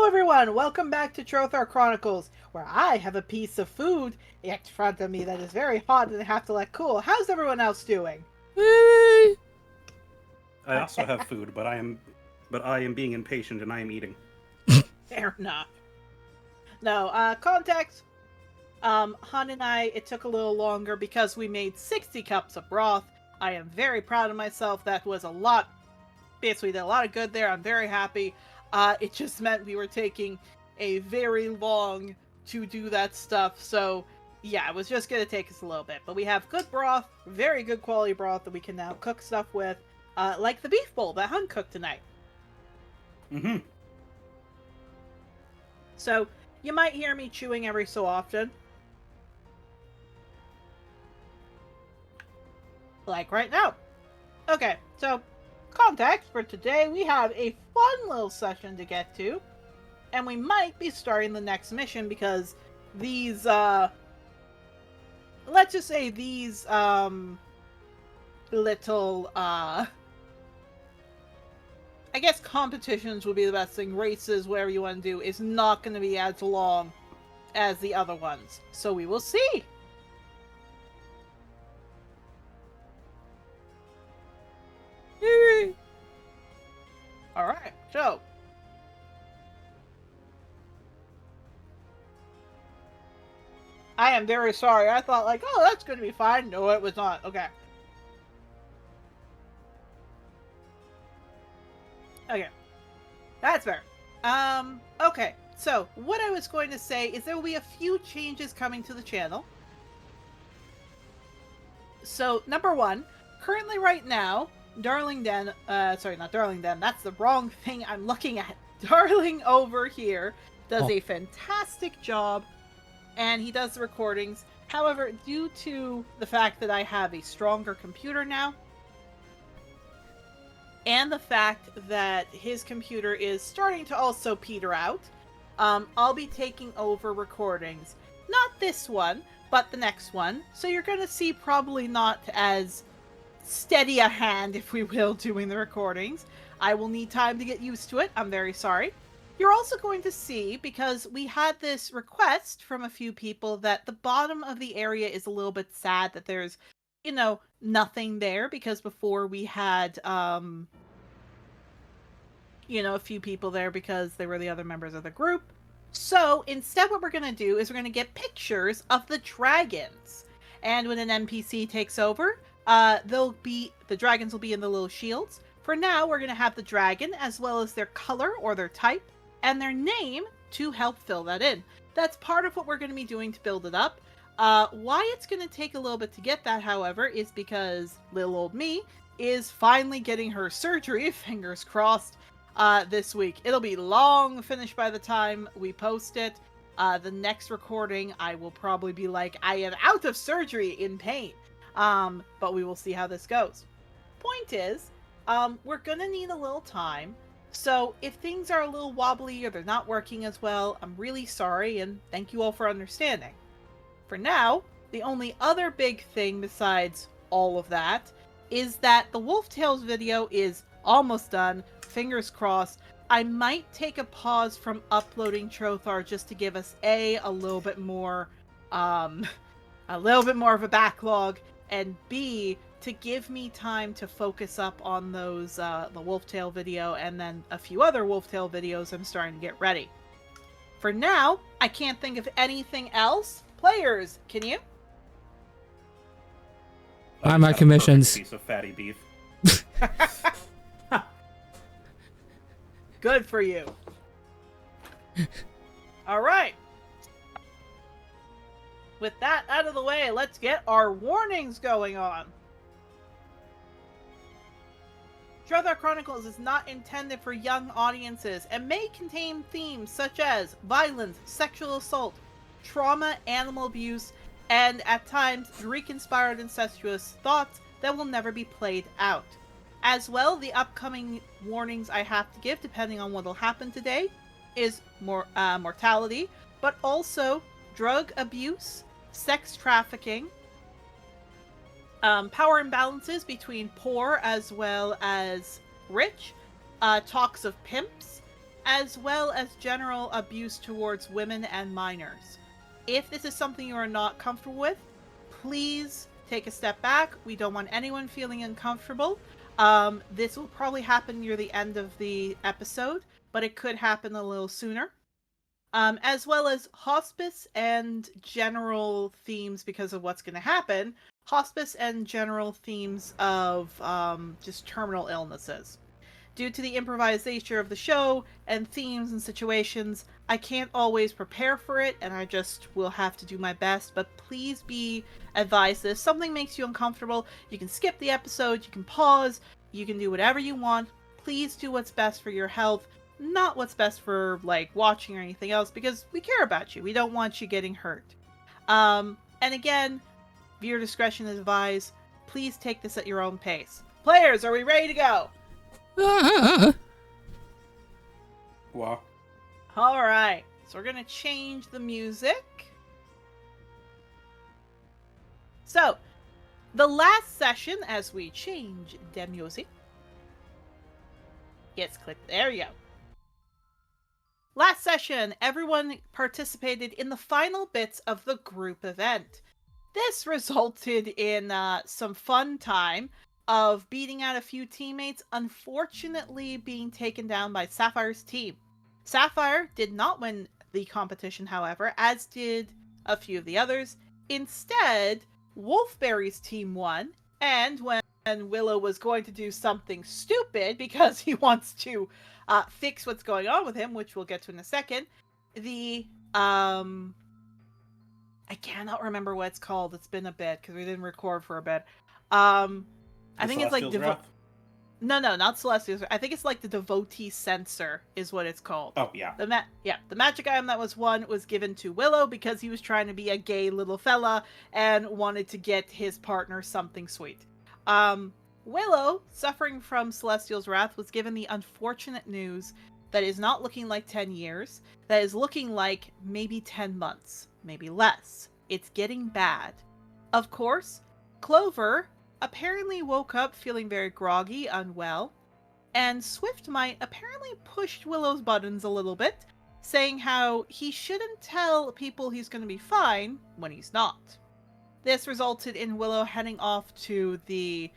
everyone! Welcome back to Trothar Chronicles, where I have a piece of food in front of me that is very hot and I have to let cool. How's everyone else doing? I also have food, but I am being impatient and I am eating. Fair enough. No, context. Han and I, it took a little longer because we made 60 cups of broth. I am very proud of myself. That was a lot. Basically, did a lot of good there. I'm very happy. It just meant we were taking a very long to do that stuff. So, yeah, it was just going to take us a little bit. But we have good broth, very good quality broth that we can now cook stuff with. Like the beef bowl that Han cooked tonight. Mm-hmm. So, you might hear me chewing every so often. Like right now. Okay, so context for today, we have a fun little session to get to. And we might be starting the next mission because these, let's just say these, little, I guess competitions would be the best thing. Races, whatever you want to do, is not going to be as long as the other ones. So we will see. Alright, so. I am very sorry. I thought like, oh, that's going to be fine. No, it was not. Okay. Okay. That's fair. Okay. So, what I was going to say is there will be a few changes coming to the channel. So, number one, currently right now, Darling Den, sorry, not Darling Den, that's the wrong thing I'm looking at. Darling over here does a fantastic job, and he does the recordings. However, due to the fact that I have a stronger computer now, and the fact that his computer is starting to also peter out, I'll be taking over recordings. Not this one, but the next one. So you're going to see probably not as steady a hand, if we will, doing the recordings. I will need time to get used to it. I'm very sorry. You're also going to see, because we had this request from a few people, that the bottom of the area is a little bit sad, that there's, you know, nothing there, because before we had, you know, a few people there because they were the other members of the group. So instead what we're going to do is we're going to get pictures of the dragons. And when an NPC takes over, the dragons will be in the little shields. For now, we're going to have the dragon as well as their color or their type and their name to help fill that in. That's part of what we're going to be doing to build it up. Why it's going to take a little bit to get that, however, is because little old me is finally getting her surgery, fingers crossed, this week. It'll be long finished by the time we post it. The next recording, I will probably be like, I am out of surgery in pain. But we will see how this goes. Point is, we're gonna need a little time. So if things are a little wobbly or they're not working as well, I'm really sorry and thank you all for understanding. For now, the only other big thing besides all of that is that the Wolf Tales video is almost done. Fingers crossed. I might take a pause from uploading Trothar just to give us a little bit more of a backlog, and B, to give me time to focus up on those the Wolftail video and then a few other Wolftail videos I'm starting to get ready. For now, I can't think of anything else. Players, can you? Buy my commissions. Piece of fatty beef. Good for you. All right. With that out of the way, let's get our warnings going on. Trothar Chronicles is not intended for young audiences and may contain themes such as violence, sexual assault, trauma, animal abuse, and at times Greek-inspired incestuous thoughts that will never be played out. As well, the upcoming warnings I have to give, depending on what will happen today, is mortality, but also drug abuse, sex trafficking, power imbalances between poor as well as rich, talks of pimps, as well as general abuse towards women and minors. If this is something you are not comfortable with, please take a step back. We don't want anyone feeling uncomfortable. This will probably happen near the end of the episode, but it could happen a little sooner. As well as hospice and general themes because of what's going to happen. Hospice and general themes of just terminal illnesses. Due to the improvisation of the show and themes and situations, I can't always prepare for it, and I just will have to do my best. But please be advised that if something makes you uncomfortable, you can skip the episode, you can pause, you can do whatever you want. Please do what's best for your health, not what's best for, like, watching or anything else, because we care about you. We don't want you getting hurt. And again, viewer discretion is advised. Please take this at your own pace. Players, are we ready to go? Wow. Alright, so we're gonna change the music. So, the last session, as we change the music, gets clicked. There you go. Last session, everyone participated in the final bits of the group event. This resulted in some fun time of beating out a few teammates, unfortunately being taken down by Sapphire's team. Sapphire did not win the competition, however, as did a few of the others. Instead, Wolfberry's team won, and when Willow was going to do something stupid because he wants to fix what's going on with him, which we'll get to in a second, the I cannot remember what it's called. It's been a bit because we didn't record for a bit. I think it's like No, not Celestials. I think it's like the devotee sensor is what it's called. Oh yeah. The magic item that was won was given to Willow because he was trying to be a gay little fella and wanted to get his partner something sweet. Willow, suffering from Celestial's wrath, was given the unfortunate news that is not looking like 10 years, that is looking like maybe 10 months, maybe less. It's getting bad. Of course, Clover apparently woke up feeling very groggy, unwell, and Swiftmite apparently pushed Willow's buttons a little bit, saying how he shouldn't tell people he's going to be fine when he's not. This resulted in Willow heading off to the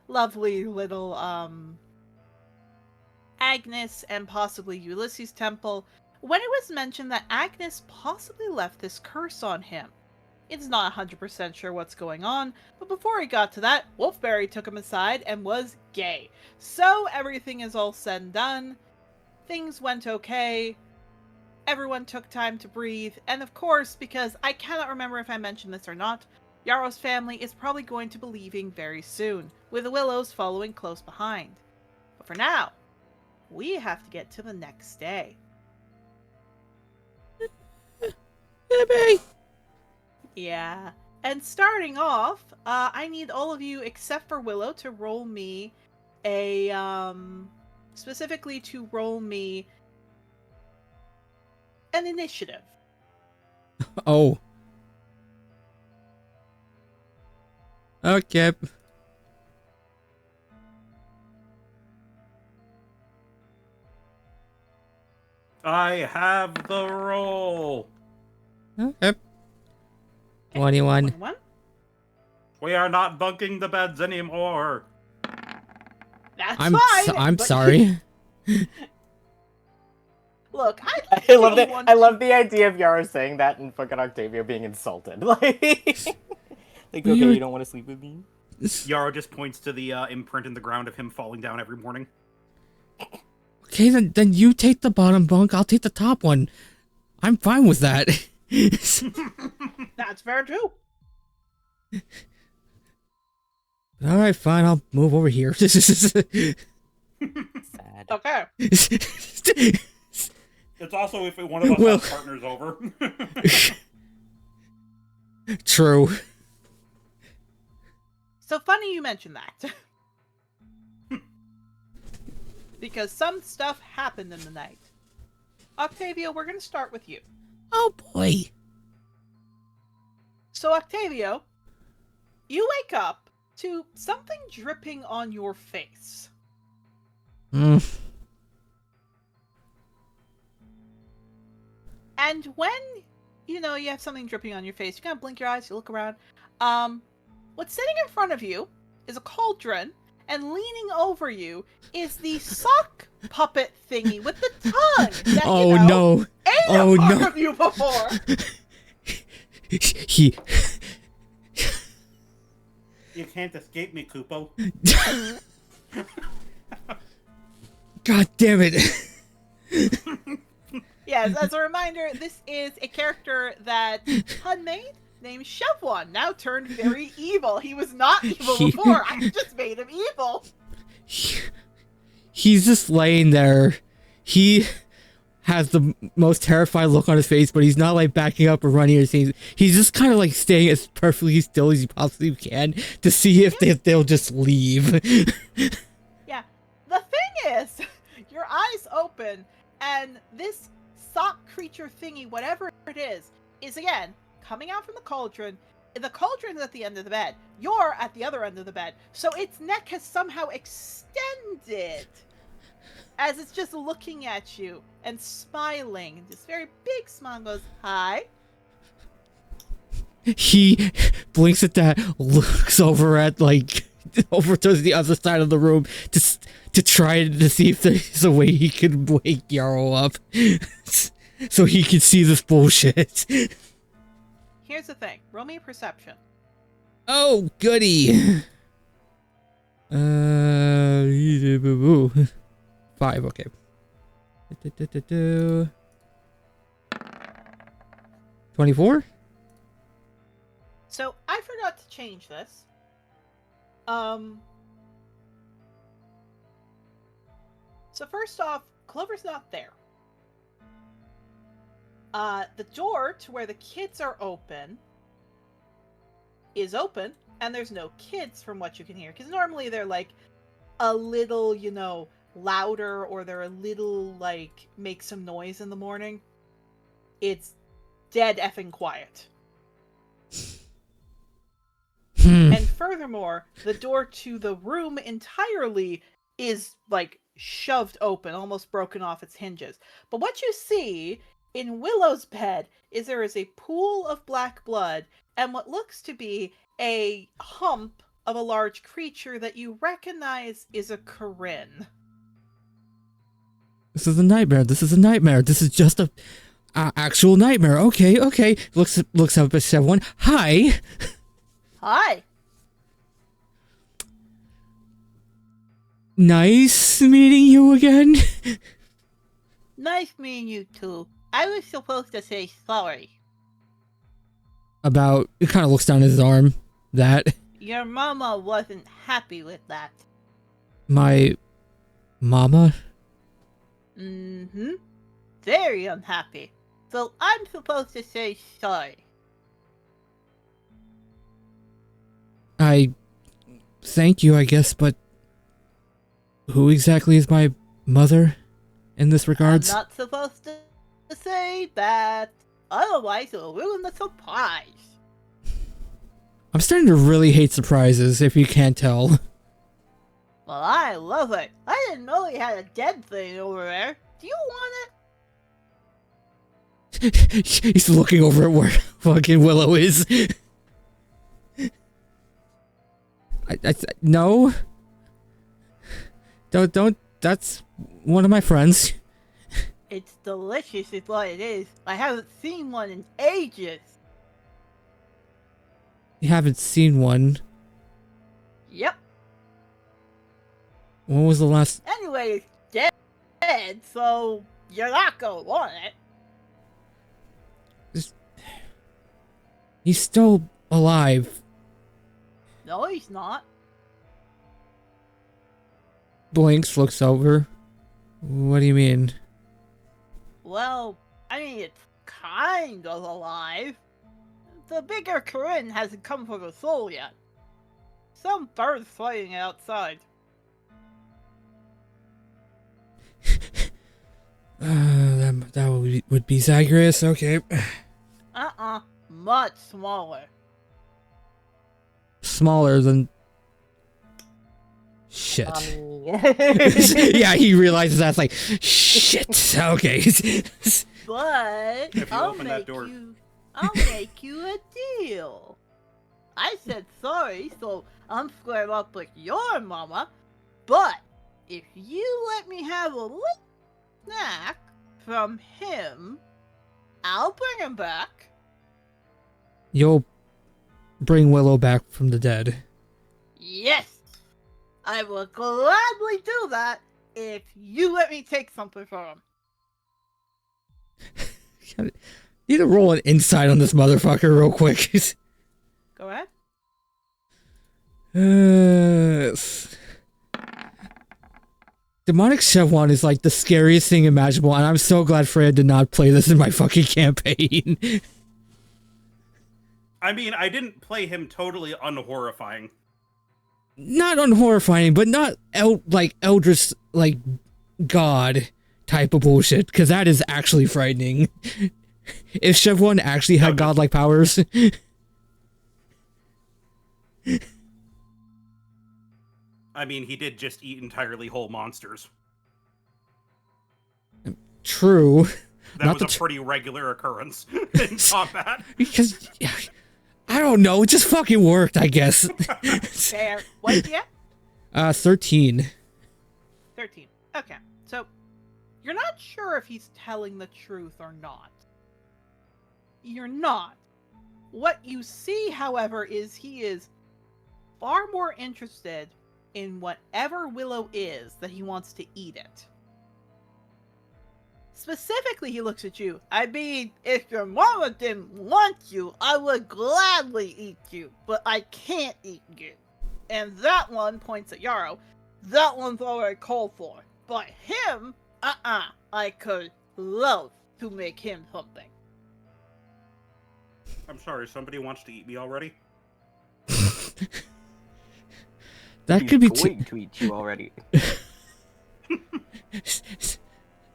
lovely little Agnes and possibly Ulysses temple, when it was mentioned that Agnes possibly left this curse on him. It's not 100% sure what's going on, but before he got to that, Wolfberry took him aside and was gay. So everything is all said and done. Things went okay. Everyone took time to breathe. And of course, because I cannot remember if I mentioned this or not, Yarrow's family is probably going to be leaving very soon, with the Willows following close behind. But for now, we have to get to the next day. Yeah, and starting off, I need all of you except for Willow to roll me specifically to roll me an initiative. Oh. Okay. I have the roll. Okay. 21. 21? We are not bunking the beds anymore. That's I'm fine. I'm but- sorry. Look, I love that. I love the idea of Yarrow saying that and fucking Octavio being insulted. Like, okay, you don't want to sleep with me? Yarrow just points to the imprint in the ground of him falling down every morning. Okay, then you take the bottom bunk, I'll take the top one. I'm fine with that. That's fair too. Alright, fine, I'll move over here. Sad. Okay. It's also if one of us Well- has partners over. True. So funny you mention that. Because some stuff happened in the night. Octavio, we're going to start with you. Oh boy. So, Octavio, you wake up to something dripping on your face. And when, you have something dripping on your face, you kind of blink your eyes, you look around. What's sitting in front of you is a cauldron, and leaning over you is the sock puppet thingy with the tongue that, no. ate a part of you before. He... You can't escape me, Kupo. God damn it. Yes, as a reminder, this is a character that Hun made named Chevron, now turned very evil. He was not evil before. I just made him evil. He's just laying there. He has the most terrified look on his face, but he's not like backing up or running or anything. He's just kind of like staying as perfectly still as he possibly can to see if they'll just leave. Yeah. The thing is, your eyes open, and this sock creature thingy, whatever it is again coming out from the cauldron. The cauldron's at the end of the bed. You're at the other end of the bed. So its neck has somehow extended as it's just looking at you and smiling. This very big smile and goes, "Hi." He blinks at that, looks over at over towards the other side of the room to try to see if there's a way he could wake Yarrow up so he could see this bullshit. Here's the thing. Roll me a perception. Oh, goody. 5, okay. 24? So I forgot to change this. So first off, Clover's not there. The door to where the kids are open is open, and there's no kids from what you can hear. Because normally they're like a little, louder, or they're a little make some noise in the morning. It's dead effing quiet. And furthermore, the door to the room entirely is shoved open, almost broken off its hinges. But what you see in Willow's bed is there is a pool of black blood and what looks to be a hump of a large creature that you recognize is a Corinne. This is a nightmare. This is a nightmare. This is just a actual nightmare. Okay. Looks up at everyone. Hi. Hi. Nice meeting you again. Nice meeting you too. I was supposed to say sorry. It kind of looks down his arm. That. Your mama wasn't happy with that. My mama? Mm-hmm. Very unhappy. So I'm supposed to say sorry. I thank you, I guess, but who exactly is my mother in this regards? I'm not supposed to say that. Otherwise, it'll ruin the surprise. I'm starting to really hate surprises, if you can't tell. Well, I love it. I didn't know you had a dead thing over there. Do you want it? He's looking over at where fucking Willow is. No. Don't. That's one of my friends. It's delicious is what it is. I haven't seen one in ages. You haven't seen one. Yep. When was the last? Anyway, it's dead, so you're not gonna want it. He's still alive. No, he's not. Blinks, looks over. What do you mean? Well, I mean, it's kind of alive. The bigger Corinne hasn't come for the soul yet. Some bird's flying outside. That would be Zagreus, okay. Much smaller. Smaller than... Shit. Mommy. Yeah, he realizes that's shit. Okay. But If you I'll open that make door. I'll make you a deal. I said sorry, so I'm squared up with your mama. But if you let me have a little snack from him, I'll bring him back. You'll bring Willow back from the dead. Yes, I will gladly do that if you let me take something from him. You need to roll an insight on this motherfucker real quick. Go ahead. Demonic Chevron is like the scariest thing imaginable, and I'm so glad Freya did not play this in my fucking campaign. I mean, I didn't play him totally unhorrifying. Not unhorrifying, but not Eldritch, like, God type of bullshit, because that is actually frightening. If Chevron actually had godlike powers. I mean, he did just eat entirely whole monsters. True. That was a pretty regular occurrence in combat. Because, I don't know, it just fucking worked, I guess. Fair. What did you get? 13. 13. Okay, so you're not sure if he's telling the truth or not. You're not. What you see, however, is he is far more interested in whatever Willow is that he wants to eat it. Specifically, he looks at you. I mean, if your mama didn't want you, I would gladly eat you, but I can't eat you. And that one points at Yarrow. That one's already called for. But him, I could love to make him something. I'm sorry, somebody wants to eat me already? That could be going to eat you already.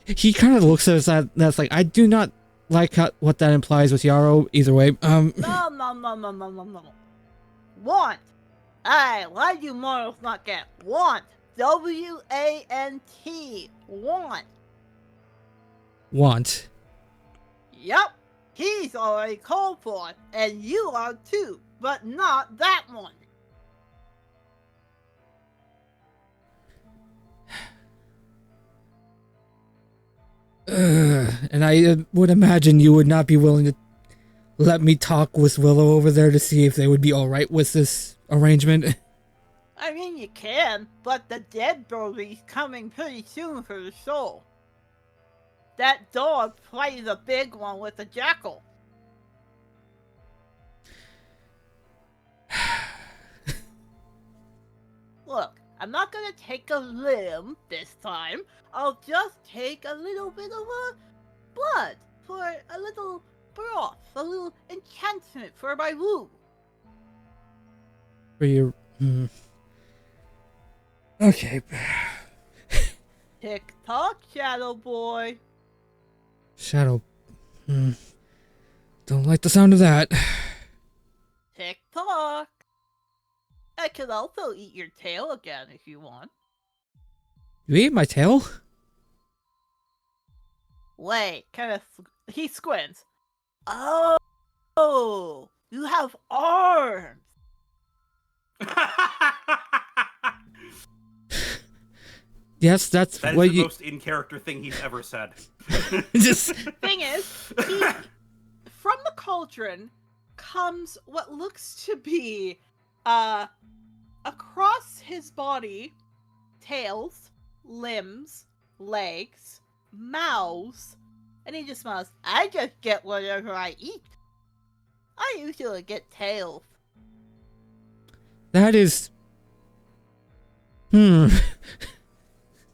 He kind of looks at us that's like, I do not like what that implies with Yarrow either way. No. Want. Why do mortals not get want? W-A-N-T. Want. Want. Yup. He's already called for, and you are too, but not that one. And I would imagine you would not be willing to let me talk with Willow over there to see if they would be alright with this arrangement. I mean, you can, but the dead baby's coming pretty soon for the soul. That dog plays a big one with the jackal. Look, I'm not gonna take a limb this time. I'll just take a little bit of blood for a little broth, a little enchantment for my woo. For your... Okay. Tick tock, Shadow Boy. Shadow... Don't like the sound of that. Tick tock. I could also eat your tail again if you want. You ate my tail? Wait, he squints. Oh, you have arms. Yes, that's that is what the most in-character thing he's ever said. Just... Thing is, from the cauldron comes what looks to be, across his body, tails, limbs, legs, mouths, and he just smiles. I just get whatever I eat. I usually get tails. That is...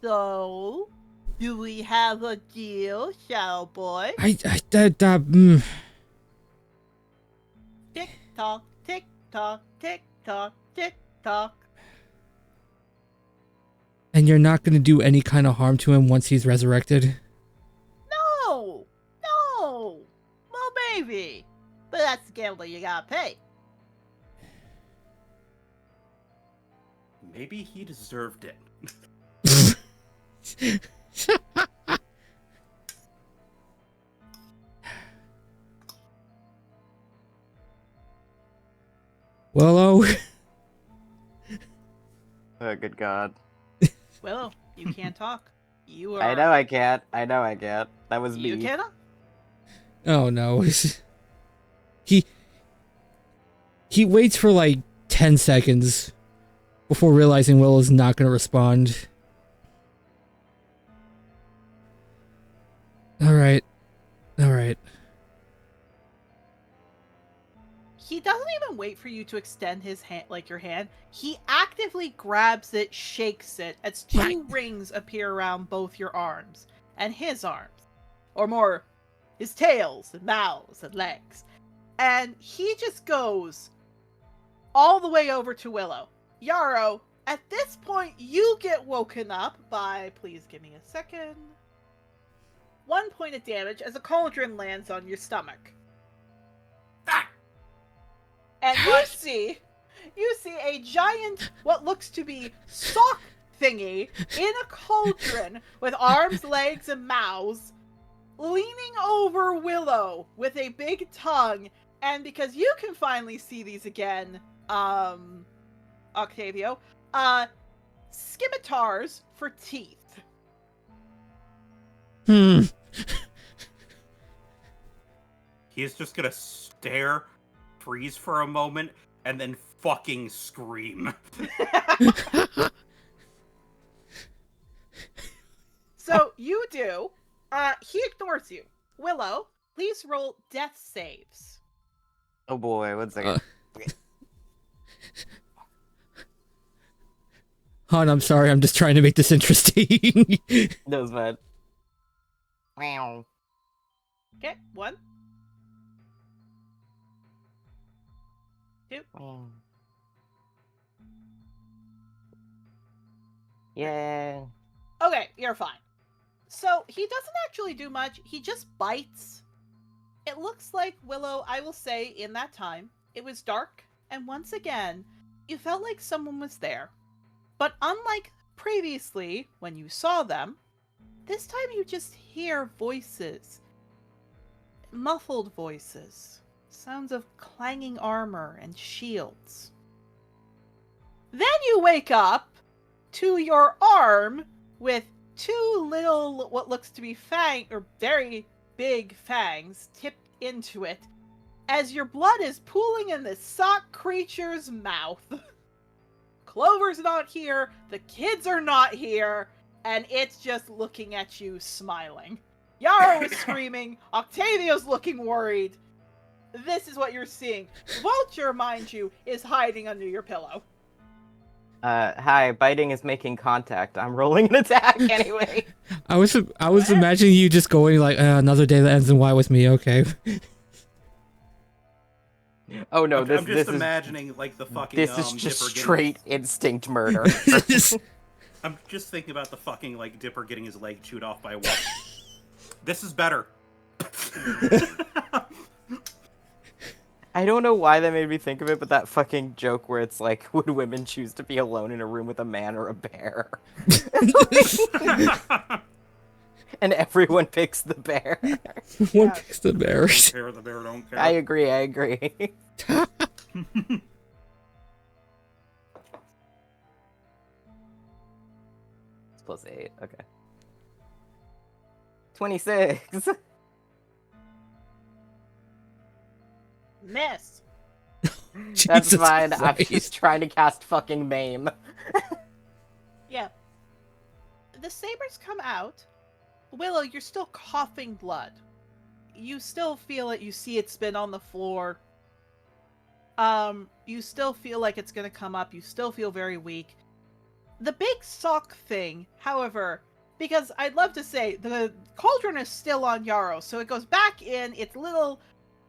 So, do we have a deal, Shadow Boy? Tick tock, tick tock, tick tock, tick tock. And you're not going to do any kind of harm to him once he's resurrected? No! Well, maybe. But that's the gamble you gotta pay. Maybe he deserved it. Willow. Oh, good God. Willow, you can't talk. You are. I know I can't. I know I can't. That was You me. cannot. Oh no. He waits for like 10 seconds before realizing Willow's not going to respond. All right. He doesn't even wait for you to extend his hand, like your hand. He actively grabs it, shakes it, as two rings appear around both your arms and his arms, or more, his tails and mouths and legs. And he just goes all the way over to Willow. Yarrow, at this point, you get woken up by, please give me a second, 1 point of damage as a cauldron lands on your stomach. And you see a giant, what looks to be sock thingy in a cauldron with arms, legs, and mouths, leaning over Willow with a big tongue. And because you can finally see these again, Octavio, scimitars for teeth. He's just gonna stare, freeze for a moment, and then fucking scream. So you do. He ignores you. Willow, please roll death saves. Oh boy, 1 second. Han, I'm sorry. I'm just trying to make this interesting. That was bad. Wow. Okay, 1, 2. Yeah. Okay, you're fine. So he doesn't actually do much. He just bites. It looks like Willow, I will say, in that time, it was dark, and once again, you felt like someone was there. But unlike previously, when you saw them, this time you just hear voices. Muffled voices. Sounds of clanging armor and shields. Then you wake up to your arm with two little, what looks to be very big fangs tipped into it, as your blood is pooling in this sock creature's mouth. Clover's not here, the kids are not here, and it's just looking at you smiling. Yarrow is screaming, Octavio's looking worried. This is what you're seeing. Vulture, mind you, is hiding under your pillow. Hi, biting is making contact. I'm rolling an attack anyway. I was imagining you just going like, another day that ends in Y with me, okay. Oh no, I'm this just is imagining like the fucking. this is just Dipper straight instinct murder. I'm just thinking about the fucking like Dipper getting his leg chewed off by a wolf. This is better. I don't know why that made me think of it, but that fucking joke where it's like, would women choose to be alone in a room with a man or a bear? And everyone picks the bear. One picks the bears. Don't care, the bear don't care. I agree. It's +8, okay. 26! Miss. That's Jesus fine, Christ. she's trying to cast fucking Maim. Yeah. The sabers come out. Willow, you're still coughing blood. You still feel it. You see it spin on the floor. You still feel like it's gonna come up. You still feel very weak. The big sock thing, however, because I'd love to say the cauldron is still on Yarrow, so it goes back in. Its little,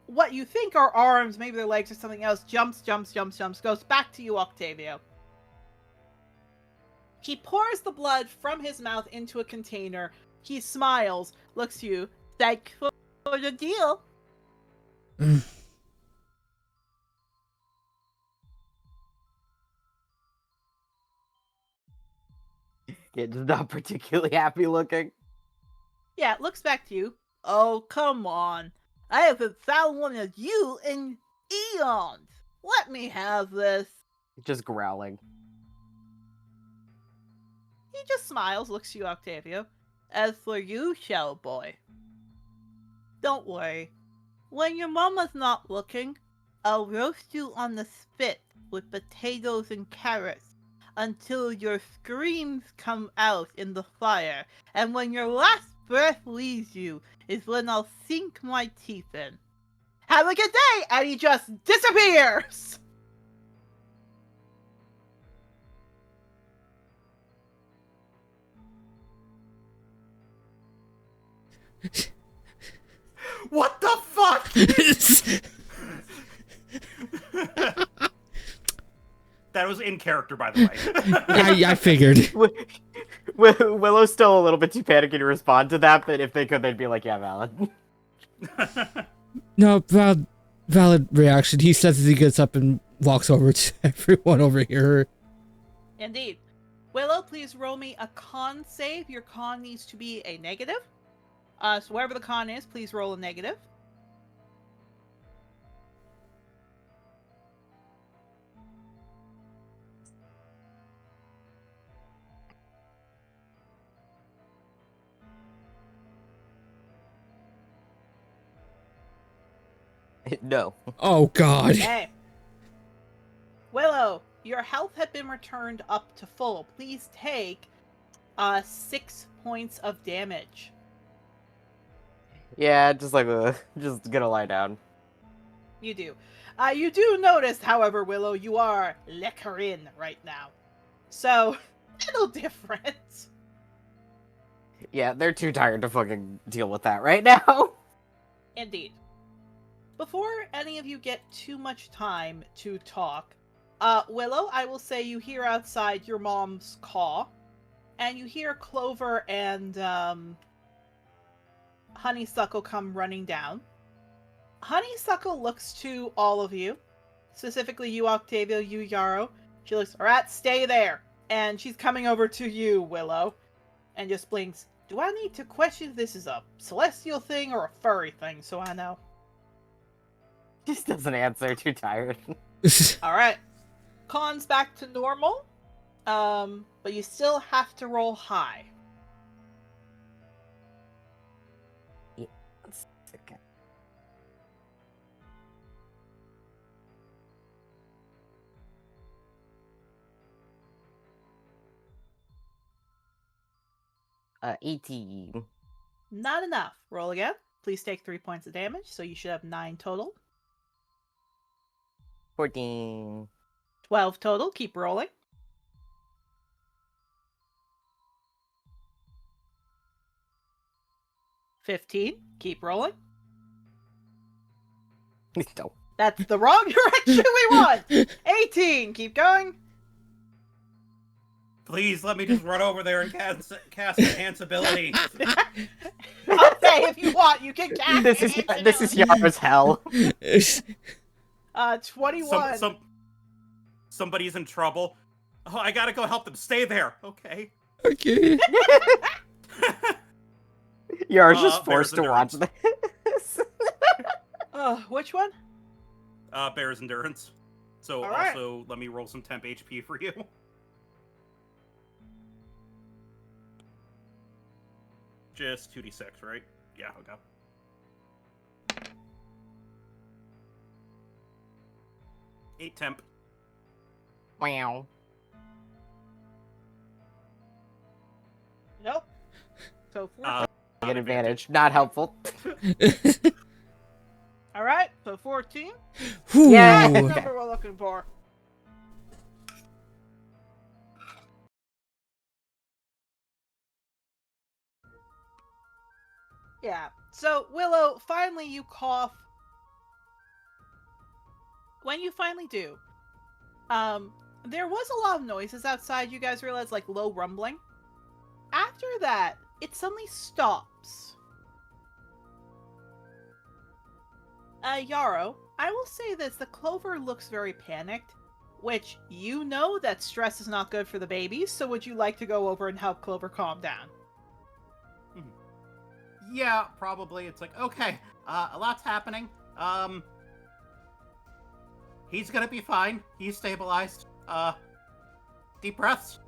what you think are arms, maybe their legs or something else, jumps, goes back to you, Octavio. He pours the blood from his mouth into a container. He smiles, looks to you. Thank you for the deal. It's not particularly happy looking. Yeah, it looks back to you. Oh, come on. I haven't found one of you in eons. Let me have this. Just growling. He just smiles, looks to you, Octavio. As for you, shell boy. Don't worry. When your mama's not looking, I'll roast you on the spit with potatoes and carrots until your screams come out in the fire, and when your last breath leaves you is when I'll sink my teeth in. Have a good day! And he just disappears! What the fuck? That was in character, by the way. I figured. Willow's still a little bit too panicky to respond to that, but if they could, they'd be like, yeah, valid. No, valid reaction. He says as he gets up and walks over to everyone over here. Indeed. Willow, please roll me a con save. Your con needs to be a negative. So wherever the con is, please roll a negative. No. Oh God. Okay. Willow, your health had been returned up to full. Please take 6 points of damage. Yeah, just gonna lie down. You do. You do notice, however, Willow, you are leckerin right now. So, a little different. Yeah, they're too tired to fucking deal with that right now. Indeed. Before any of you get too much time to talk, Willow, I will say you hear outside your mom's call, and you hear Clover and Honeysuckle come running down. Honeysuckle looks to all of you, specifically you, Octavio, you, Yarrow. She looks, alright, stay there. And she's coming over to you, Willow, and just blinks. Do I need to question if this is a celestial thing or a furry thing, so I know? Just doesn't answer, too tired. Alright. Con's back to normal, but you still have to roll high. Yeah, that's okay. E.T. Not enough. Roll again. Please take 3 points of damage, so you should have 9 total. 14. 12 total. Keep rolling. 15. Keep rolling. No. That's the wrong direction we want! 18. Keep going. Please let me just run over there and cast enhance ability. Okay, if you want, you can cast This is Yarrow's hell. 21. Somebody's in trouble. Oh, I gotta go help them. Stay there. Okay. Okay. Yarrow's just Bear's forced to watch this. Which one? Bear's endurance. So All right. also let me roll some temp HP for you. Just 2d6, right? Yeah, okay. 8 temp. Wow. Nope. So 14. Get advantage. Not helpful. Alright, so 14. Whew. Yeah. That's the number we're looking for. Yeah. So, Willow, finally you cough. When you finally do, there was a lot of noises outside, you guys realize, like low rumbling. After that, it suddenly stops. Yarrow, I will say this, the Clover looks very panicked, which you know that stress is not good for the babies, so would you like to go over and help Clover calm down? Yeah, probably. It's like, okay, a lot's happening. He's gonna be fine. He's stabilized. Deep breaths.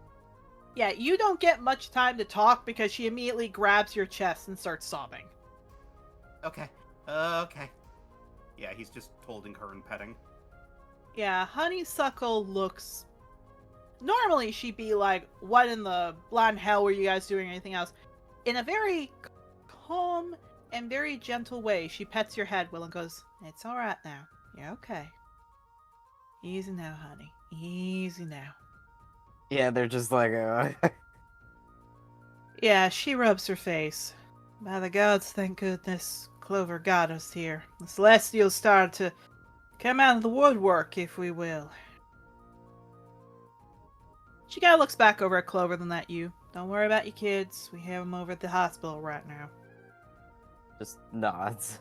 Yeah, you don't get much time to talk because she immediately grabs your chest and starts sobbing. Okay. Okay. Yeah, he's just holding her and petting. Yeah, Honeysuckle looks... Normally she'd be like, what in the blind hell were you guys doing or anything else? In a very calm and very gentle way, she pets your head, Will, and goes, it's alright now. You're okay. Easy now, honey. Easy now. Yeah, they're just like, Yeah, she rubs her face. By the gods, thank goodness Clover got us here. The Celestials started to come out of the woodwork, if we will. She kind of looks back over at Clover, then at you. Don't worry about your kids. We have them over at the hospital right now. just nods.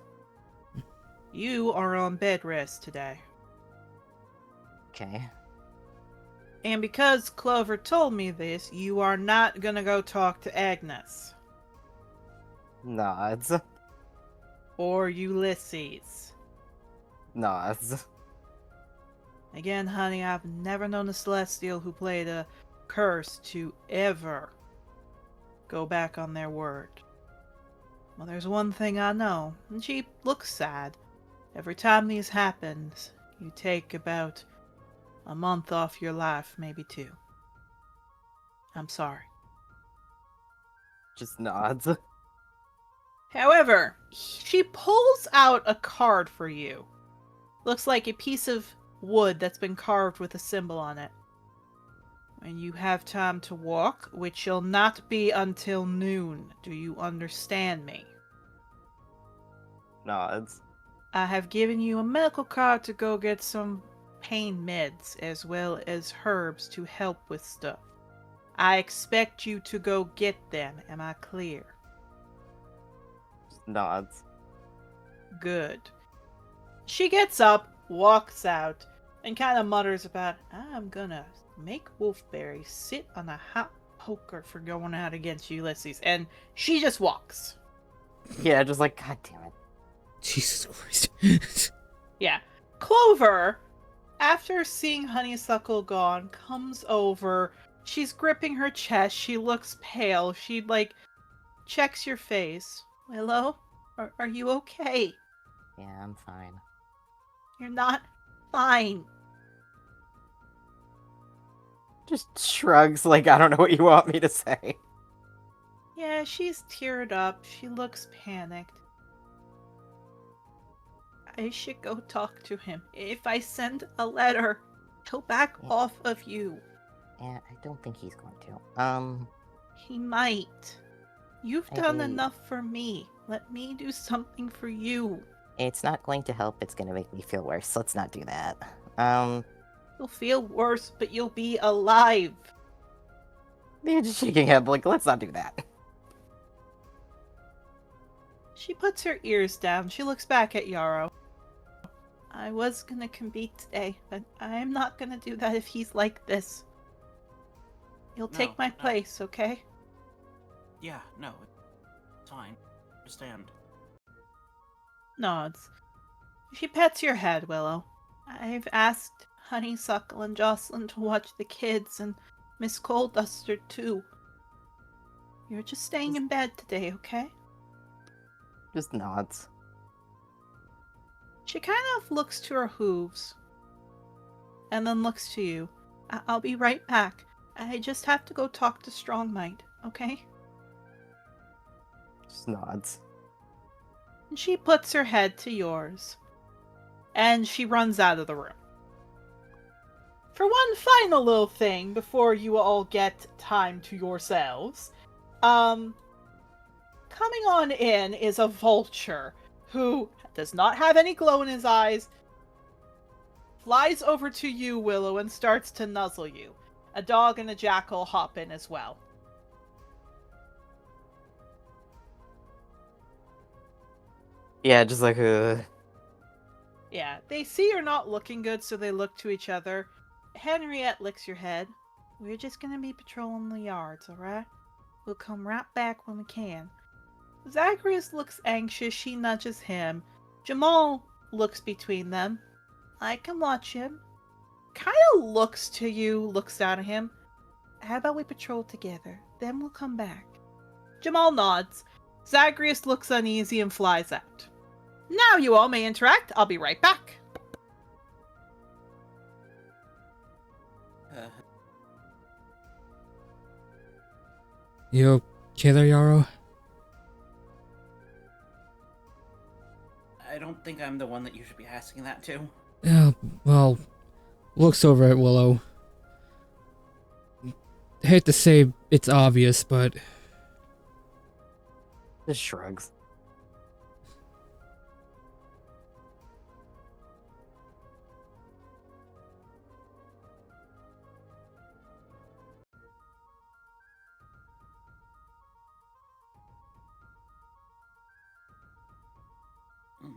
You are on bed rest today. Okay. And because Clover told me this, you are not gonna go talk to Agnes. Nods. Or Ulysses. Nods. Again, honey, I've never known a Celestial who played a curse to ever go back on their word. Well, there's one thing I know, and she looks sad. Every time these happens, you take about a month off your life, maybe 2. I'm sorry. Just nods. However, she pulls out a card for you. Looks like a piece of wood that's been carved with a symbol on it. When you have time to walk, which shall not be until noon, do you understand me? Nods. I have given you a medical card to go get some pain meds as well as herbs to help with stuff. I expect you to go get them. Am I clear? Just nods. Good. She gets up, walks out, and kind of mutters about, I'm gonna make Wolfberry sit on a hot poker for going out against Ulysses. And she just walks. Yeah, just like, god damn it. Jesus Christ. Yeah. Clover, after seeing Honeysuckle gone, comes over. She's gripping her chest. She looks pale. She, checks your face. Willow, are you okay? Yeah, I'm fine. You're not fine. Just shrugs like, I don't know what you want me to say. Yeah, she's teared up. She looks panicked. I should go talk to him. If I send a letter, he'll back Yeah. off of you. Yeah, I don't think he's going to. He might. You've I done mean- enough for me. Let me do something for you. It's not going to help. It's going to make me feel worse. Let's not do that. You'll feel worse, but you'll be alive. They're just shaking head like, let's not do that. She puts her ears down. She looks back at Yarrow. I was gonna compete today, but I'm not gonna do that if he's like this. You'll No, take my no. place, okay? Yeah, no, it's fine. Understand. Nods. She pets your head, Willow. I've asked Honeysuckle and Jocelyn to watch the kids, and Miss Coldduster too. You're just staying in bed today, okay? Just nods. She kind of looks to her hooves, and then looks to you. I'll be right back. I just have to go talk to Strongmight, okay? Just nods. And she puts her head to yours, and she runs out of the room. For one final little thing before you all get time to yourselves, coming on in is a vulture who does not have any glow in his eyes, flies over to you, Willow, and starts to nuzzle you. A dog and a jackal hop in as well. Yeah, just like, Yeah, they see you're not looking good, so they look to each other. Henriette licks your head. We're just gonna be patrolling the yards, alright? We'll come right back when we can. Zacharias looks anxious. She nudges him. Jamal looks between them. I can watch him. Kind of looks to you, looks down at him. How about we patrol together? Then we'll come back. Jamal nods. Zagreus looks uneasy and flies out. Now you all may interact. I'll be right back. You okay there, Yarrow? I don't think I'm the one that you should be asking that to. Yeah, well, looks over at Willow. Hate to say it's obvious, but Just shrugs.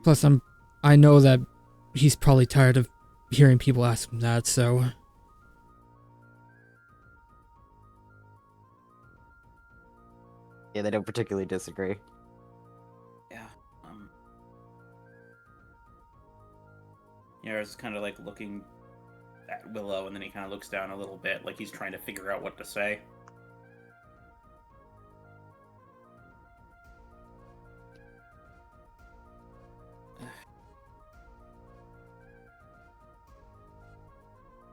plus I know that he's probably tired of hearing people ask him that, so Yeah, they don't particularly disagree. Yeah. Yarrow's kind of like looking at Willow, and then he kind of looks down a little bit, like he's trying to figure out what to say.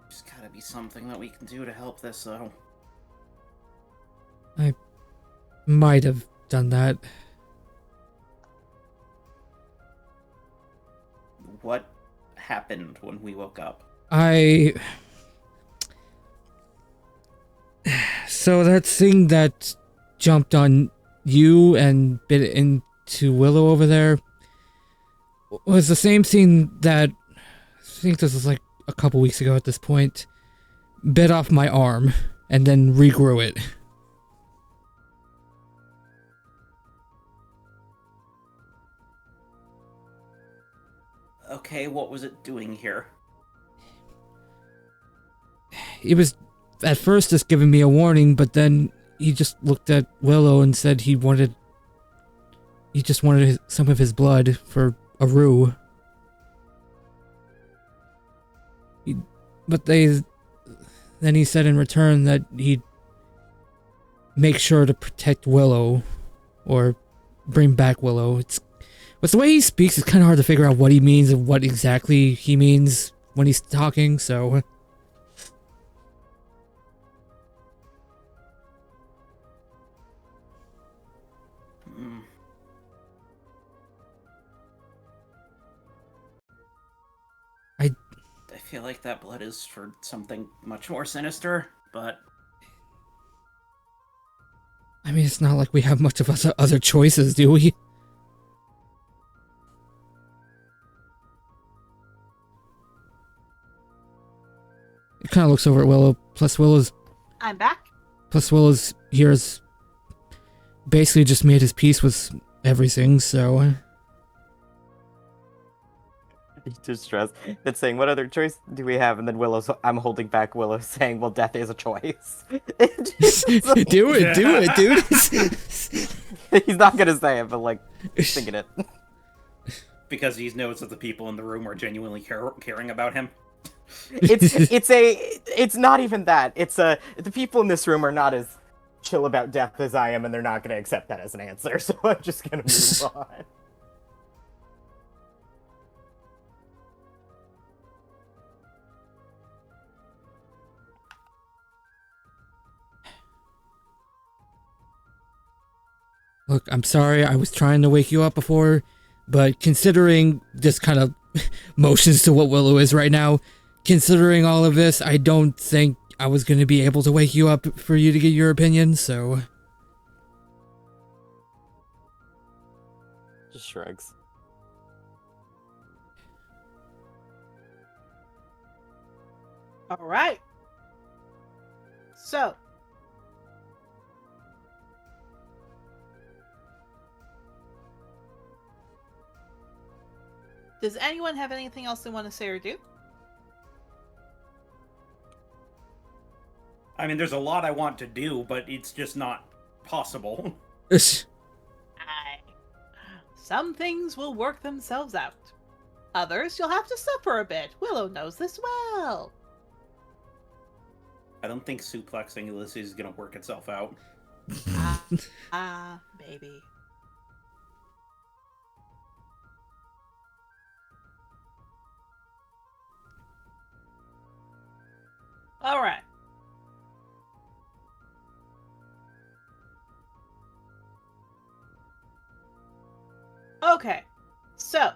There's gotta be something that we can do to help this, though. might have done that. What happened when we woke up? So that thing that jumped on you and bit into Willow over there was the same thing that, I think this was like a couple weeks ago at this point, bit off my arm and then regrew it. Okay, what was it doing here? It was at first just giving me a warning, but then he just looked at Willow and said he just wanted some of his blood for a rue. Then he said in return that he'd make sure to protect Willow, or bring back Willow. But the way he speaks, it's kind of hard to figure out what he means and what exactly he means when he's talking, so... I feel like that blood is for something much more sinister, but... I mean, it's not like we have much of other choices, do we? It kind of looks over at Willow, I'm back. plus Willow's here has basically just made his peace with everything, so... He's distressed. It's saying, what other choice do we have? And then I'm holding back Willow saying, well, death is a choice. do it, dude. He's not gonna say it, but like, thinking it. Because he knows that the people in the room are genuinely caring about him. It's not even that. It's the people in this room are not as chill about death as I am, and they're not gonna accept that as an answer, so I'm just gonna move on. Look, I'm sorry, I was trying to wake you up before, but considering this kind of motions to what Willow is right now, considering all of this, I don't think I was going to be able to wake you up for you to get your opinion, so... Just shrugs. All right. So, does anyone have anything else they want to say or do? I mean, there's a lot I want to do, but it's just not possible. Some things will work themselves out. Others, you'll have to suffer a bit. Willow knows this well. I don't think suplexing Ulysses is gonna work itself out. Baby. All right. Okay. So.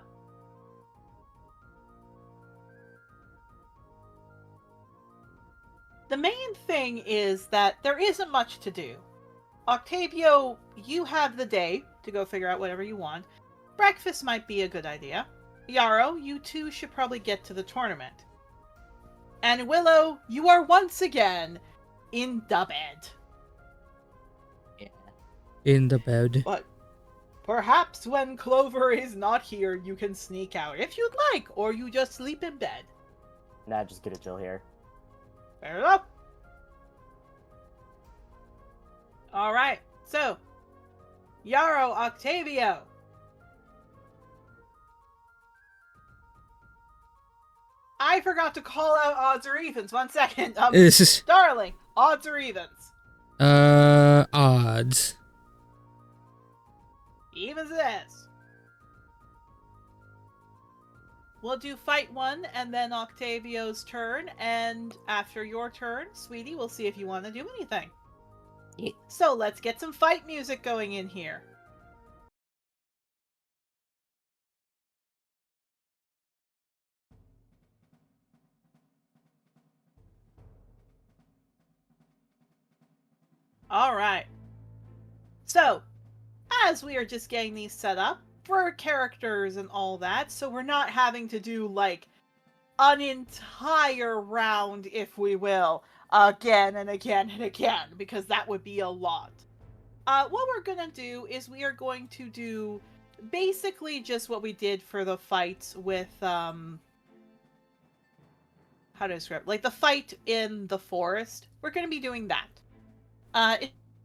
The main thing is that there isn't much to do. Octavio, you have the day to go figure out whatever you want. Breakfast might be a good idea. Yarrow, you two should probably get to the tournament. And Willow, you are once again in the bed. Yeah. In the bed. But perhaps when Clover is not here, you can sneak out if you'd like, or you just sleep in bed. Nah, just get a chill here. Fair enough. Alright, so Yarrow, Octavio. I forgot to call out odds or evens. 1 second. This is Starling, odds or evens? odds. Evens it is. We'll do fight 1 and then Octavio's turn, and after your turn, sweetie, we'll see if you want to do anything. Yeah. So let's get some fight music going in here. Alright. So, as we are just getting these set up for characters and all that, so we're not having to do, like, an entire round, if we will, again and again and again, because that would be a lot. What we're gonna do is we are going to do basically just what we did for the fights with, how to describe it? Like, the fight in the forest. We're gonna be doing that.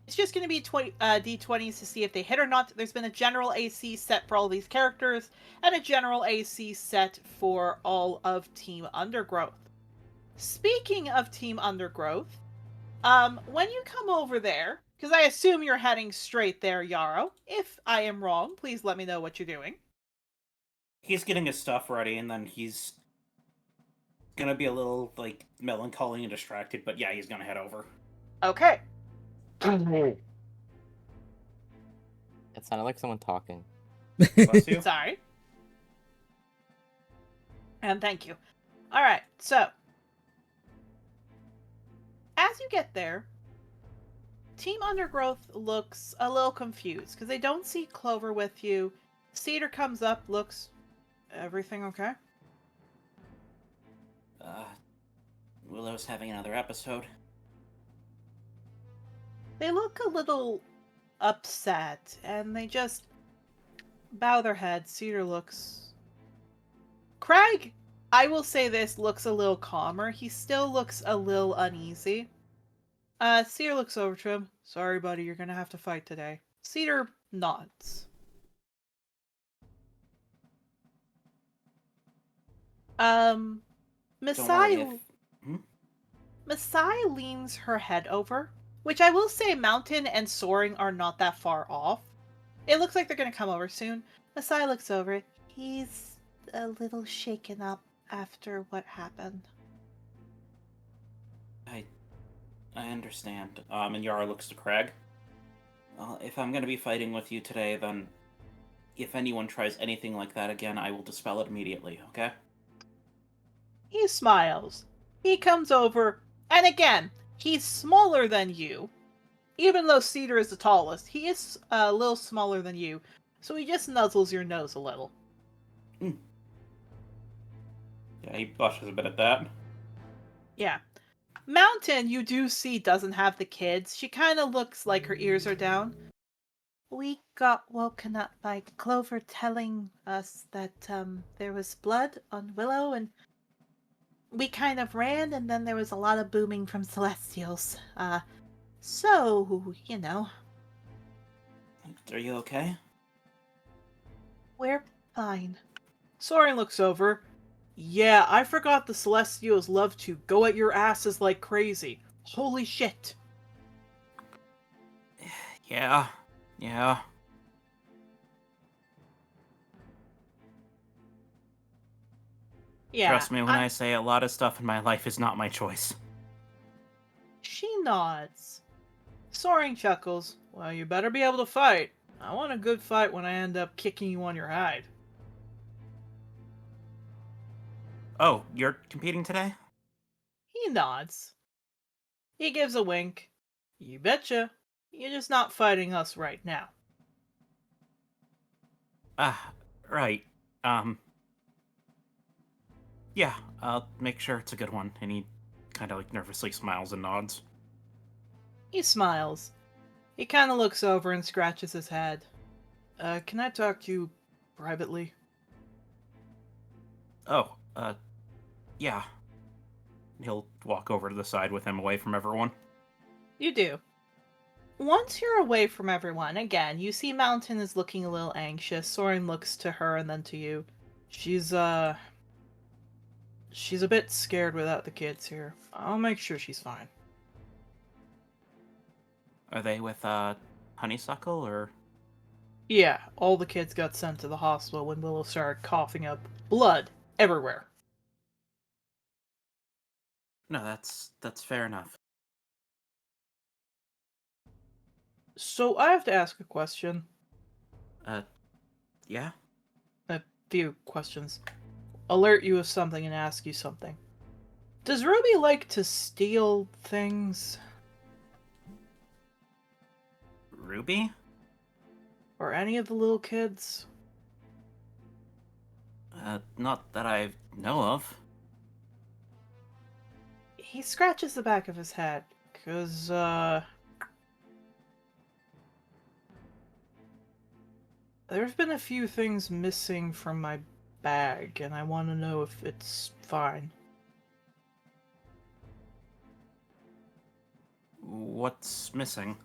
It's just going to be d20s to see if they hit or not. There's been a general AC set for all these characters, and a general AC set for all of Team Undergrowth. Speaking of Team Undergrowth, when you come over there, because I assume you're heading straight there, Yarrow. If I am wrong, please let me know what you're doing. He's getting his stuff ready, and then he's gonna be a little, like, melancholy and distracted, but yeah, he's gonna head over. Okay. It sounded like someone talking. Bless you. Sorry. And thank you. Alright, so. As you get there, Team Undergrowth looks a little confused, because they don't see Clover with you. Cedar comes up, looks... Everything okay? Willow's having another episode. They look a little upset, and they just bow their heads. Cedar looks... Craig, I will say this, looks a little calmer. He still looks a little uneasy. Cedar looks over to him. Sorry, buddy, you're gonna have to fight today. Cedar nods. Masai leans her head over, which I will say Mountain and Soaring are not that far off. It looks like they're going to come over soon. Masai looks over. He's a little shaken up after what happened. I understand. And Yara looks to Craig. Well, if I'm going to be fighting with you today, then if anyone tries anything like that again, I will dispel it immediately, okay? He smiles. He comes over, and again, he's smaller than you. Even though Cedar is the tallest, he is a little smaller than you, so he just nuzzles your nose a little. Yeah, he blushes a bit at that. Yeah. Mountain, you do see, doesn't have the kids. She kind of looks like her ears are down. We got woken up by Clover telling us that there was blood on Willow, and we kind of ran, and then there was a lot of booming from Celestials. So, you know. Are you okay? We're fine. Soren looks over. Yeah, I forgot the Celestials love to go at your asses like crazy. Holy shit. Yeah. Yeah, Trust me when I say a lot of stuff in my life is not my choice. She nods. Soren chuckles. Well, you better be able to fight. I want a good fight when I end up kicking you on your hide. Oh, you're competing today? He nods. He gives a wink. You betcha. You're just not fighting us right now. Ah, right. Yeah, I'll make sure it's a good one. And he kind of like nervously smiles and nods. He smiles. He kind of looks over and scratches his head. Can I talk to you privately? Oh, yeah. He'll walk over to the side with him away from everyone. You do. Once you're away from everyone, again, you see Mountain is looking a little anxious. Soren looks to her and then to you. She's a bit scared without the kids here. I'll make sure she's fine. Are they with, Honeysuckle, or...? Yeah, all the kids got sent to the hospital when Willow started coughing up blood everywhere. No, that's fair enough. So I have to ask a question. Yeah? A few questions. Alert you of something and ask you something. Does Ruby like to steal things? Ruby? Or any of the little kids? Not that I know of. He scratches the back of his head, 'cause, there's been a few things missing from my bag, and I want to know if it's fine. What's missing?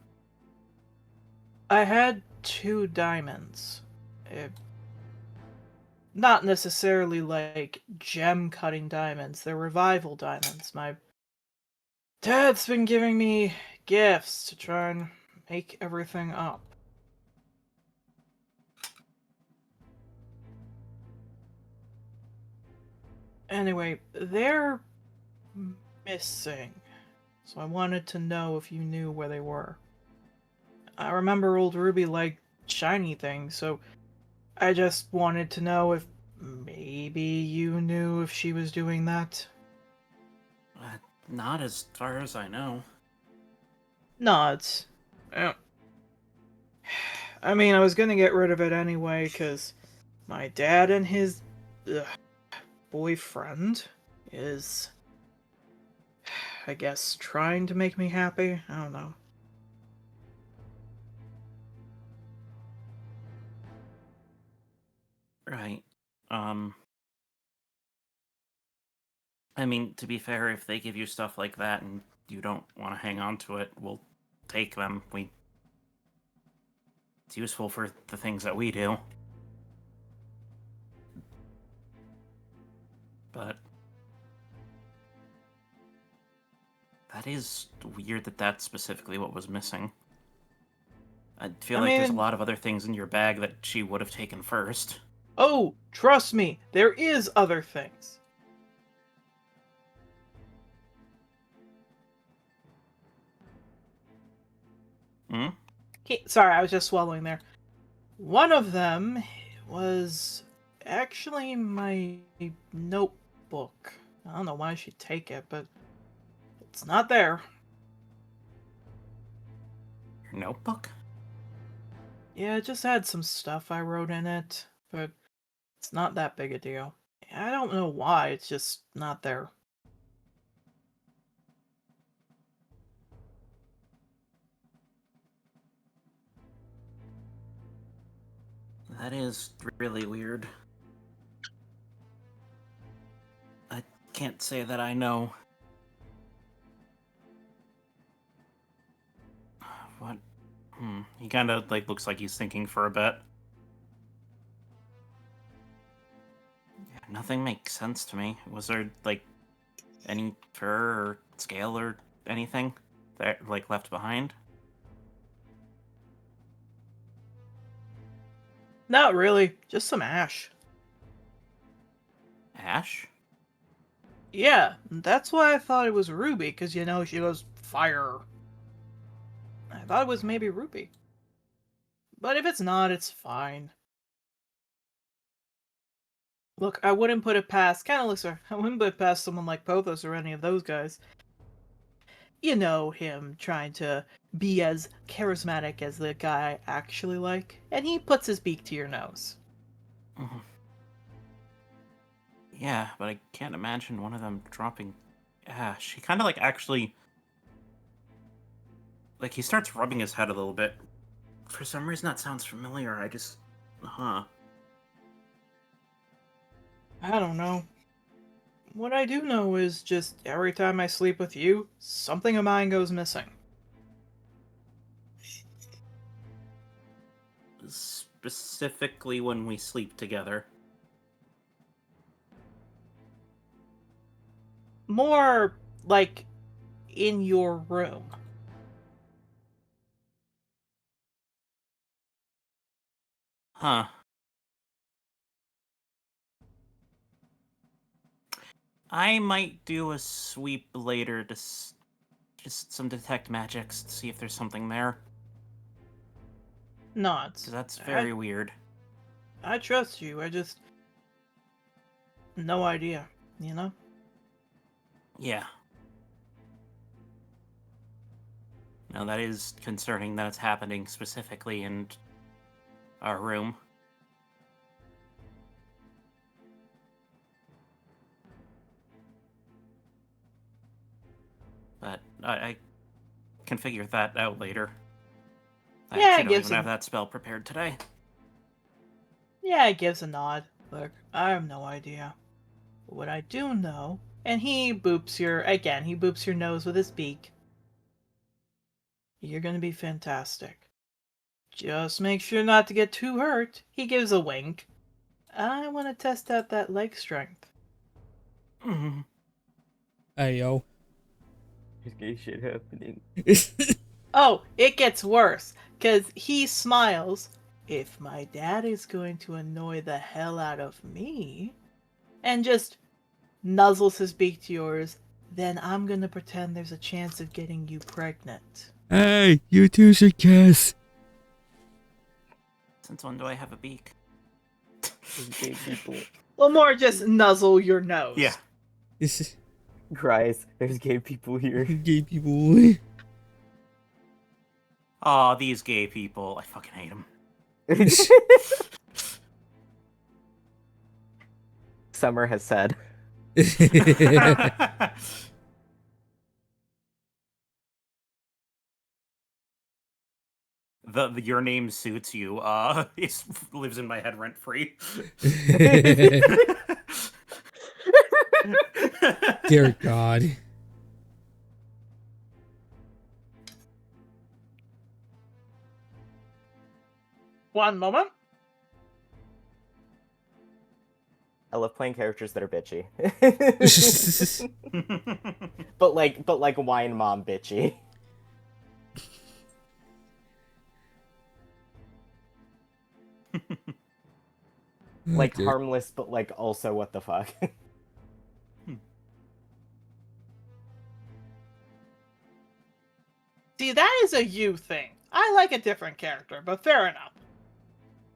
I had 2 diamonds. Not necessarily like gem-cutting diamonds, they're revival diamonds. My dad's been giving me gifts to try and make everything up. Anyway, they're missing. So I wanted to know if you knew where they were. I remember old Ruby liked shiny things, so I just wanted to know if maybe you knew if she was doing that. Not as far as I know. Nods. Yeah. I mean, I was gonna get rid of it anyway, because my dad and his boyfriend is, I guess, trying to make me happy. I don't know. Right. I mean, to be fair, if they give you stuff like that and you don't want to hang on to it, we'll take them. It's useful for the things that we do. But that is weird that that's specifically what was missing. I feel like there's a lot of other things in your bag that she would have taken first. Oh, trust me, there is other things. Hmm? Sorry, I was just swallowing there. One of them was actually my notebook. I don't know why she'd take it, but it's not there. Your notebook? Yeah, it just had some stuff I wrote in it, but it's not that big a deal. I don't know why, it's just not there. That is really weird. I can't say that I know. What? He kind of, looks like he's thinking for a bit. Nothing makes sense to me. Was there, like, any fur or scale or anything that, like, left behind? Not really, just some ash. Ash? Yeah, that's why I thought it was Ruby, because you know, she goes, fire. I thought it was maybe Ruby. But if it's not, it's fine. Look, I wouldn't put it past, kind of looks like, I wouldn't put it past someone like Pothos or any of those guys. You know him trying to be as charismatic as the guy actually like, and he puts his beak to your nose. Mhm. Yeah, but I can't imagine one of them dropping ash. He kind of, like, actually... Like, he starts rubbing his head a little bit. For some reason, that sounds familiar. I just... Huh. I don't know. What I do know is just every time I sleep with you, something of mine goes missing. Specifically when we sleep together. More like in your room. Huh. I might do a sweep later to just some detect magics to see if there's something there. Not. Because that's very weird. I trust you. I just no idea, you know? Yeah. Now that is concerning that it's happening specifically in our room. But I can figure that out later. I Yeah, actually it don't gives even have him- that spell prepared today. Yeah, it gives a nod. Look, I have no idea. But what I do know, and he boops your nose with his beak. You're gonna be fantastic. Just make sure not to get too hurt. He gives a wink. I want to test out that leg strength. Mhm. Hey, yo. There's gay shit happening. Oh, it gets worse, because he smiles. If my dad is going to annoy the hell out of me, and just nuzzles his beak to yours, then I'm gonna pretend there's a chance of getting you pregnant. Hey, you two should kiss. Since when do I have a beak? There's gay people. Well, more just nuzzle your nose. Yeah. This is Cries. There's gay people here. gay people. Aw, these gay people. I fucking hate them. Summer has said. The your name suits you. It lives in my head rent free. Dear God. One moment. I love playing characters that are bitchy. but like wine mom bitchy. Like Dear. harmless, but like also what the fuck. See, that is a you thing. I like a different character, but fair enough.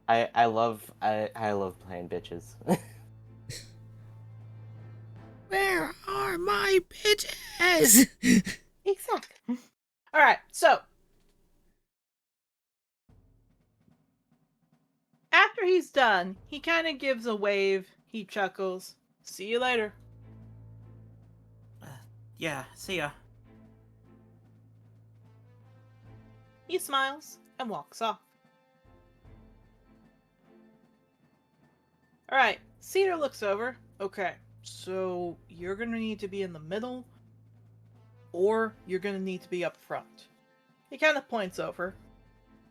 I love playing bitches. Where are my bitches? Exactly. Alright, so. After he's done, he kind of gives a wave. He chuckles. See you later. Yeah, see ya. He smiles and walks off. Alright, Cedar looks over. Okay, so you're gonna need to be in the middle, or you're gonna need to be up front. He kind of points over.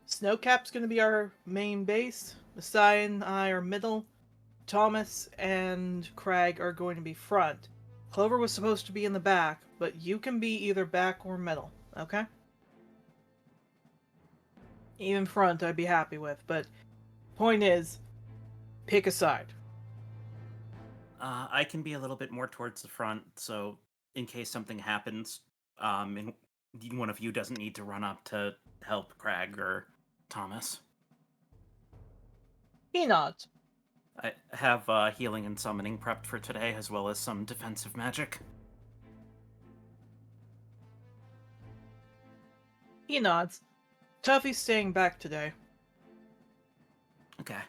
Snowcap's gonna be our main base. Messiah and I are middle. Thomas and Craig are going to be front. Clover was supposed to be in the back, but you can be either back or middle, okay? Even front I'd be happy with, but point is, pick a side. I can be a little bit more towards the front, so in case something happens, and one of you doesn't need to run up to help Craig or Thomas. He nods. I have healing and summoning prepped for today, as well as some defensive magic. He nods. Tuffy's staying back today. Okay.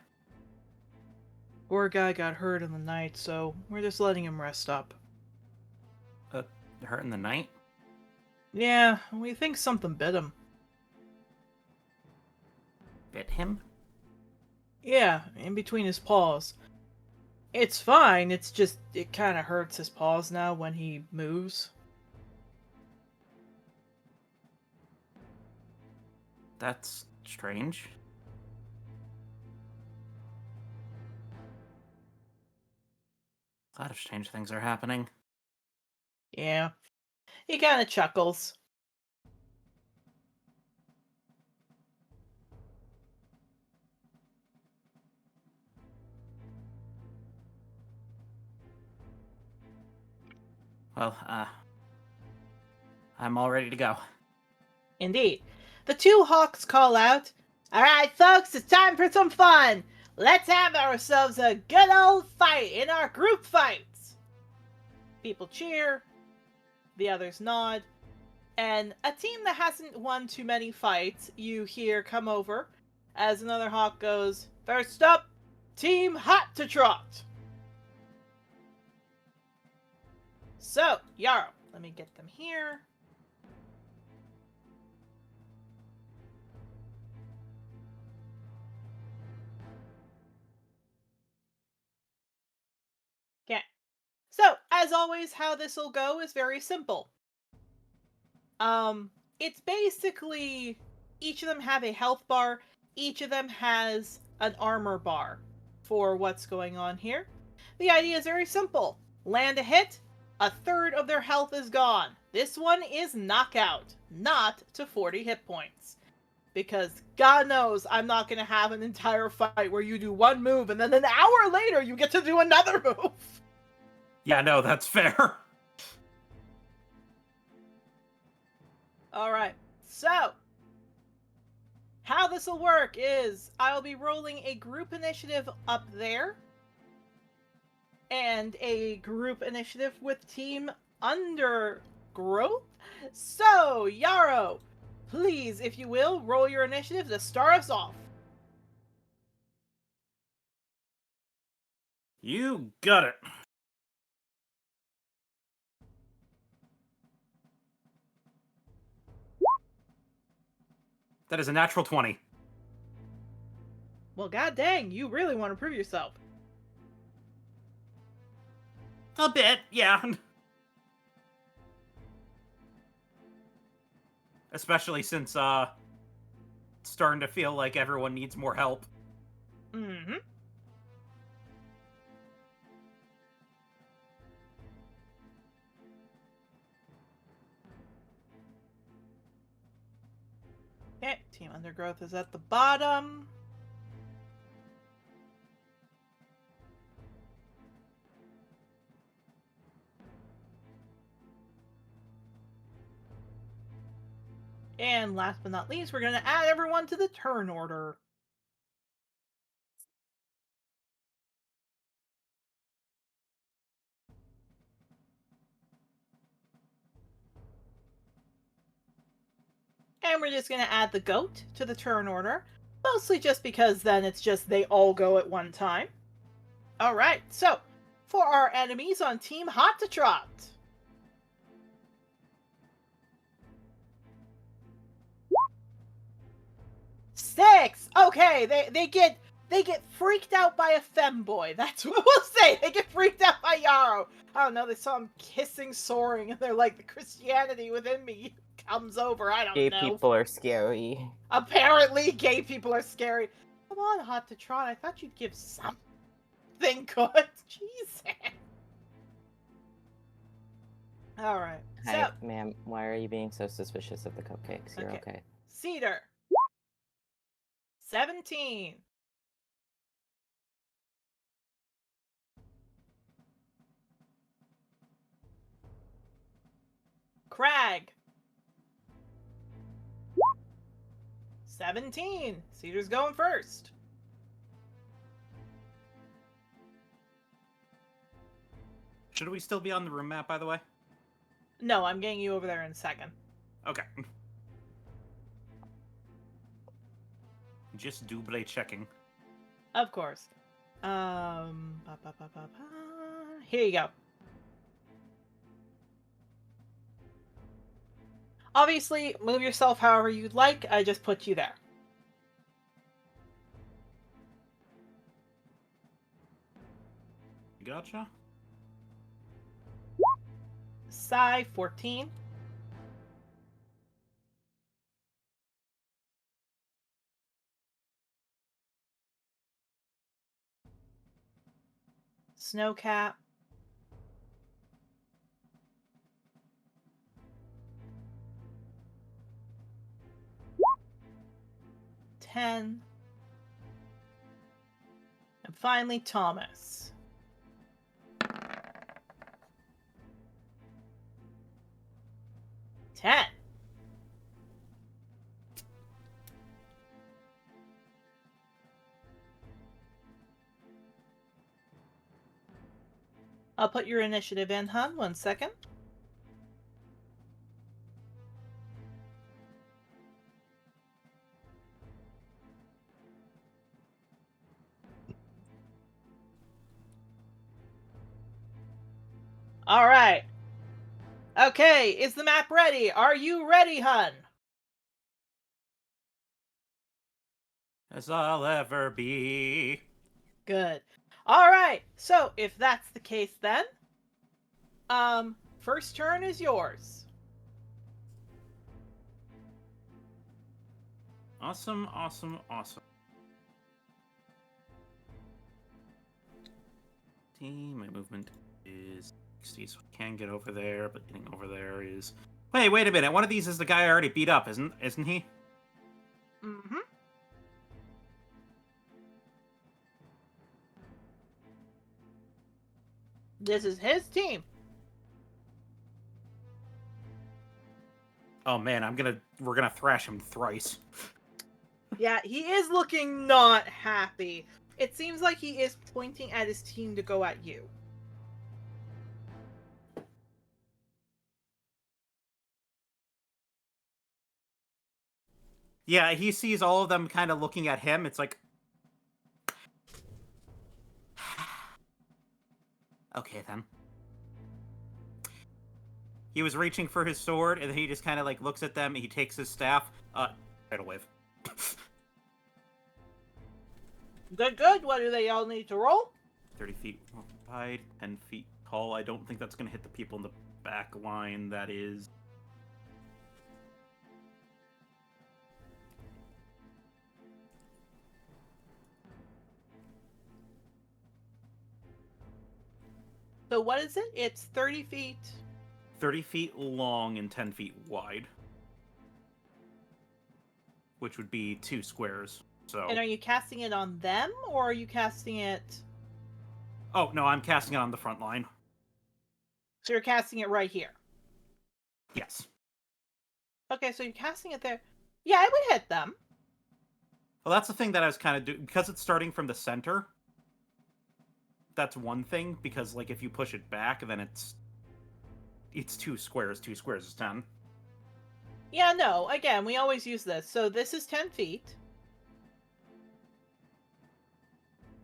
Poor guy got hurt in the night, so we're just letting him rest up. Hurt in the night? Yeah, we think something bit him. Bit him? Yeah, in between his paws. It's fine, it's just, it kind of hurts his paws now when he moves. That's strange. A lot of strange things are happening. Yeah. He kind of chuckles. Well, I'm all ready to go. Indeed. The two hawks call out, "Alright, folks, it's time for some fun! Let's have ourselves a good old fight in our group fights!" People cheer, the others nod, and a team that hasn't won too many fights, you hear come over as another hawk goes, "First up, Team Hot to Trot!" So, Yarrow, let me get them here. Okay. So, as always, how this will go is very simple. It's basically each of them have a health bar, each of them has an armor bar for what's going on here. The idea is very simple. Land a hit, a third of their health is gone. This one is knockout, not to 40 hit points. Because God knows I'm not going to have an entire fight where you do one move and then an hour later you get to do another move. Yeah, no, that's fair. Alright, so how this will work is I'll be rolling a group initiative up there and a group initiative with Team Undergrowth. So, Yarrow, please, if you will, roll your initiative to start us off. You got it. That is a natural 20. Well, god dang, you really want to prove yourself. A bit, yeah. Especially since, it's starting to feel like everyone needs more help. Mm-hmm. Okay, Team Undergrowth is at the bottom. And last but not least, we're going to add everyone to the turn order. And we're just going to add the goat to the turn order. Mostly just because then it's just they all go at one time. Alright, so for our enemies on Team Hot to Trot. Six! Okay, they get freaked out by a femboy. That's what we'll say. They get freaked out by Yarrow. I don't know, they saw him kissing, soaring, and they're like, the Christianity within me comes over. I don't Gay know. people are scary. Apparently, gay people are scary. Come on, Hot to Trot. I thought you'd give something. anything good. Jesus. All right. Hi, So, ma'am. Why are you being so suspicious of the cupcakes? You're okay. Cedar. 17. Crag. 17. Cedar's going first. Should we still be on the room map, by the way? No, I'm getting you over there in a second. Okay. Just double checking. Of course. Here you go. Obviously, move yourself however you'd like. I just put you there. Gotcha. Psi 14. Snowcap. 10. And finally, Thomas. 10. I'll put your initiative in, hun. 1 second. All right. Okay, is the map ready? Are you ready, hun? As I'll ever be. Good. All right. So, if that's the case then, first turn is yours. Awesome, awesome, awesome. My movement is 60, so I can get over there, but getting over there is... Wait a minute. One of these is the guy I already beat up, isn't he? Mm-hmm. This is his team. Oh man, we're gonna thrash him thrice. Yeah, he is looking not happy. It seems like he is pointing at his team to go at you. Yeah, he sees all of them kind of looking at him. It's like... Okay, then. He was reaching for his sword, and then he just kind of, like, looks at them, and he takes his staff. Tidal wave. Good. What do they all need to roll? 30 feet wide, 10 feet tall. I don't think that's going to hit the people in the back line. That is... So what is it? It's 30 feet. 30 feet long and 10 feet wide. Which would be 2 squares. So... And are you casting it on them, or are you casting it... Oh, no, I'm casting it on the front line. So you're casting it right here. Yes. Okay, so you're casting it there. Yeah, it would hit them. Well, that's the thing that I was kind of doing. Because it's starting from the center, that's one thing. Because, like, if you push it back, then it's 2 squares. 2 squares is 10. Yeah, no, again, we always use this. So this is 10 feet.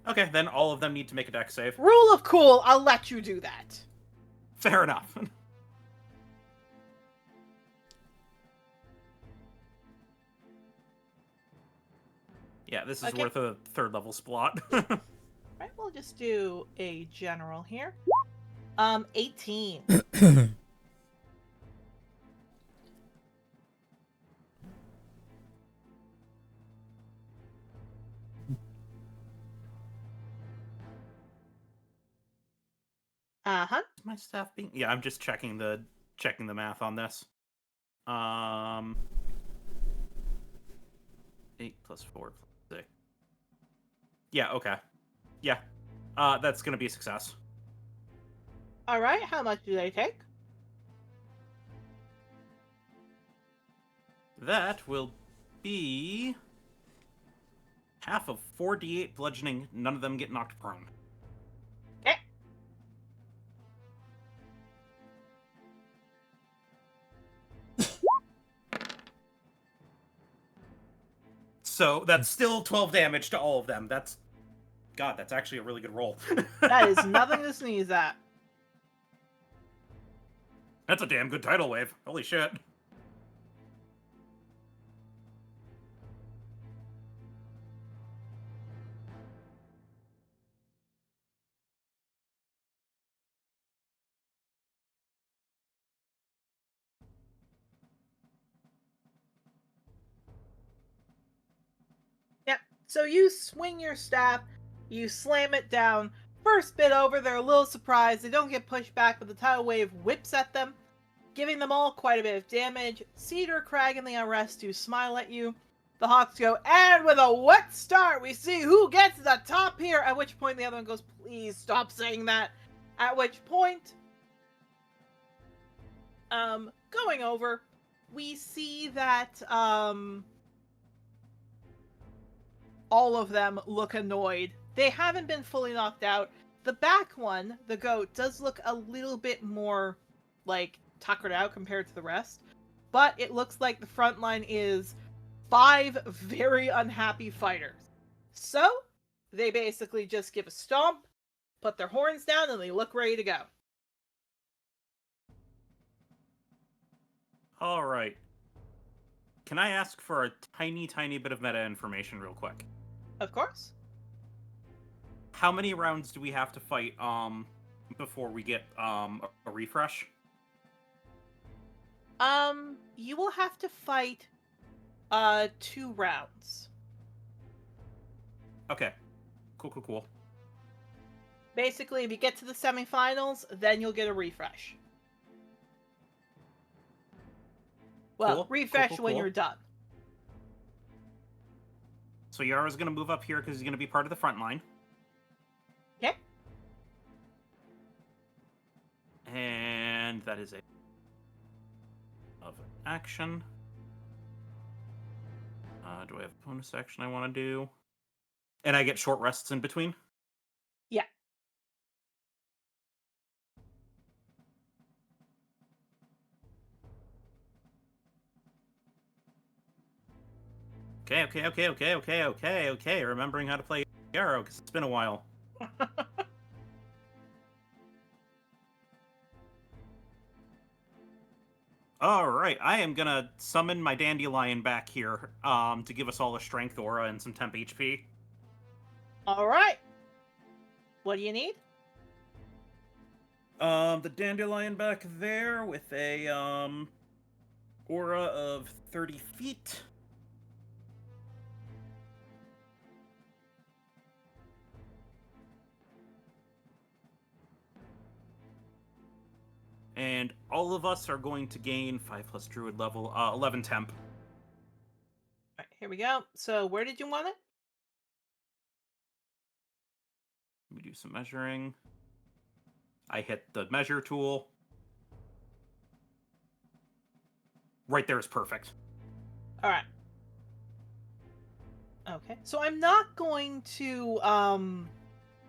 Okay, then all of them need to make a dex save. Rule of cool, I'll let you do that. Fair enough. Yeah, this is Okay. worth a 3rd level splot. Right, we'll just do a general here. 18. Uh-huh. Is my staff being? Yeah, I'm just checking the math on this. 8 plus 4 plus 6. Yeah. Okay. Yeah. That's gonna be a success. All right, how much do they take? That will be half of 4d8 bludgeoning. None of them get knocked prone. Okay. So that's still 12 damage to all of them. That's actually a really good roll. That is nothing to sneeze at. That's a damn good tidal wave. Holy shit. Yep. So you swing your staff, you slam it down. First bit over, they're a little surprised. They don't get pushed back, but the tidal wave whips at them, giving them all quite a bit of damage. Cedar, Crag, and the Unrest do smile at you. The Hawks go, and with a wet start, we see who gets the top here. At which point the other one goes, please stop saying that. At which point, going over, we see that, all of them look annoyed. They haven't been fully knocked out. The back one, the goat, does look a little bit more, like, tuckered out compared to the rest. But it looks like the front line is 5 very unhappy fighters. So, they basically just give a stomp, put their horns down, and they look ready to go. All right. Can I ask for a tiny, tiny bit of meta information real quick? Of course. How many rounds do we have to fight before we get a refresh? You will have to fight 2 rounds. Okay. Cool. Basically, if you get to the semifinals, then you'll get a refresh. Well, Cool. refresh Cool. when you're done. So Yarrow's gonna move up here because he's gonna be part of the front line. Okay. And that is a of action. Do I have a bonus action I want to do? And I get short rests in between? Yeah. Okay. Remembering how to play Yarrow because it's been a while. All right, I am gonna summon my dandelion back here to give us all a strength aura and some temp HP. All right. What do you need? The dandelion back there with a aura of 30 feet. And all of us are going to gain 5 plus druid level, 11 temp. All right, here we go. So where did you want it? Let me do some measuring. I hit the measure tool. Right there is perfect. All right. Okay. So I'm not going to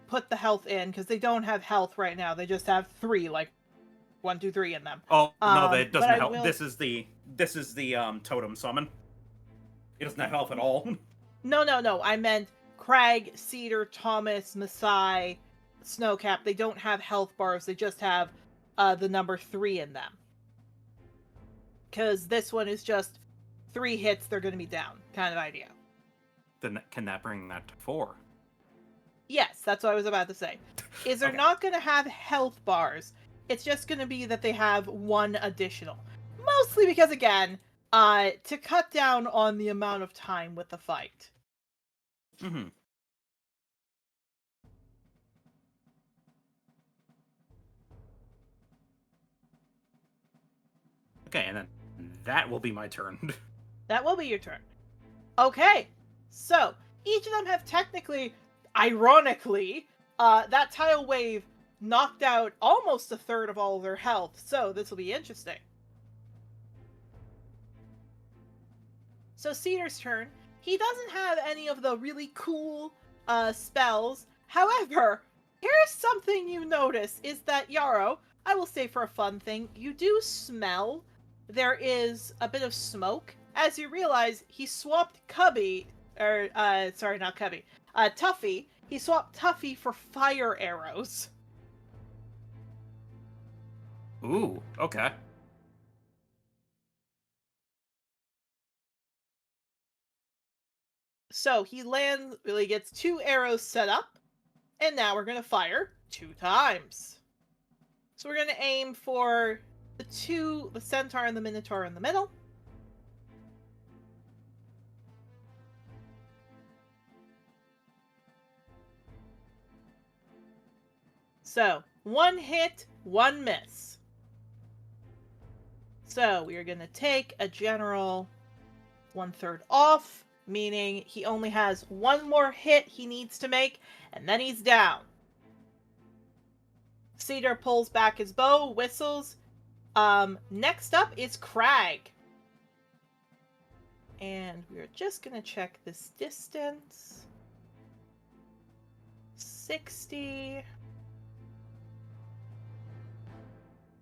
put the health in because they don't have health right now. They just have 3, like 1, 2, 3 in them. Oh no, that doesn't but I help. will- This is the totem summon. It doesn't have health at all. No. I meant Crag, Cedar, Thomas, Masai, Snowcap. They don't have health bars. They just have the number 3 in them. Because this one is just 3 hits, they're going to be down, kind of idea. Then can that bring that to 4? Yes, that's what I was about to say. Is they're Okay. not going to have health bars. It's just going to be that they have 1 additional. Mostly because, again, to cut down on the amount of time with the fight. Mm-hmm. Okay, and then that will be my turn. That will be your turn. Okay, so each of them have technically, ironically, that tidal wave knocked out almost a third of all of their health, so this will be interesting. So Cedar's turn. He doesn't have any of the really cool spells. However, here's something you notice, is that Yarrow, I will say for a fun thing, you do smell there is a bit of smoke. As you realize, he swapped Tuffy. He swapped Tuffy for fire arrows. Ooh, okay. So he really gets 2 arrows set up, and now we're gonna fire 2 times. So we're gonna aim for the centaur and the minotaur in the middle. So 1 hit, 1 miss. So we are gonna take a general 1/3 off, meaning he only has 1 more hit he needs to make, and then he's down. Cedar pulls back his bow, whistles. Next up is Crag. And we're just gonna check this distance. 60.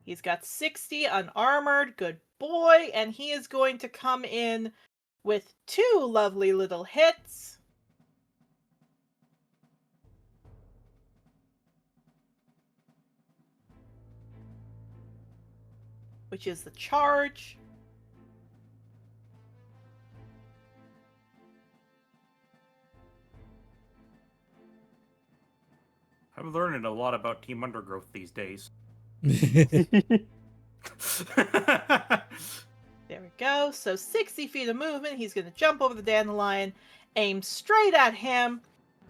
He's got 60 unarmored, good boy, and he is going to come in with 2 lovely little hits. Which is the charge. I'm learning a lot about Team Undergrowth these days. There we go. So 60 feet of movement. He's going to jump over the dandelion, aim straight at him,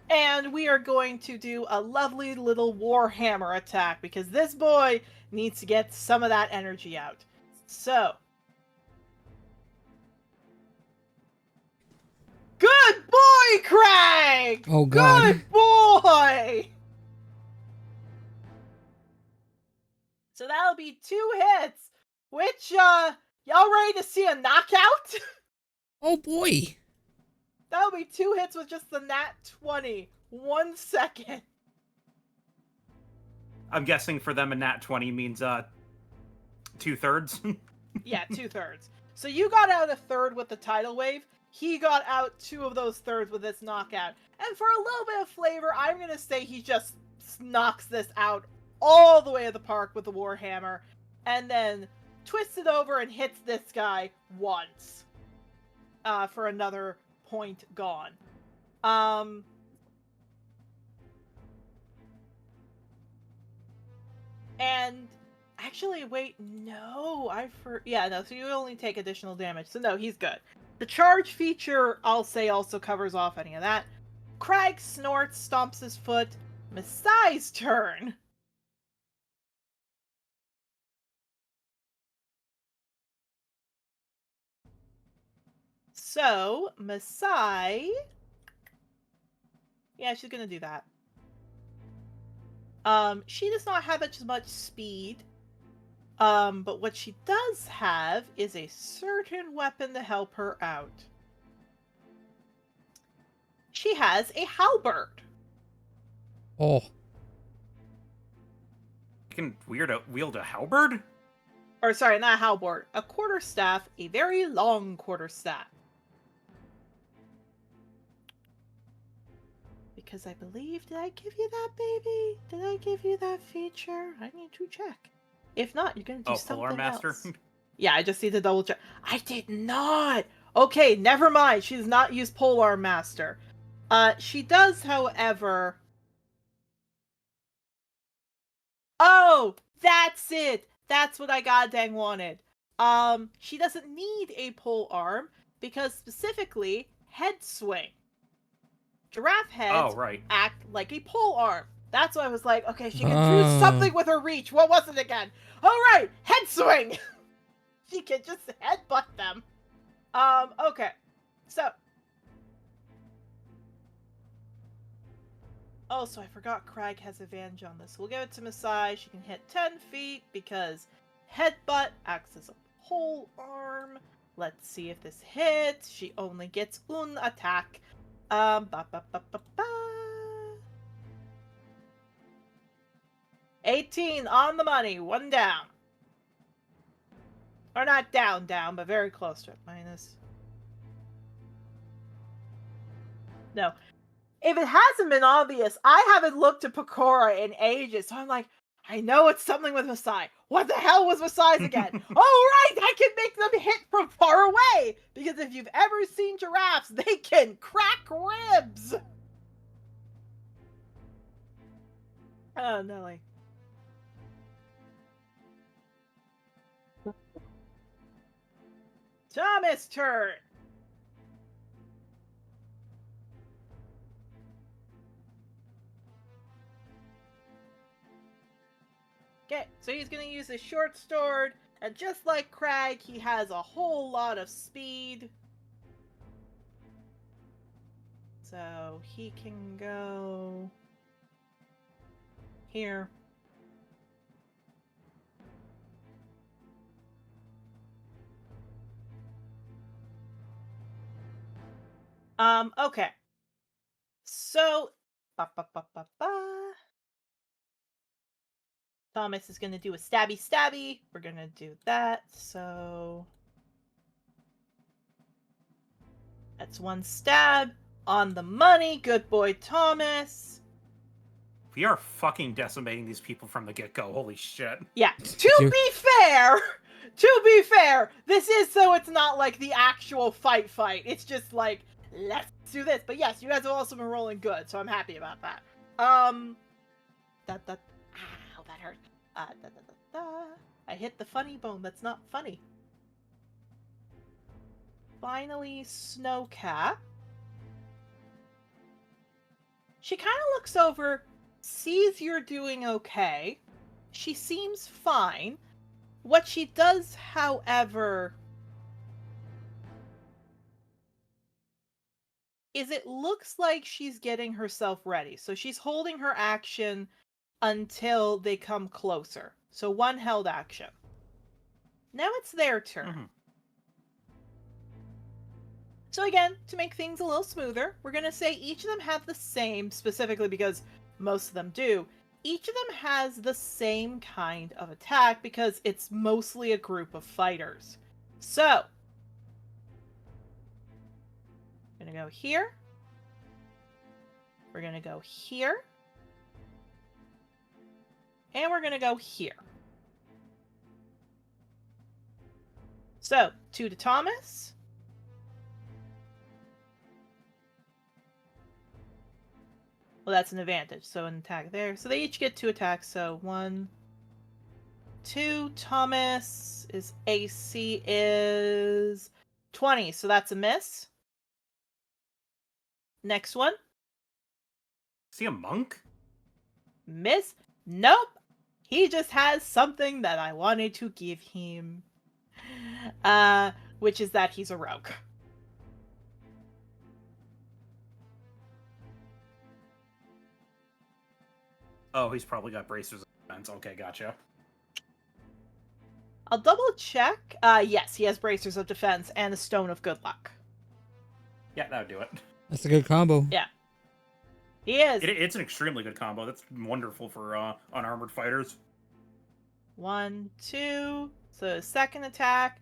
and we are going to do a lovely little warhammer attack because this boy needs to get some of that energy out. So. Good boy, Craig! Oh, God. Good boy! So that'll be 2 hits, which, y'all ready to see a knockout? Oh boy. That'll be 2 hits with just the nat 20. 1 second. I'm guessing for them a nat 20 means 2/3. Yeah, 2/3. So you got out a third with the tidal wave. He got out 2 of those thirds with this knockout. And for a little bit of flavor, I'm going to say he just knocks this out all the way to the park with the warhammer, and then twists it over and hits this guy once for another point gone. And actually, wait, no, so you only take additional damage, so no, he's good. The charge feature, I'll say, also covers off any of that. Crag snorts, stomps his foot. Masai's turn. So, Masai... Yeah, she's gonna do that. She does not have as much speed. But what she does have is a certain weapon to help her out. She has a halberd. Oh. You can wield a halberd? Or sorry, not a halberd. A quarterstaff, a very long quarterstaff. Because I believe, did I give you that, baby? Did I give you that feature? I need to check. If not, you're gonna do something Polar Master? else. Yeah, I just need to double check. I did not! Okay, never mind. She does not use Polar Master. She does, however... Oh! That's it! That's what I goddamn wanted. She doesn't need a pole arm, because specifically, head swing. Giraffe heads act like a pole arm. That's why I was like, okay, she can do something with her reach. What was it again? Alright, head swing! she can just headbutt them. Okay. So. Also, I forgot Craig has advantage on this. We'll give it to Masai. She can hit 10 feet because headbutt acts as a pole arm. Let's see if this hits. She only gets one attack. Ba, ba, ba, ba, ba. 18 on the money. One down. Or not down, but very close to it. Minus. No. If it hasn't been obvious, I haven't looked at Pecora in ages, so I'm like, I know it's something with Masai. What the hell was Masai's again? Oh, right! I can make them hit from far away! Because if you've ever seen giraffes, they can crack ribs! Oh, Nelly. Thomas' turn! Okay, so he's going to use his short sword, and just like Crag, he has a whole lot of speed. So he can go here. Okay. So, Thomas is going to do a stabby. We're going to do that. So that's one stab on the money. Good boy, Thomas. We are fucking decimating these people from the get-go. Holy shit. Yeah. To be fair, this is so it's not like the actual fight. It's just like, let's do this. But yes, you guys have also been rolling good, so I'm happy about that. Ow, that hurt. I hit the funny bone. That's not funny. Finally, Snowcat. She kind of looks over, sees you're doing okay. She seems fine. What she does, however, is it looks like she's getting herself ready. So she's holding her action until they come closer. So one held action. Now it's their turn. Mm-hmm. So again, to make things a little smoother, we're going to say each of them have the same, specifically because most of them do. Each of them has the same kind of attack because it's mostly a group of fighters. So, we're going to go here. We're going to go here. And we're going to go here. So, 2 to Thomas. Well, that's an advantage. So an attack there. So they each get 2 attacks. So 1, 2. Thomas' AC is 20. So that's a miss. Next one. Is he a monk? Miss. Nope. He just has something that I wanted to give him. Which is that he's a rogue. Oh, he's probably got bracers of defense. Okay, gotcha. I'll double check. Yes, he has bracers of defense and a stone of good luck. Yeah, that would do it. That's a good combo. Yeah. He is. It's an extremely good combo. That's wonderful for unarmored fighters. 1, 2. So second attack.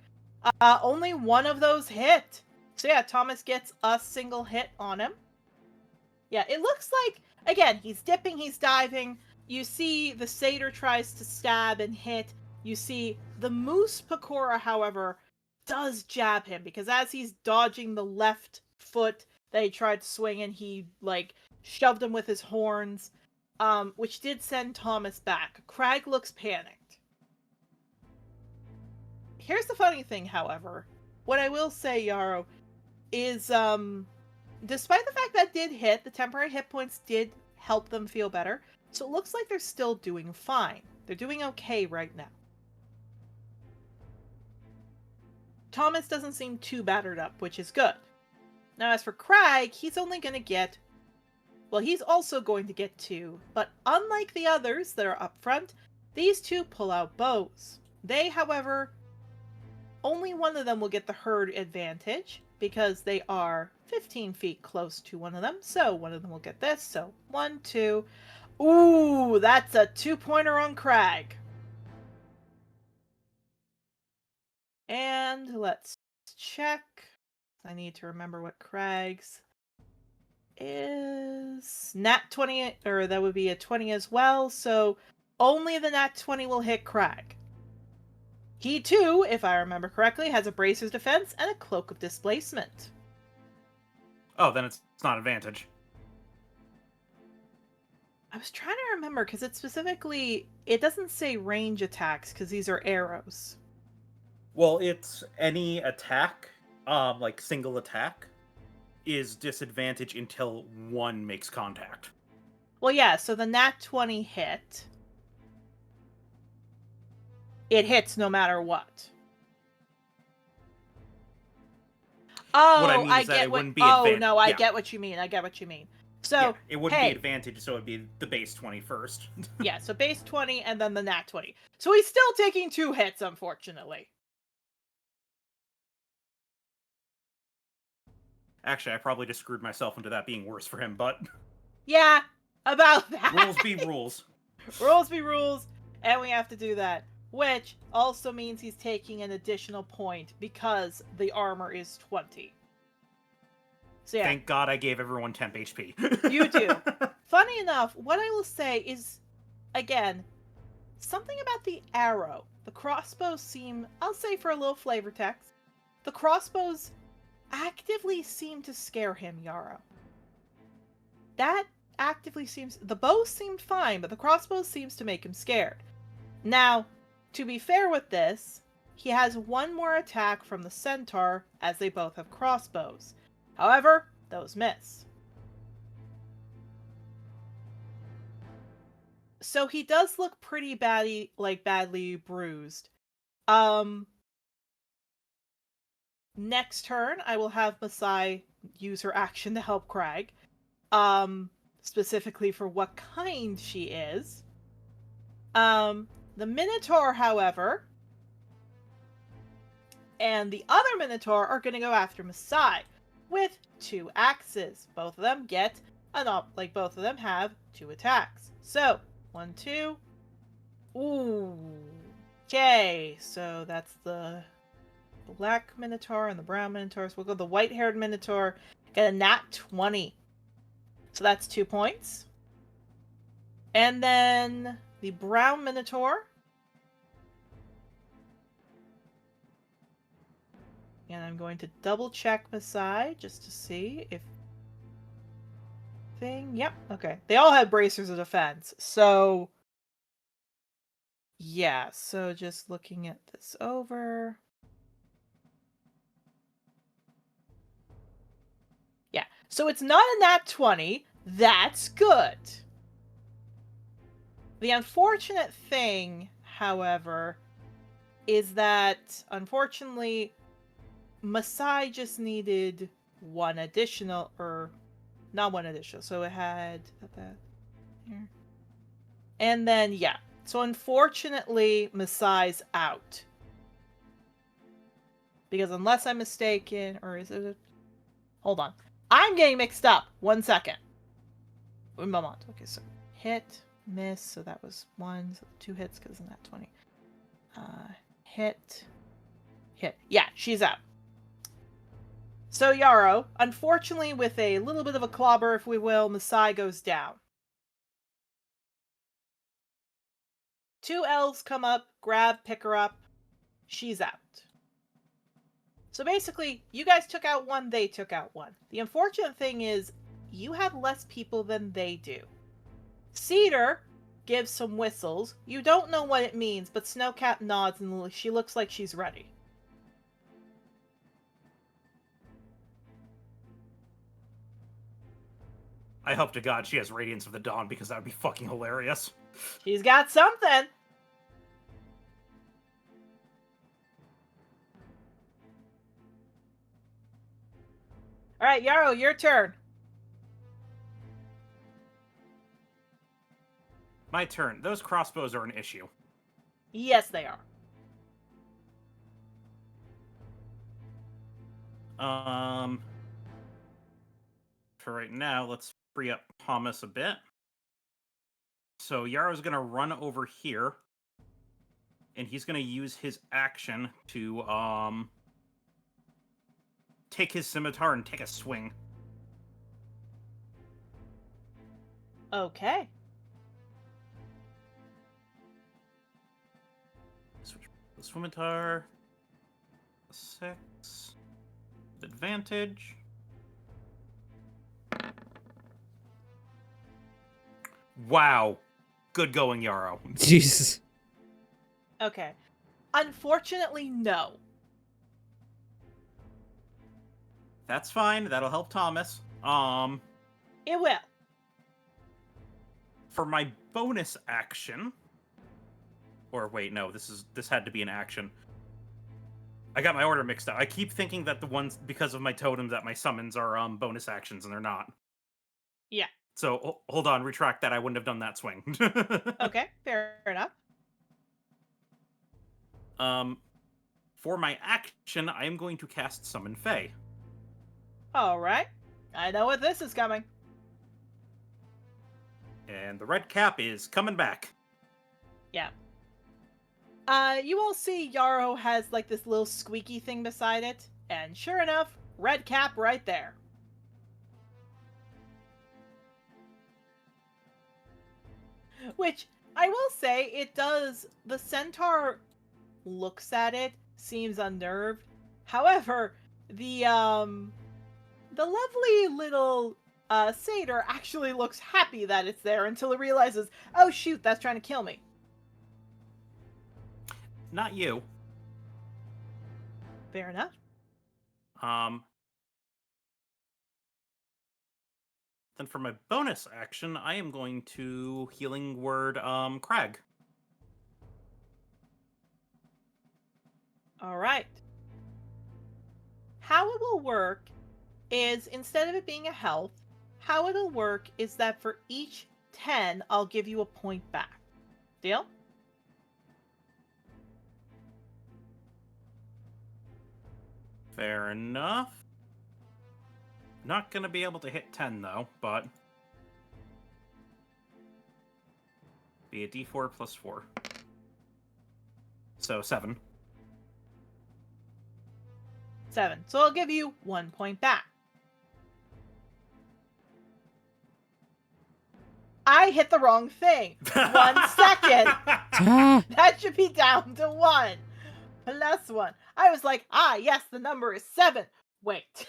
Only one of those hit. So yeah, Thomas gets a single hit on him. Yeah, it looks like, again, he's dipping, he's diving. You see the satyr tries to stab and hit. You see the moose Pecora, however, does jab him because as he's dodging the left foot that he tried to swing in, he, like, shoved him with his horns, which did send Thomas back. Crag looks panicked. Here's the funny thing, however. What I will say, Yarrow, is, despite the fact that did hit, the temporary hit points did help them feel better. So it looks like they're still doing fine. They're doing okay right now. Thomas doesn't seem too battered up, which is good. Now, as for Crag, he's only going to get... Well, he's also going to get 2, but unlike the others that are up front, these 2 pull out bows. They, however, only one of them will get the herd advantage, because they are 15 feet close to one of them, so one of them will get this, so 1, 2... Ooh, that's a 2-pointer on Crag. And let's check. I need to remember what Crag's is. Nat 20, or that would be a 20 as well, so only the Nat 20 will hit Crag. He too, if I remember correctly, has a Bracer's Defense and a Cloak of Displacement. Oh, then it's not advantage. I was trying to remember, because it specifically... It doesn't say range attacks, because these are arrows. Well, it's any attack, like single attack, is disadvantage until 1 makes contact. Well, yeah, so the Nat 20 hit. It hits no matter what. Oh, What I mean is that it wouldn't be advantage. No, I Yeah. get what you mean. I get what you mean. So, Yeah, it wouldn't hey, be advantage, so it'd be the base 20 first. yeah, so base 20 and then the Nat 20. So he's still taking 2 hits, unfortunately. Actually, I probably just screwed myself into that being worse for him, but Yeah, about that. rules be rules. Rules be rules, and we have to do that. Which also means he's taking an additional point because the armor is 20. So yeah, Thank God I gave everyone temp HP. you do. Funny enough, what I will say is, again, something about the arrow. The crossbows seem, I'll say for a little flavor text, the crossbows actively seem to scare him, Yarrow. That actively seems... The bow seemed fine, but the crossbow seems to make him scared. Now, to be fair with this, he has 1 more attack from the centaur, as they both have crossbows. However, those miss. So he does look pretty badly bruised. Next turn, I will have Masai use her action to help Crag. Specifically for what kind she is. The Minotaur, however, and the other Minotaur are going to go after Masai with 2 axes. Both of them get both of them have 2 attacks. So, 1, 2. Ooh. Okay, so that's the black Minotaur and the brown Minotaur. So we'll go the white-haired Minotaur. Get a nat 20. So that's 2 points. And then the brown Minotaur. And I'm going to double check Masai just to see if... Yep, okay. They all had bracers of defense. So... Yeah, so just looking at this over... Yeah, so it's not a nat 20. That's good. The unfortunate thing, however, is that, unfortunately, Masai just needed 1 additional, or not 1 additional, so it had that here. And then, yeah. So unfortunately, Masai's out. Because unless I'm mistaken, or is it a... Hold on. I'm getting mixed up. 1 second. Un moment. Okay, so hit, miss, so that was 1, so 2 hits because of that 20. Hit. Yeah, she's out. So Yarrow, unfortunately with a little bit of a clobber, if we will, Masai goes down. 2 elves come up, pick her up. She's out. So basically, you guys took out 1, they took out 1. The unfortunate thing is, you have less people than they do. Cedar gives some whistles. You don't know what it means, but Snowcat nods and she looks like she's ready. I hope to God she has Radiance of the Dawn, because that would be fucking hilarious. She's got something. All right, Yarrow, your turn. My turn. Those crossbows are an issue. Yes, they are. For right now, let's free up Thomas a bit. So Yarrow's gonna run over here, and he's gonna use his action to take his scimitar and take a swing. Okay. Switch the scimitar. 6 with advantage. Wow. Good going, Yarrow. Jesus. Okay. Unfortunately, no. That's fine. That'll help Thomas. It will. For my bonus action, or wait, no, this had to be an action. I got my order mixed up. I keep thinking that the ones because of my totems that my summons are bonus actions, and they're not. Yeah. So hold on, retract that. I wouldn't have done that swing. Okay, fair enough. For my action, I am going to cast Summon Fae. All right. I know what this is coming. And the red cap is coming back. Yeah. You will see Yarrow has like this little squeaky thing beside it, and sure enough, red cap right there. Which I will say, it does. The centaur looks at it, seems unnerved. However, the lovely little satyr actually looks happy that it's there until it realizes, oh shoot, that's trying to kill me. Not you. Fair enough. Then for my bonus action, I am going to Healing Word Crag. All right. How it will work is, instead of it being a health, how it'll work is that for each 10, I'll give you a point back. Deal? Fair enough. Not gonna be able to hit 10 though, but be a d4 plus 4. So 7. 7. So I'll give you 1 point back. I hit the wrong thing. 1 second. Ah, That should be down to 1. Plus 1. I was like, yes, the number is 7. Wait.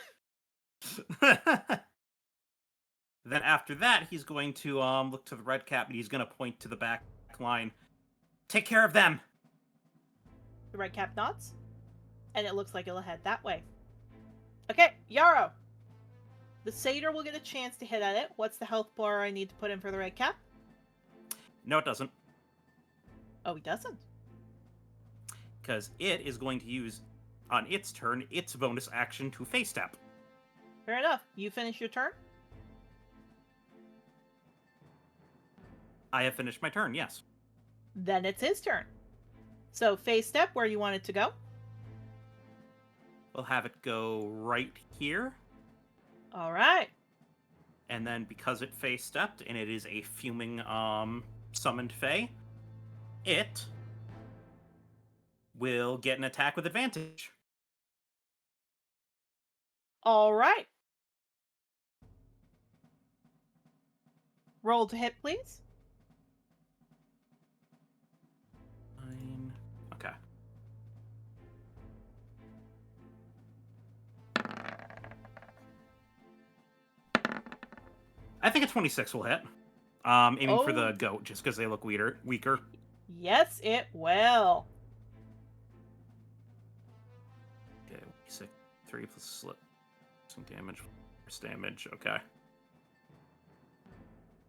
Then after that, he's going to look to the red cap and he's going to point to the back line. Take care of them. The red cap nods, and it looks like it'll head that way. Okay, Yarrow. The satyr will get a chance to hit at it. What's the health bar I need to put in for the red cap? No, it doesn't. Oh, he doesn't. Because it is going to use, on its turn, its bonus action to face step. Fair enough. You finish your turn? I have finished my turn, yes. Then it's his turn. So, face step where you want it to go. We'll have it go right here. All right. And then because it face stepped and it is a fuming summoned fae, it will get an attack with advantage. All right. Roll to hit, please. 9. Okay. I think a 26 will hit. Aiming for the goat, just because they look weaker. Yes, it will. Okay, 6, 3 plus slip. Some damage, first damage. Okay.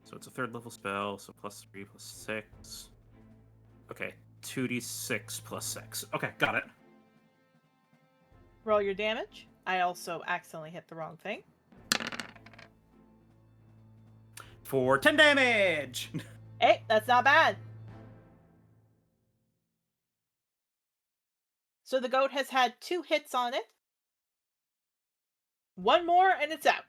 So it's a 3rd level spell, so plus 3 plus 6. Okay, 2d6 plus 6. Okay, got it. Roll your damage. I also accidentally hit the wrong thing. For 10 damage! Hey, that's not bad. So the goat has had 2 hits on it. 1 more and it's out.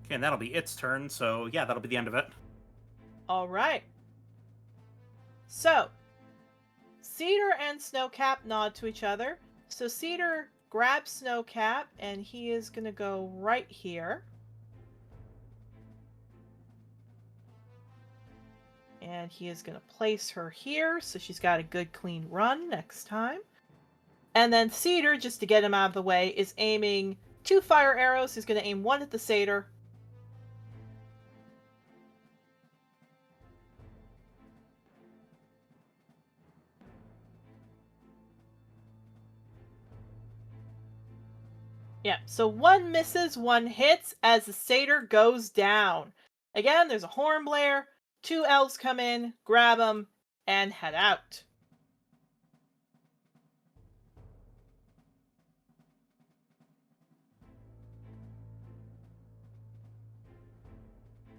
Okay, and that'll be its turn, so yeah, that'll be the end of it. All right. So, Cedar and Snowcap nod to each other. So Cedar grabs Snowcap, and he is going to go right here. And he is going to place her here, so she's got a good clean run next time. And then Cedar, just to get him out of the way, is aiming 2 fire arrows. He's going to aim 1 at the satyr. Yeah, so 1 misses, 1 hits as the satyr goes down. Again, there's a horn blare. 2 elves come in, grab them, and head out.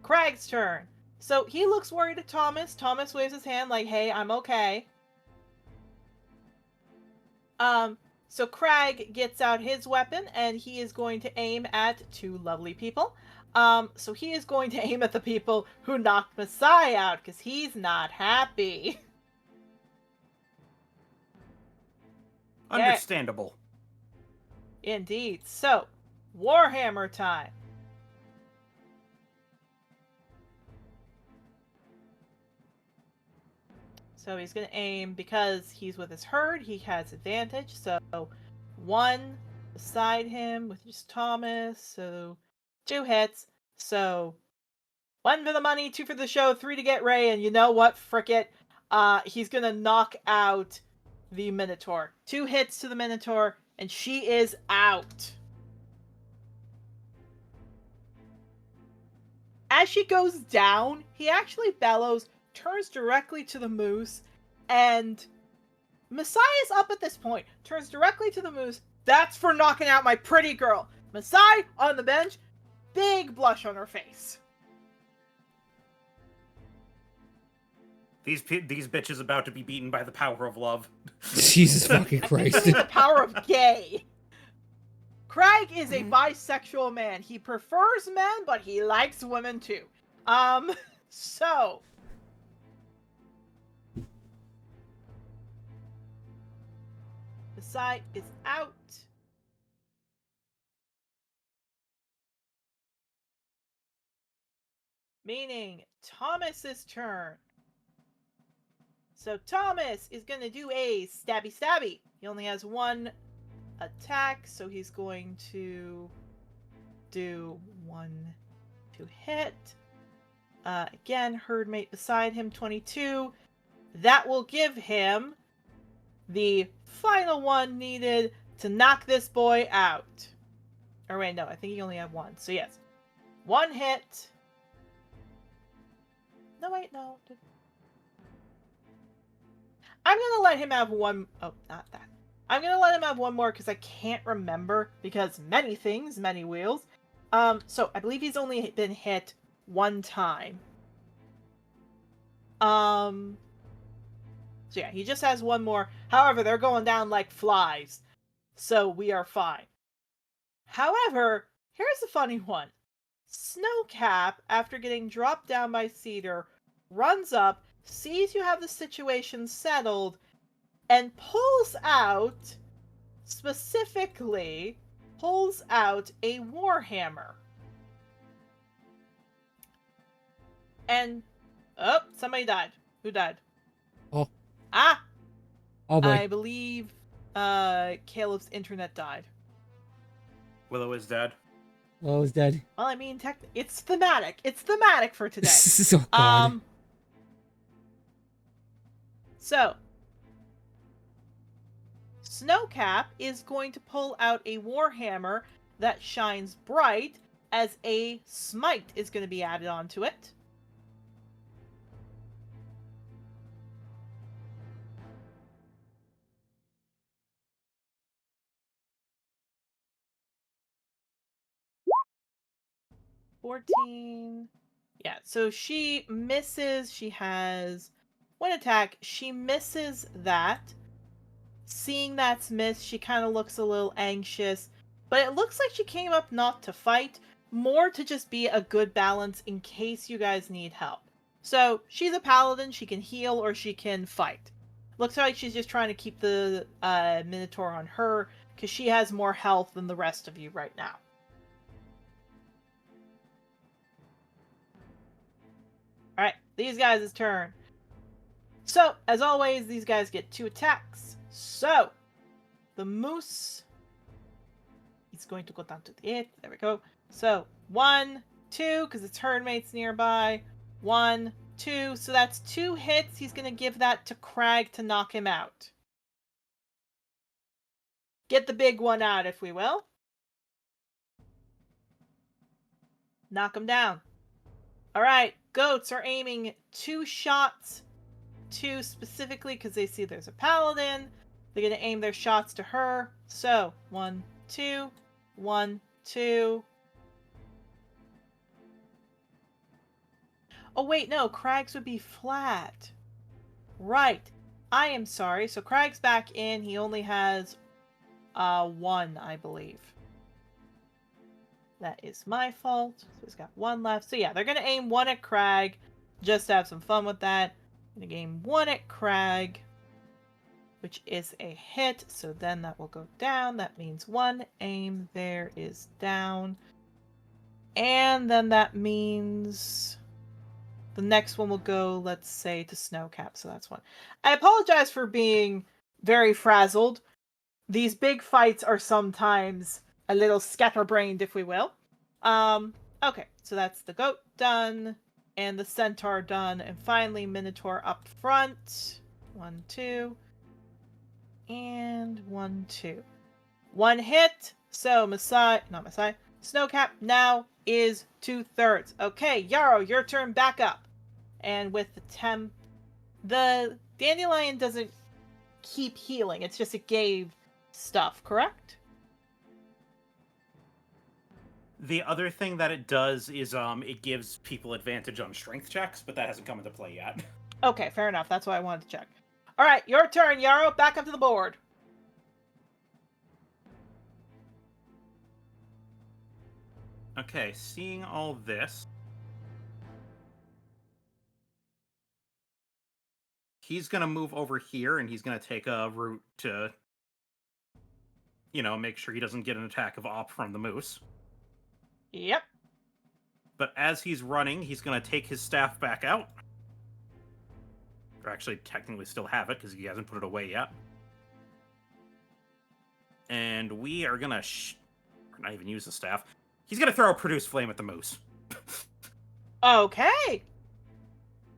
Crag's turn. So he looks worried at Thomas. Thomas waves his hand like, hey, I'm okay. So Crag gets out his weapon, and he is going to aim at 2 lovely people. So he is going to aim at the people who knocked Masai out, because he's not happy. Understandable. Indeed. So, Warhammer time. So he's going to aim, because he's with his herd, he has advantage. So 1 beside him with just Thomas. So 2 hits. So 1 for the money, 2 for the show, 3 to get Ray. And you know what? Frick it. He's going to knock out the Minotaur. 2 hits to the Minotaur, and she is out. As she goes down, he actually bellows, turns directly to the moose, and Masai is up at this point, turns directly to the moose. That's for knocking out my pretty girl. Masai on the bench, big blush on her face. These bitches about to be beaten by the power of love. Jesus fucking Christ. The power of gay. Crag is a bisexual man. He prefers men, but he likes women too. So Masai is out. Meaning Thomas's turn. So Thomas is going to do a stabby stabby. He only has 1 attack, so he's going to do 1 to hit. Again, herdmate beside him, 22. That will give him the final 1 needed to knock this boy out. Or wait, no, I think he only had 1. So yes, 1 hit. No, wait, no. I'm going to let him have 1. Oh, not that. I'm going to let him have 1 more because I can't remember, because many things, many wheels. So I believe he's only been hit 1 time. So yeah, he just has 1 more. However, they're going down like flies. So we are fine. However, here's a funny one. Snowcap, after getting dropped down by Cedar, runs up, sees you have the situation settled, and pulls out a warhammer. And somebody died. Who died? Oh. Ah! Oh boy. I believe Caleb's internet died. Willow is dead. Well, is dead. Well, I mean, it's thematic. It's thematic for today. Oh god. So Snowcap is going to pull out a warhammer that shines bright, as a smite is going to be added onto it. 14. Yeah, so she misses. She has one attack. She misses that. Seeing that's missed, she kind of looks a little anxious. But it looks like she came up not to fight, more to just be a good balance in case you guys need help. So she's a paladin. She can heal or she can fight. Looks like she's just trying to keep the Minotaur on her because she has more health than the rest of you right now. Alright, these guys' turn. So, as always, these guys get 2 attacks. So, the moose is going to go down to the 8. There we go. So, 1, 2, because its herdmate's nearby. 1, 2. So that's 2 hits. He's going to give that to Crag to knock him out. Get the big one out, if we will. Knock him down. Alright, goats are aiming 2 shots. 2 specifically because they see there's a paladin. They're going to aim their shots to her. So, 1, 2, 1, 2. Oh, wait, no. Crag's would be flat. Right. I am sorry. So, Crag's back in. He only has 1, I believe. That is my fault. So, he's got 1 left. So, yeah, they're going to aim 1 at Crag. Just to have some fun with that. Going to aim 1 at Crag, which is a hit. So, then that will go down. That means 1 aim there is down. And then that means the next one will go, let's say, to Snowcap. So that's 1. I apologize for being very frazzled. These big fights are sometimes a little scatterbrained, if we will. Okay, so that's the goat done, and the centaur done, and finally Minotaur up front. 1, 2, and 1, 2. 1 hit. So Snowcap now is 2/3. Okay, Yarrow, your turn back up. And with the temp, the dandelion doesn't keep healing. It's just it gave stuff, correct? The other thing that it does is it gives people advantage on strength checks, but that hasn't come into play yet. Okay, fair enough. That's what I wanted to check. All right, your turn, Yarrow. Back up to the board. Okay, seeing all this, he's going to move over here, and he's going to take a route to, make sure he doesn't get an attack of op from the moose. Yep. But as he's running, he's going to take his staff back out. Or actually, technically still have it, because he hasn't put it away yet. And we are going to not even use the staff. He's going to throw a produce flame at the moose. Okay.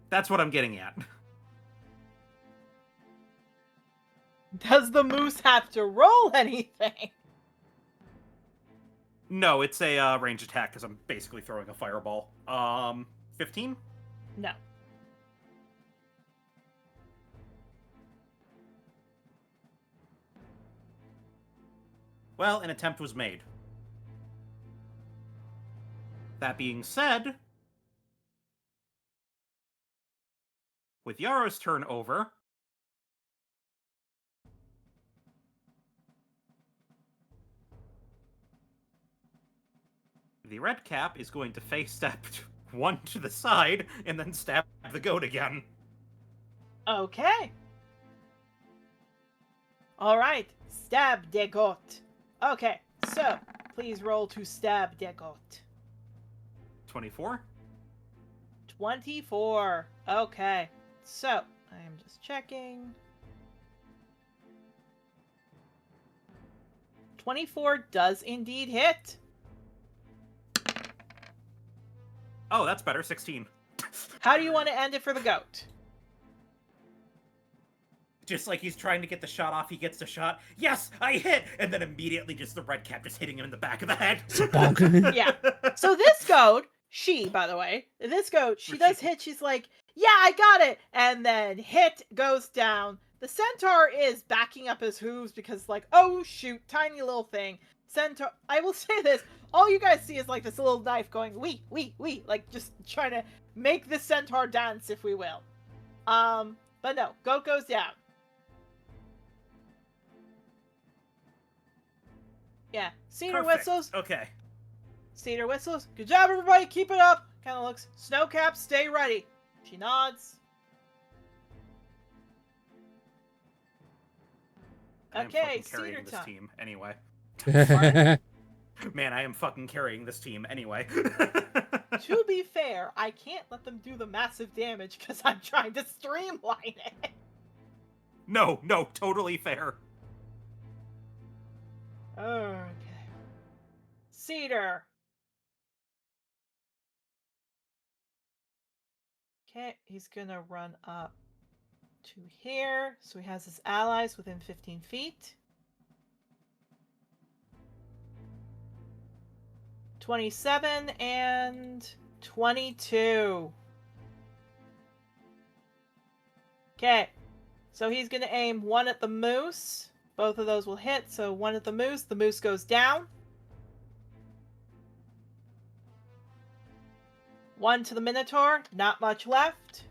That's what I'm getting at. Does the moose have to roll anything? No, it's a range attack, because I'm basically throwing a fireball. 15? No. Well, an attempt was made. That being said, with Yarrow's turn over, the red cap is going to face step 1 to the side and then stab the goat again. Okay. All right. Stab the goat. Okay, so please roll to stab the goat. 24? 24. Okay, so I am just checking. 24 does indeed hit. Oh, that's better. 16. How do you want to end it for the goat? Just like he's trying to get the shot off, he gets the shot. Yes, I hit! And then immediately just the red cap just hitting him in the back of the head. Yeah. So this goat, by the way, this goat, she does hit. She's like, yeah, I got it. And then hit goes down. The centaur is backing up his hooves because like, oh shoot, tiny little thing. Centaur, I will say this, all you guys see is like this little knife going wee, like just trying to make the centaur dance, if we will. But no, goat goes down. Yeah, Cedar Perfect. whistles. Okay. Cedar whistles. Good job, everybody. Keep it up. Kind of looks. Snowcap, stay ready. She nods. I am Okay, fucking carrying Cedar this time. team anyway. Pardon? Man, I am fucking carrying this team anyway. To be fair, I can't let them do the massive damage because I'm trying to streamline it. No, totally fair. Okay. Cedar. Okay, he's gonna run up to here, so he has his allies within 15 feet. 27 and 22. Okay, so he's gonna aim one at the moose. Both of those will hit, so one at the moose goes down. One to the minotaur, not much left.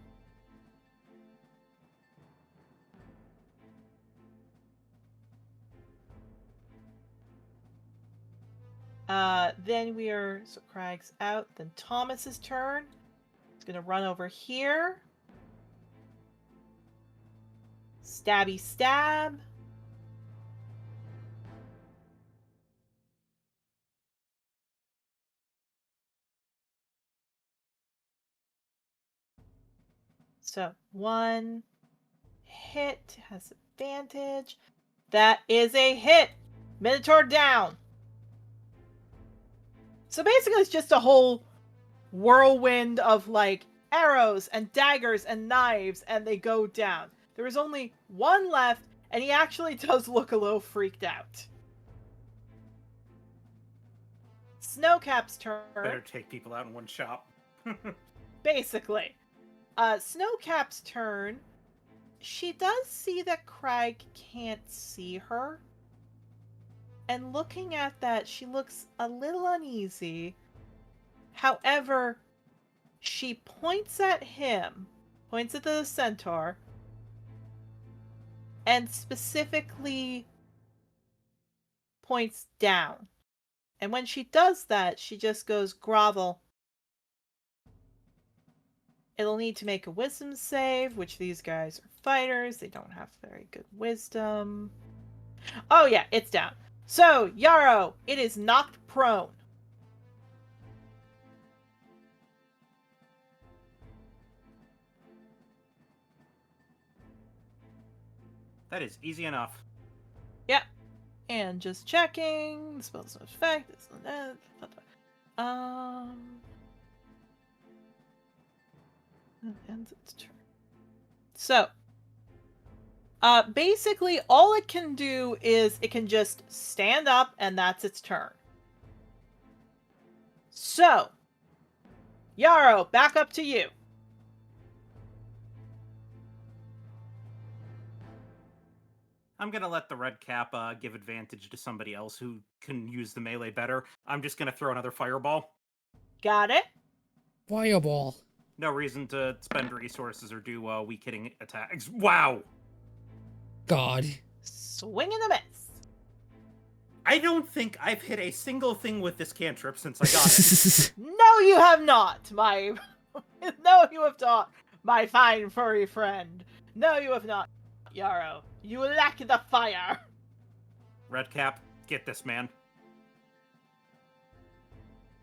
Then we are, so Crag's out, then Thomas's turn. He's gonna run over here. Stabby stab. So, one hit has advantage. That is a hit! Minotaur down! So basically it's just a whole whirlwind of, like, arrows and daggers and knives, and they go down. There is only one left, and he actually does look a little freaked out. Snowcap's turn. Better take people out in one shot. Basically. Snowcap's turn. She does see that Crag can't see her. And looking at that, she looks a little uneasy. However, she points at him, points at the centaur, and specifically points down. And when she does that, she just goes, grovel. It'll need to make a wisdom save, which these guys are fighters. They don't have very good wisdom. Oh yeah, it's down. So, Yarrow, it is knocked prone. That is easy enough. Yep. And just checking. The spell's no effect. It's it ends its turn. So, basically, all it can do is it can just stand up, and that's its turn. So, Yarrow, back up to you. I'm gonna let the red cap give advantage to somebody else who can use the melee better. I'm just gonna throw another fireball. Got it? Fireball. No reason to spend resources or do weak hitting attacks. Wow! God. Swing and a miss. I don't think I've hit a single thing with this cantrip since I got it. No, you have not, my... No, you have not, my fine furry friend. No, you have not, Yarrow. You lack the fire. Redcap, get this man.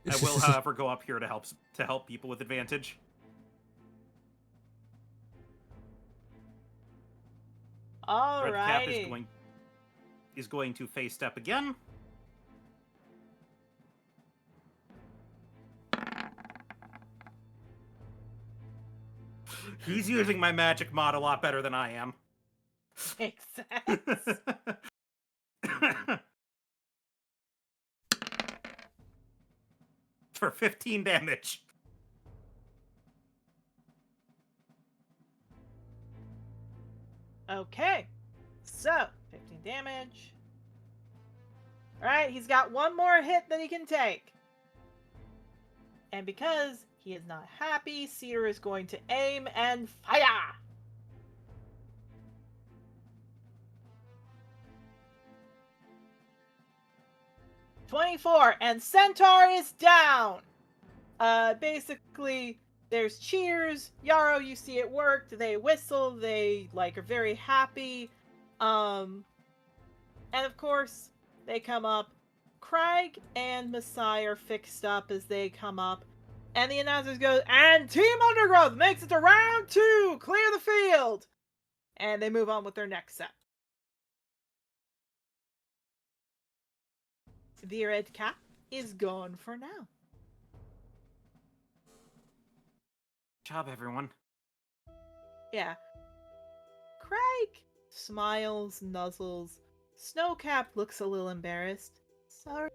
I will, however, go up here to help people with advantage. Alrighty. Redcap is going to face step again. He's using my magic mod a lot better than I am. Makes sense. For 15 damage. Okay. So, 15 damage. Alright, he's got one more hit that he can take. And because he is not happy, Cedar is going to aim and fire! "24, and Centaur is down! Basically, there's cheers. Yarrow, you see it worked. They whistle. They, are very happy. And of course, they come up. Craig and Masai are fixed up as they come up. And the announcers go, and Team Undergrowth makes it to round 2! Clear the field! And they move on with their next set. The red cap is gone for now. Job, everyone. Yeah. Craig smiles, nuzzles. Snowcap looks a little embarrassed. Sorry,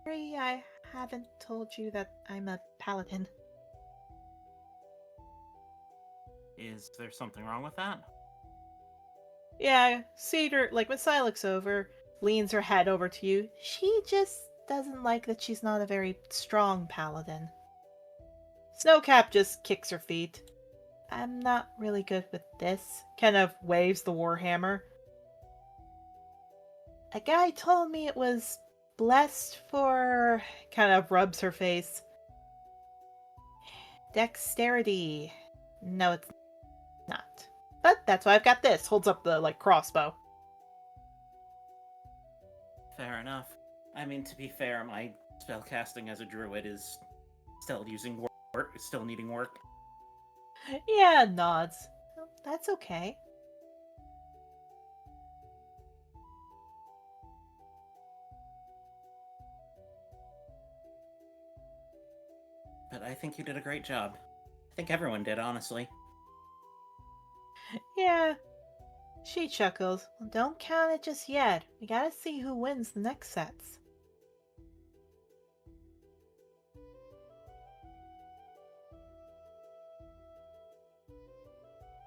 I haven't told you that I'm a paladin. Is there something wrong with that? Yeah, Cedar, Masai looks over, leans her head over to you. She just doesn't like that she's not a very strong paladin. Snowcap just kicks her feet. I'm not really good with this. Kind of waves the warhammer. A guy told me it was blessed for... Kind of rubs her face. Dexterity. No, it's not. But that's why I've got this. Holds up the, crossbow. Fair enough. I mean, to be fair, my spellcasting as a druid is still using work, still needing work. Yeah, nods. That's okay. But I think you did a great job. I think everyone did, honestly. Yeah. She chuckles. Well, don't count it just yet. We gotta see who wins the next sets.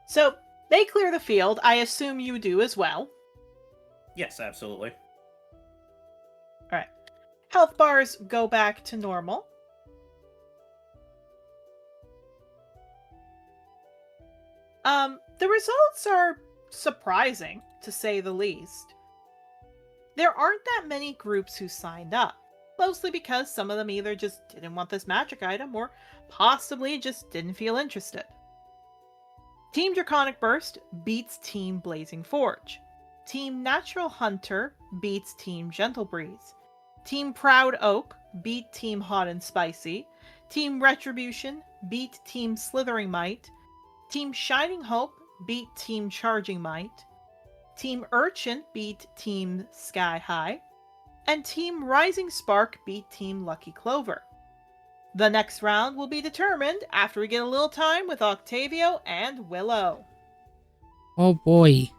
So, they clear the field. I assume you do as well. Yes, absolutely. Alright. Health bars go back to normal. The results are surprising, to say the least. There aren't that many groups who signed up, mostly because some of them either just didn't want this magic item or possibly just didn't feel interested. Team Draconic Burst beats Team Blazing Forge. Team Natural Hunter beats Team Gentle Breeze. Team Proud Oak beat Team Hot and Spicy. Team Retribution beat Team Slithering Might. Team Shining Hope beat Team Charging Might. Team Urchin beat Team Sky High. And Team Rising Spark beat Team Lucky Clover. The next round will be determined after we get a little time with Octavio and Willow. Oh boy.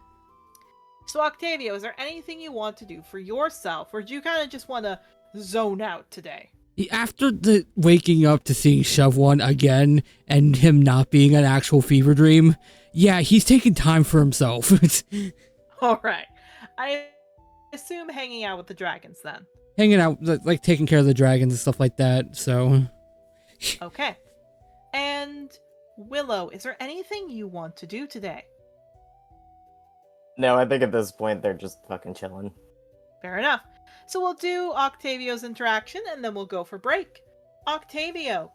So Octavio, is there anything you want to do for yourself, or do you kind of just want to zone out today? After the waking up to seeing Shove One again and him not being an actual fever dream, yeah, he's taking time for himself. Alright. I assume hanging out with the dragons then. Hanging out, taking care of the dragons and stuff like that, so... Okay. And Willow, is there anything you want to do today? No, I think at this point they're just fucking chilling. Fair enough. So we'll do Octavio's interaction and then we'll go for break. Octavio,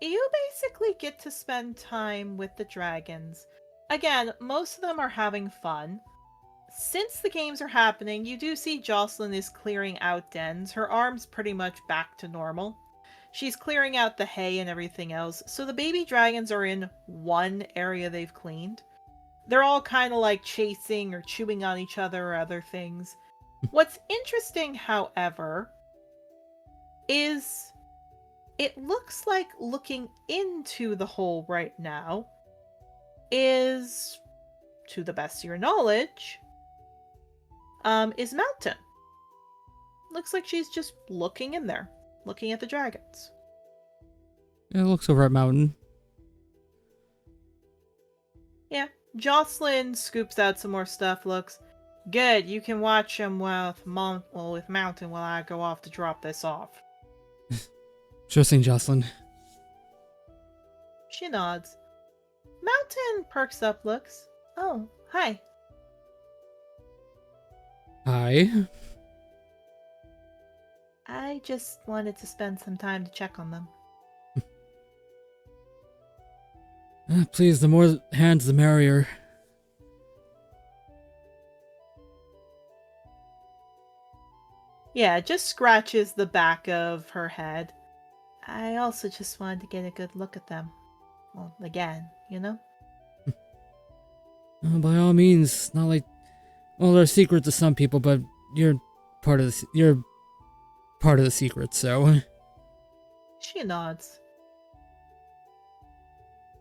you basically get to spend time with the dragons. Again, most of them are having fun. Since the games are happening, you do see Jocelyn is clearing out dens. Her arm's pretty much back to normal. She's clearing out the hay and everything else, so the baby dragons are in one area they've cleaned. They're all kind of chasing or chewing on each other or other things. What's interesting, however, is it looks like looking into the hole right now is, to the best of your knowledge, is Mountain. Looks like she's just looking in there, looking at the dragons. It looks over at Mountain. Yeah, Jocelyn scoops out some more stuff, looks. Good. You can watch him with Mountain while I go off to drop this off. Sure thing, Jocelyn. She nods. Mountain perks up looks. Oh, hi. Hi. I just wanted to spend some time to check on them. Please, the more hands, the merrier. Yeah, just scratches the back of her head. I also just wanted to get a good look at them. Well, again, you know? By all means, not like... Well, they're a secret to some people, but you're part of the secret, so... She nods.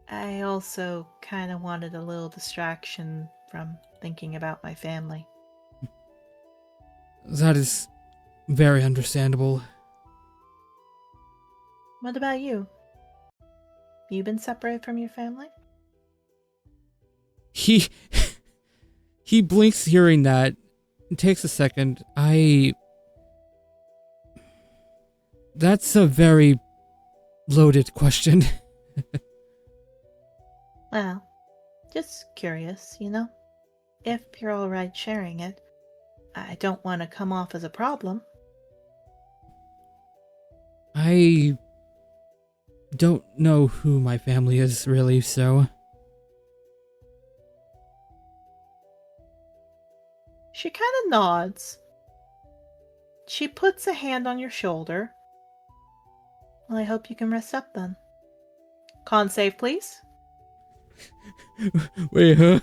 I also kind of wanted a little distraction from thinking about my family. That is very understandable. What about you? You been separated from your family? He blinks hearing that. It takes a second. That's a very loaded question. Well, just curious, you know? If you're alright sharing it, I don't want to come off as a problem. I don't know who my family is, really, so... She kind of nods. She puts a hand on your shoulder. Well, I hope you can rest up then. Con save, please. Wait, huh?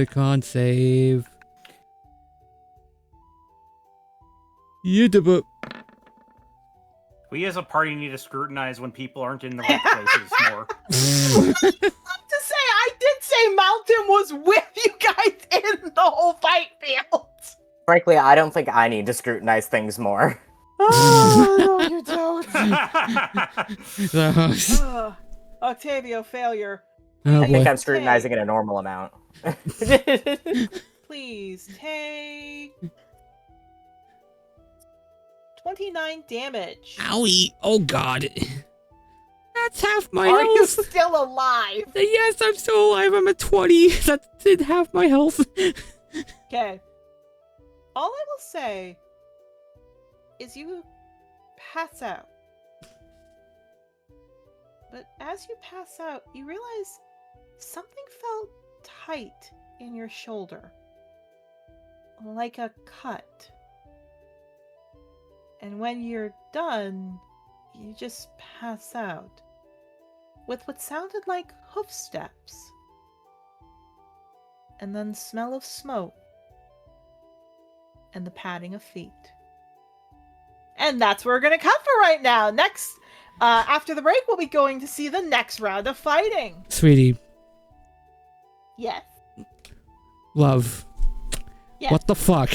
Con save. YouTube. We as a party need to scrutinize when people aren't in the right places more. To say, I did say Mountain was with you guys in the whole fight field. Frankly, I don't think I need to scrutinize things more. Oh, no, you don't. Octavio, failure. Oh I think boy. I'm scrutinizing it a normal amount. Please take 29 damage. Owie. Oh god. That's half my Are you health. still alive? Yes, I'm still alive. I'm at 20. That's half my health. Okay. All I will say is you pass out. But as you pass out, you realize something felt tight in your shoulder. Like a cut. And when you're done, you just pass out. With what sounded like hoof steps. And then smell of smoke. And the padding of feet. And that's where we're going to cut for right now. Next, after the break, we'll be going to see the next round of fighting. Sweetie, Yes. love. Yes. What the fuck?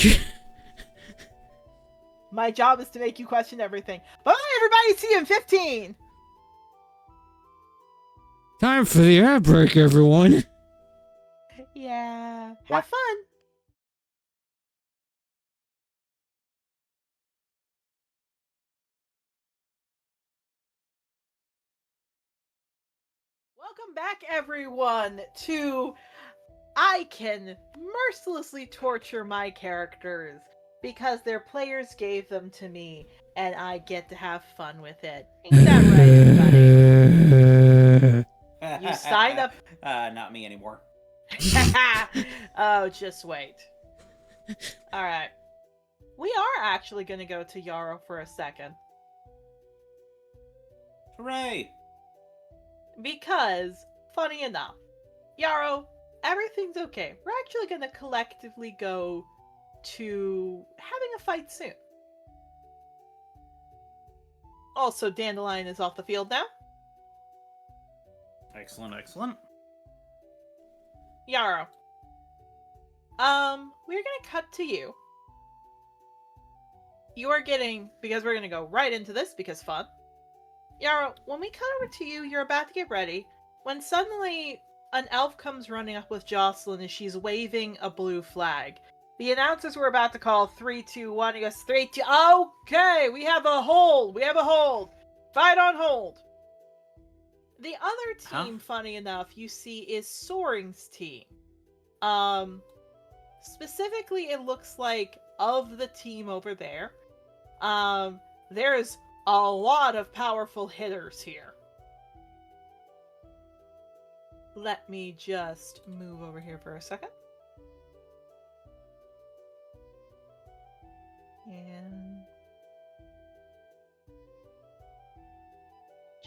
My job is to make you question everything. Bye, everybody. See you in 15. Time for the air break, everyone. Yeah. What? Have fun. Welcome back, everyone, to I Can Mercilessly Torture My Characters because their players gave them to me, and I get to have fun with it. Ain't that right, everybody? You signed up. Not me anymore. Oh, just wait. Alright. We are actually going to go to Yarrow for a second. Hooray! Because, funny enough, Yarrow, everything's okay. We're actually going to collectively go to having a fight soon. Also, Dandelion is off the field now. Excellent, excellent. Yarrow. We're gonna cut to you. You are getting, because we're gonna go right into this because fun. Yarrow, when we cut over to you, you're about to get ready, when suddenly an elf comes running up with Jocelyn and she's waving a blue flag. The announcers were about to call 3, 2, 1. He goes 3, 2. Okay, we have a hold. We have a hold. Fight on hold. The other team, funny enough, you see is Soaring's team. Specifically, it looks like of the team over there, there's a lot of powerful hitters here. Let me just move over here for a second. And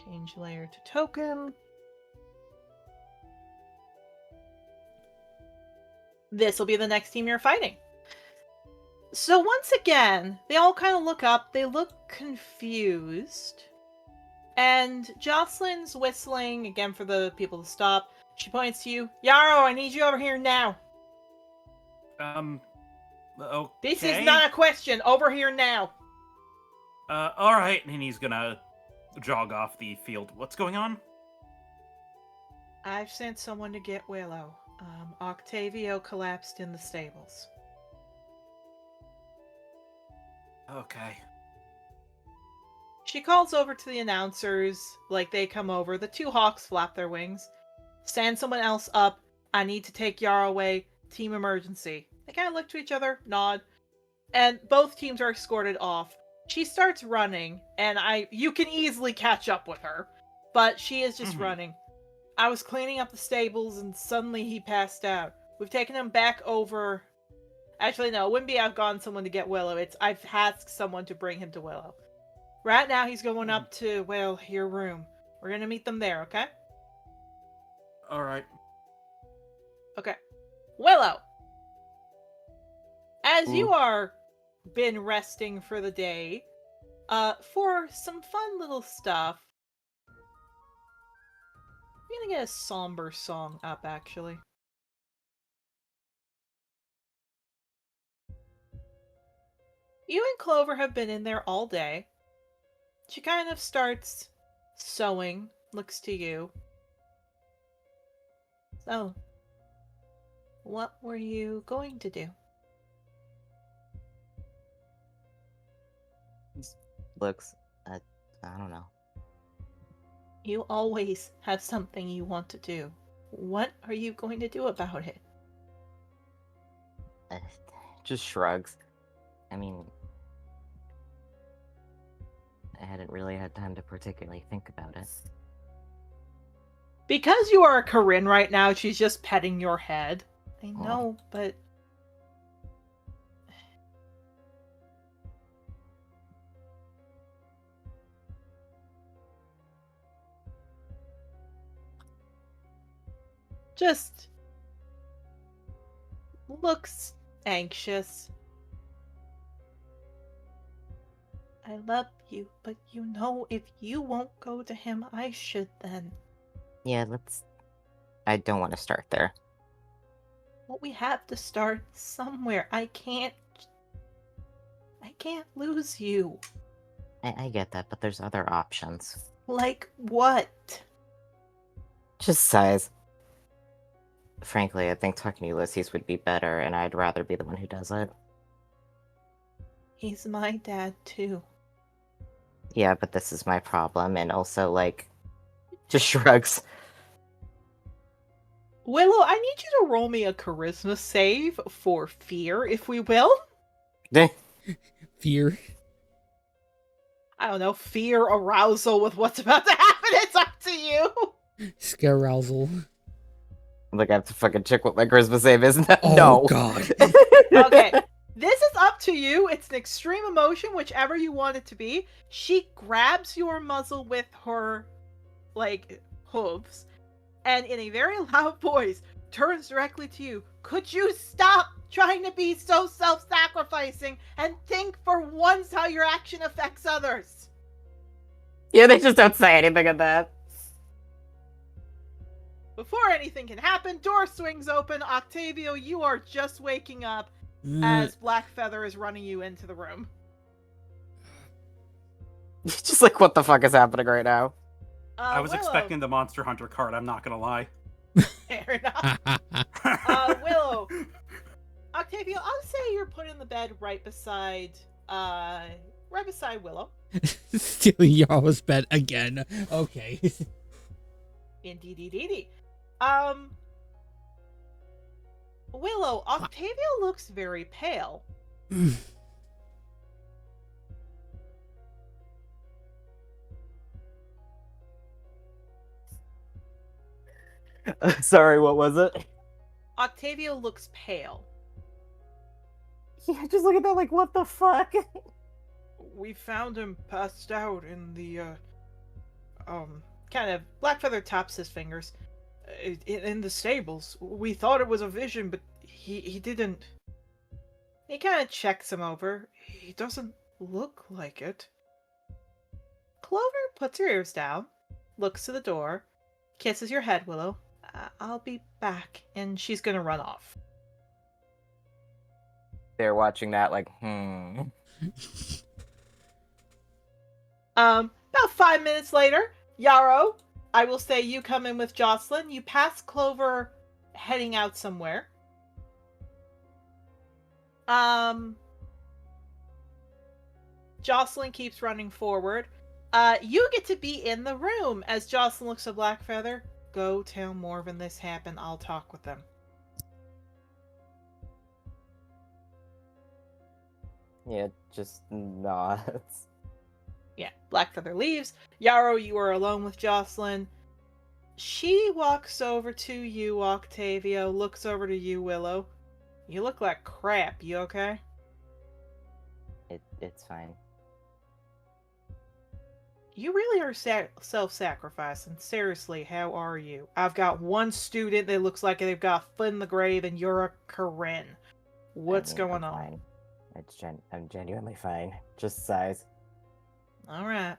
change layer to token. This will be the next team you're fighting. So once again, they all kind of look up. They look confused. And Jocelyn's whistling, again for the people to stop. She points to you. Yarrow, I need you over here now. Okay. This is not a question. Over here now. Alright, and he's gonna jog off the field. What's going on? I've sent someone to get Willow. Octavio collapsed in the stables. Okay. She calls over to the announcers, like they come over. The two hawks flap their wings. Stand someone else up. I need to take Yarrow away. Team emergency. They kind of look to each other, nod, and both teams are escorted off. She starts running, and you can easily catch up with her, but she is just running. I was cleaning up the stables, and suddenly he passed out. We've taken him back over. Actually, no, it wouldn't be I've gone someone to get Willow. It's I've asked someone to bring him to Willow. Right now, he's going up to, well, your room. We're gonna meet them there, okay? Alright. Okay. Willow! As you are been resting for the day, for some fun little stuff, I'm gonna get a somber song up, actually. You and Clover have been in there all day. She kind of starts sewing, looks to you. So, what were you going to do? Looks, I don't know. You always have something you want to do. What are you going to do about it? Just shrugs. I mean, I hadn't really had time to particularly think about it. Because you are a Corinne right now, she's just petting your head. I know, but... just... looks anxious. I love you, but you know if you won't go to him, I should then. Yeah, I don't want to start there. Well, we have to start somewhere. I can't lose you. I get that, but there's other options. Like what? Just sighs. Frankly, I think talking to Ulysses would be better, and I'd rather be the one who does it. He's my dad, too. Yeah, but this is my problem, and also, just shrugs. Willow, I need you to roll me a charisma save for fear, if we will. Fear. I don't know, fear, arousal with what's about to happen. It's up to you. Scarousal. I have to fucking check what my charisma save is. Oh, No. God. Okay. This is up to you. It's an extreme emotion, whichever you want it to be. She grabs your muzzle with her, hooves, and in a very loud voice, turns directly to you. Could you stop trying to be so self-sacrificing and think for once how your action affects others? Yeah, they just don't say anything of that. Before anything can happen, door swings open. Octavio, you are just waking up as Blackfeather is running you into the room. Just what the fuck is happening right now? I was Willow. expecting the Monster Hunter card, I'm not gonna lie. Yeah. Fair enough. Willow. Octavio, I'll say you're put in the bed right beside Willow. Stealing Yarrow's bed again. Okay. Indeed. Willow, Octavio looks very pale. Sorry, what was it? Octavio looks pale. Yeah, just look at that, like, what the fuck? We found him passed out in the, kind of, Blackfeather taps his fingers. In the stables. We thought it was a vision, but he didn't. He kind of checks him over. He doesn't look like it. Clover puts her ears down, looks to the door, kisses your head, Willow. I'll be back, and she's gonna run off. They're watching that like, About 5 minutes later, Yarrow, I will say you come in with Jocelyn. You pass Clover heading out somewhere. Jocelyn keeps running forward. You get to be in the room as Jocelyn looks at Blackfeather. Go tell Morven this happened. I'll talk with them. yeah, just nods. Yeah, Blackfeather leaves. Yarrow, you are alone with Jocelyn. She walks over to you, Octavio, looks over to you, Willow. You look like crap. You okay? It's fine. You really are self-sacrificing. Seriously, how are you? I've got one student that looks like they've got a foot in the grave, and you're a Corinne. What's going on? Fine. I'm genuinely fine. Just sighs. Alright.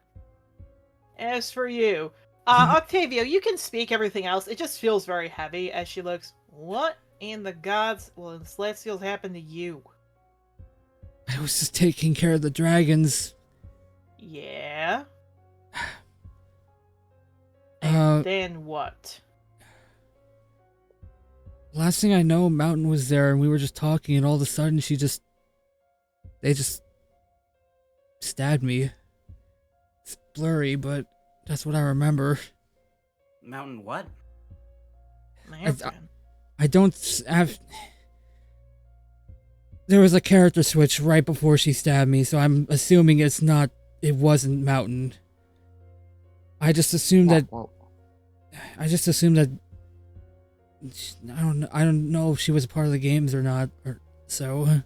As for you, Octavio, you can speak everything else. It just feels very heavy as she looks, what in the gods will the Celestials happen to you? I was just taking care of the dragons. Yeah? And then what? Last thing I know, Mountain was there and we were just talking and all of a sudden they just stabbed me. It's blurry, but that's what I remember. Mountain what? I don't have... There was a character switch right before she stabbed me, so I'm assuming it wasn't Mountain. I just assumed that I don't know if she was a part of the games or not, or so.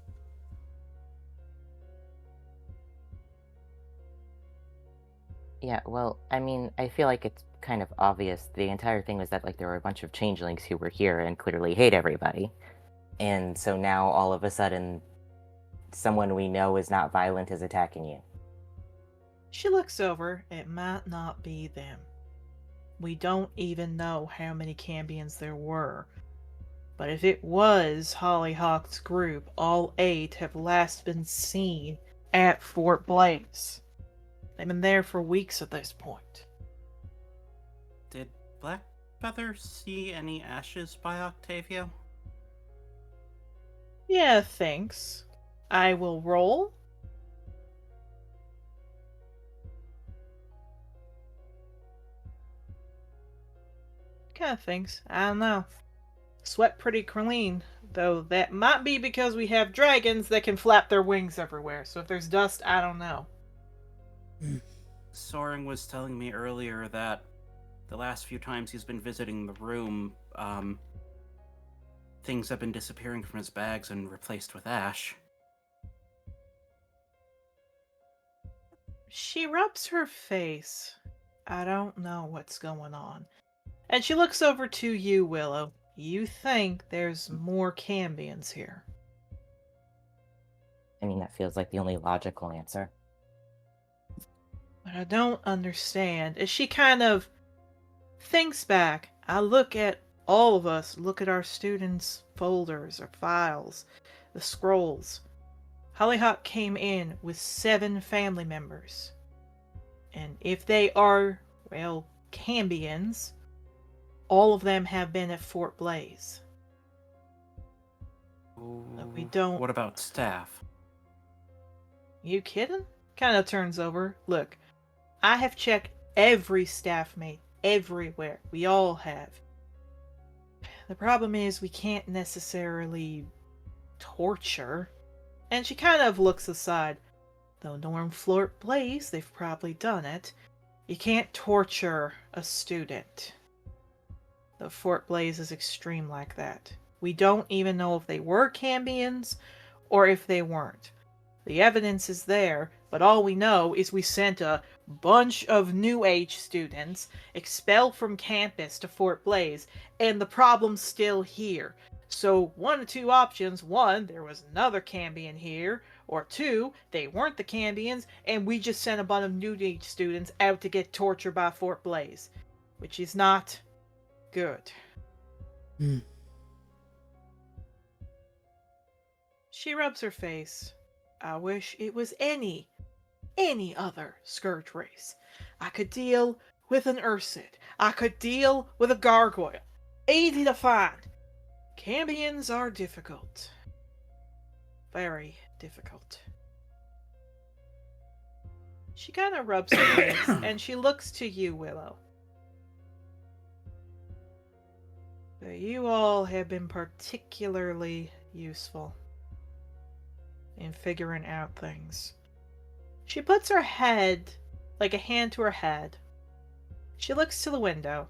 Yeah, well, I mean, I feel like it's kind of obvious. The entire thing was that, like, there were a bunch of changelings who were here and clearly hate everybody. And so now, all of a sudden, someone we know is not violent is attacking you. She looks over. It might not be them. We don't even know how many Cambions there were. But if it was Hollyhock's group, all 8 have last been seen at Fort Blaze. They've been there for weeks at this point. Did Blackfeather see any ashes by Octavio? Yeah, thanks. I will roll. Kind of things. I don't know. Sweat pretty clean, though that might be because we have dragons that can flap their wings everywhere. So if there's dust, I don't know. Soren was telling me earlier that the last few times he's been visiting the room, things have been disappearing from his bags and replaced with ash. She rubs her face. I don't know what's going on. And she looks over to you, Willow. You think there's more Cambions here. I mean, that feels like the only logical answer. But I don't understand. As she kind of thinks back, I look at all of us, look at our students' folders or files, the scrolls. Hollyhock came in with 7 family members. And if they are, well, Cambions, all of them have been at Fort Blaze. But we don't... What about staff? You kidding? Kind of turns over. Look, I have checked every staff mate everywhere. We all have. The problem is we can't necessarily torture. And she kind of looks aside. Though Norm Fort Blaze, they've probably done it. You can't torture a student. The Fort Blaze is extreme like that. We don't even know if they were Cambions or if they weren't. The evidence is there, but all we know is we sent a bunch of New Age students expelled from campus to Fort Blaze, and the problem's still here. So one of two options: one, there was another Cambion here, or two, they weren't the Cambions, and we just sent a bunch of New Age students out to get tortured by Fort Blaze, which is not good. She rubs her face. I wish it was any other Scourge race. I could deal with an Ursid. I could deal with a Gargoyle. Easy to find. Cambions are difficult. Very difficult. She kind of rubs her face, and she looks to you, Willow. But you all have been particularly useful in figuring out things. She puts her head, like a hand to her head. She looks to the window.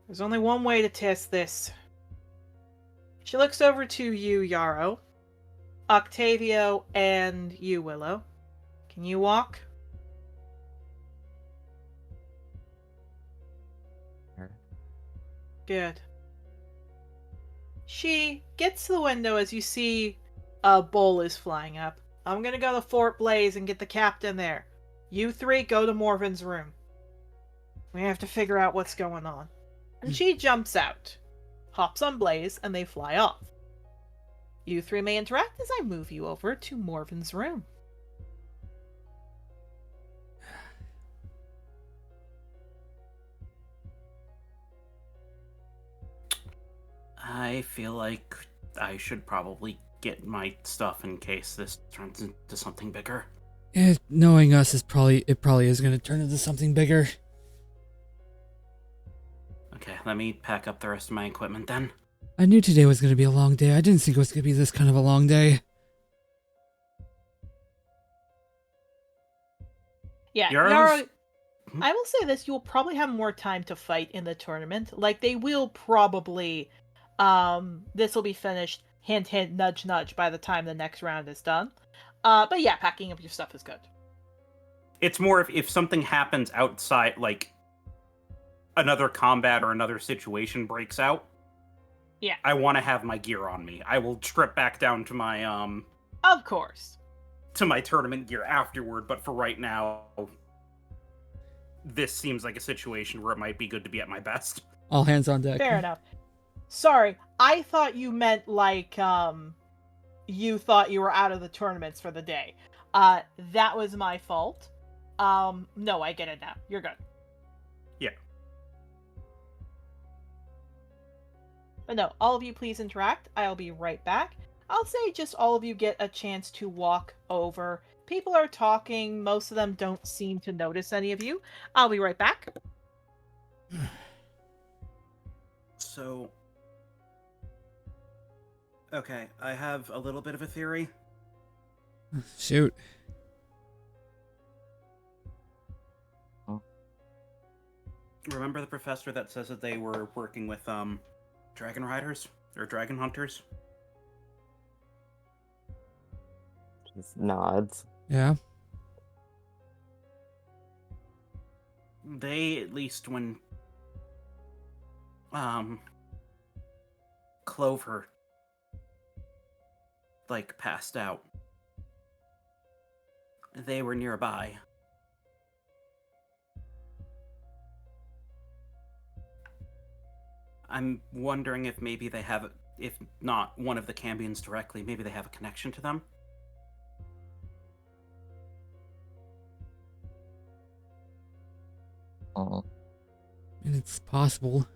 There's only one way to test this. She looks over to you, Yarrow, Octavio, and you, Willow. Can you walk? Good. She gets to the window as you see a bowl is flying up. I'm gonna go to Fort Blaze and get the captain there. You three go to Morven's room. We have to figure out what's going on. And she jumps out, hops on Blaze, and they fly off. You three may interact as I move you over to Morven's room. I feel like I should probably get my stuff in case this turns into something bigger. Knowing us is probably is going to turn into something bigger. Okay, let me pack up the rest of my equipment then. I knew today was going to be a long day. I didn't think it was going to be this kind of a long day. Yeah, Yarrow's- Yarrow, I will say this, you'll probably have more time to fight in the tournament. Like, they will probably, this will be finished, hint, hint, nudge, nudge, by the time the next round is done. But yeah, packing up your stuff is good. It's more if something happens outside, like another combat or another situation breaks out. Yeah. I want to have my gear on me. I will strip back down to my Of course. to my tournament gear afterward, but for right now, this seems like a situation where it might be good to be at my best. All hands on deck. Fair enough. Sorry, I thought you meant like, you thought you were out of the tournaments for the day. That was my fault. No, I get it now. You're good. Yeah. But no, all of you please interact. I'll be right back. I'll say just all of you get a chance to walk over. People are talking. Most of them don't seem to notice any of you. I'll be right back. So, okay, I have a little bit of a theory. Shoot. Remember the professor that says that they were working with dragon riders or dragon hunters? Just nods. Yeah. They, at least when Clover like passed out, they were nearby. I'm wondering if maybe they have, if not one of the Cambions directly, maybe they have a connection to them. And it's possible.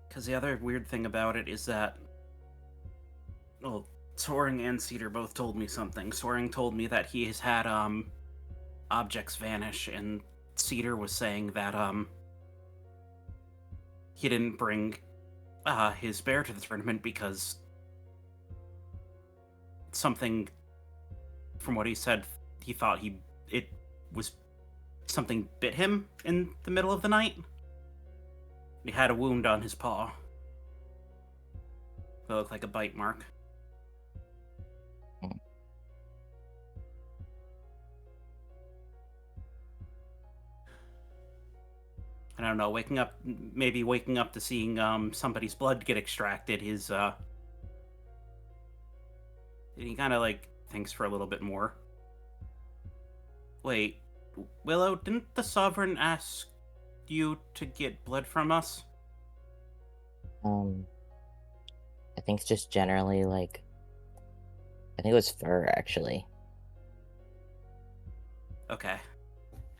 Because the other weird thing about it is that, well, Soaring and Cedar both told me something. Soaring told me that he has had objects vanish, and Cedar was saying that he didn't bring his bear to the tournament because something, from what he said, he thought it was something bit him in the middle of the night. He had a wound on his paw. It looked like a bite mark. I don't know, maybe waking up to seeing somebody's blood get extracted, he kind of like thinks for a little bit more. Wait, Willow, didn't the Sovereign ask you to get blood from us? I think it's just generally like, I think it was fur actually. Okay.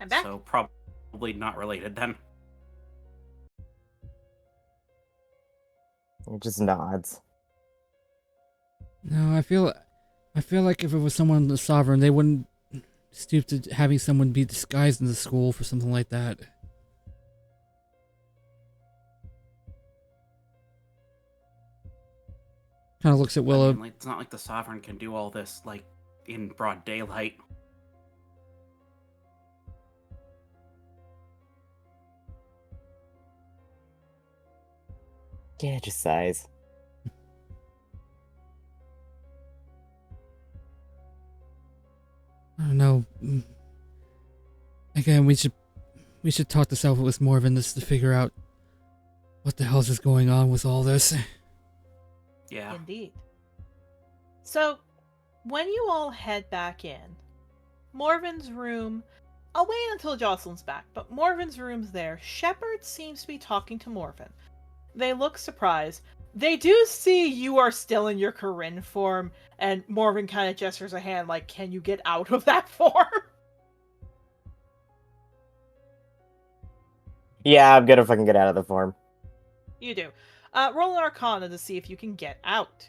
I'm back. So probably not related then. It just nods. No, I feel like if it was someone in the Sovereign, they wouldn't stoop to having someone be disguised in the school for something like that. Kind of looks at Willow. I mean, like, it's not like the Sovereign can do all this, like, in broad daylight. Yeah, just sighs. I don't know. Again, we should talk this out with Morven just to figure out what the hell is going on with all this. Yeah. Indeed. So, when you all head back in, Morven's room, I'll wait until Jocelyn's back, but Morven's room's there. Shepard seems to be talking to Morven. They look surprised. They do see you are still in your Corinne form, and Morven kind of gestures a hand like, can you get out of that form? Yeah, I'm gonna fucking get out of the form. You do. Roll an Arcana to see if you can get out.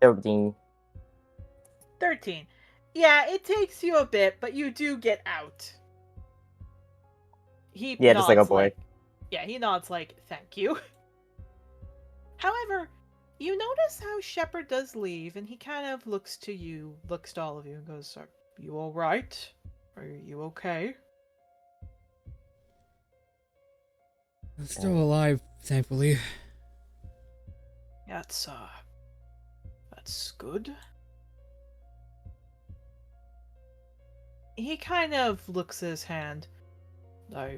Opening. 13. Yeah, it takes you a bit, but you do get out. He Yeah, just like a nods boy. Yeah, he nods like, thank you. However, you notice how Shepard does leave, and he kind of looks to you, looks to all of you, and goes, are you alright? Are you okay? I'm still alive, thankfully. That's good. He kind of looks at his hand. I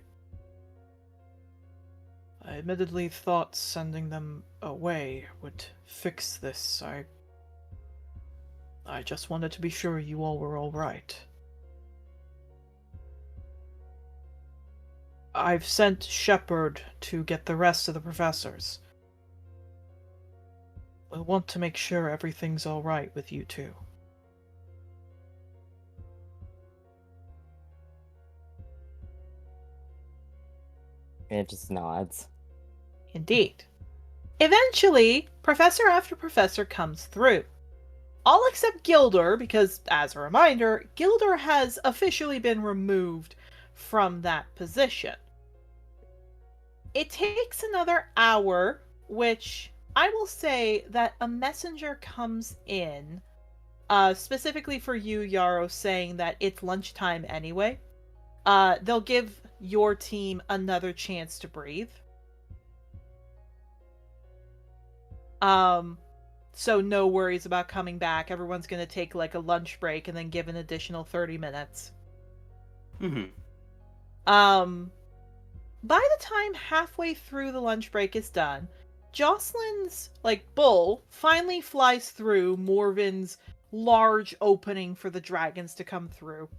admittedly thought sending them away would fix this. I just wanted to be sure you all were all right. I've sent Shepard to get the rest of the professors. We want to make sure everything's all right with you two. It just nods. Indeed. Eventually, professor after professor comes through. All except Gilder, because, as a reminder, Gilder has officially been removed from that position. It takes another hour, which I will say that a messenger comes in, specifically for you, Yarrow, saying that it's lunchtime anyway. They'll give your team another chance to breathe. So no worries about coming back. Everyone's gonna take like a lunch break and then give an additional 30 minutes. Mm-hmm. By the time halfway through the lunch break is done, Jocelyn's, bull finally flies through Morven's large opening for the dragons to come through.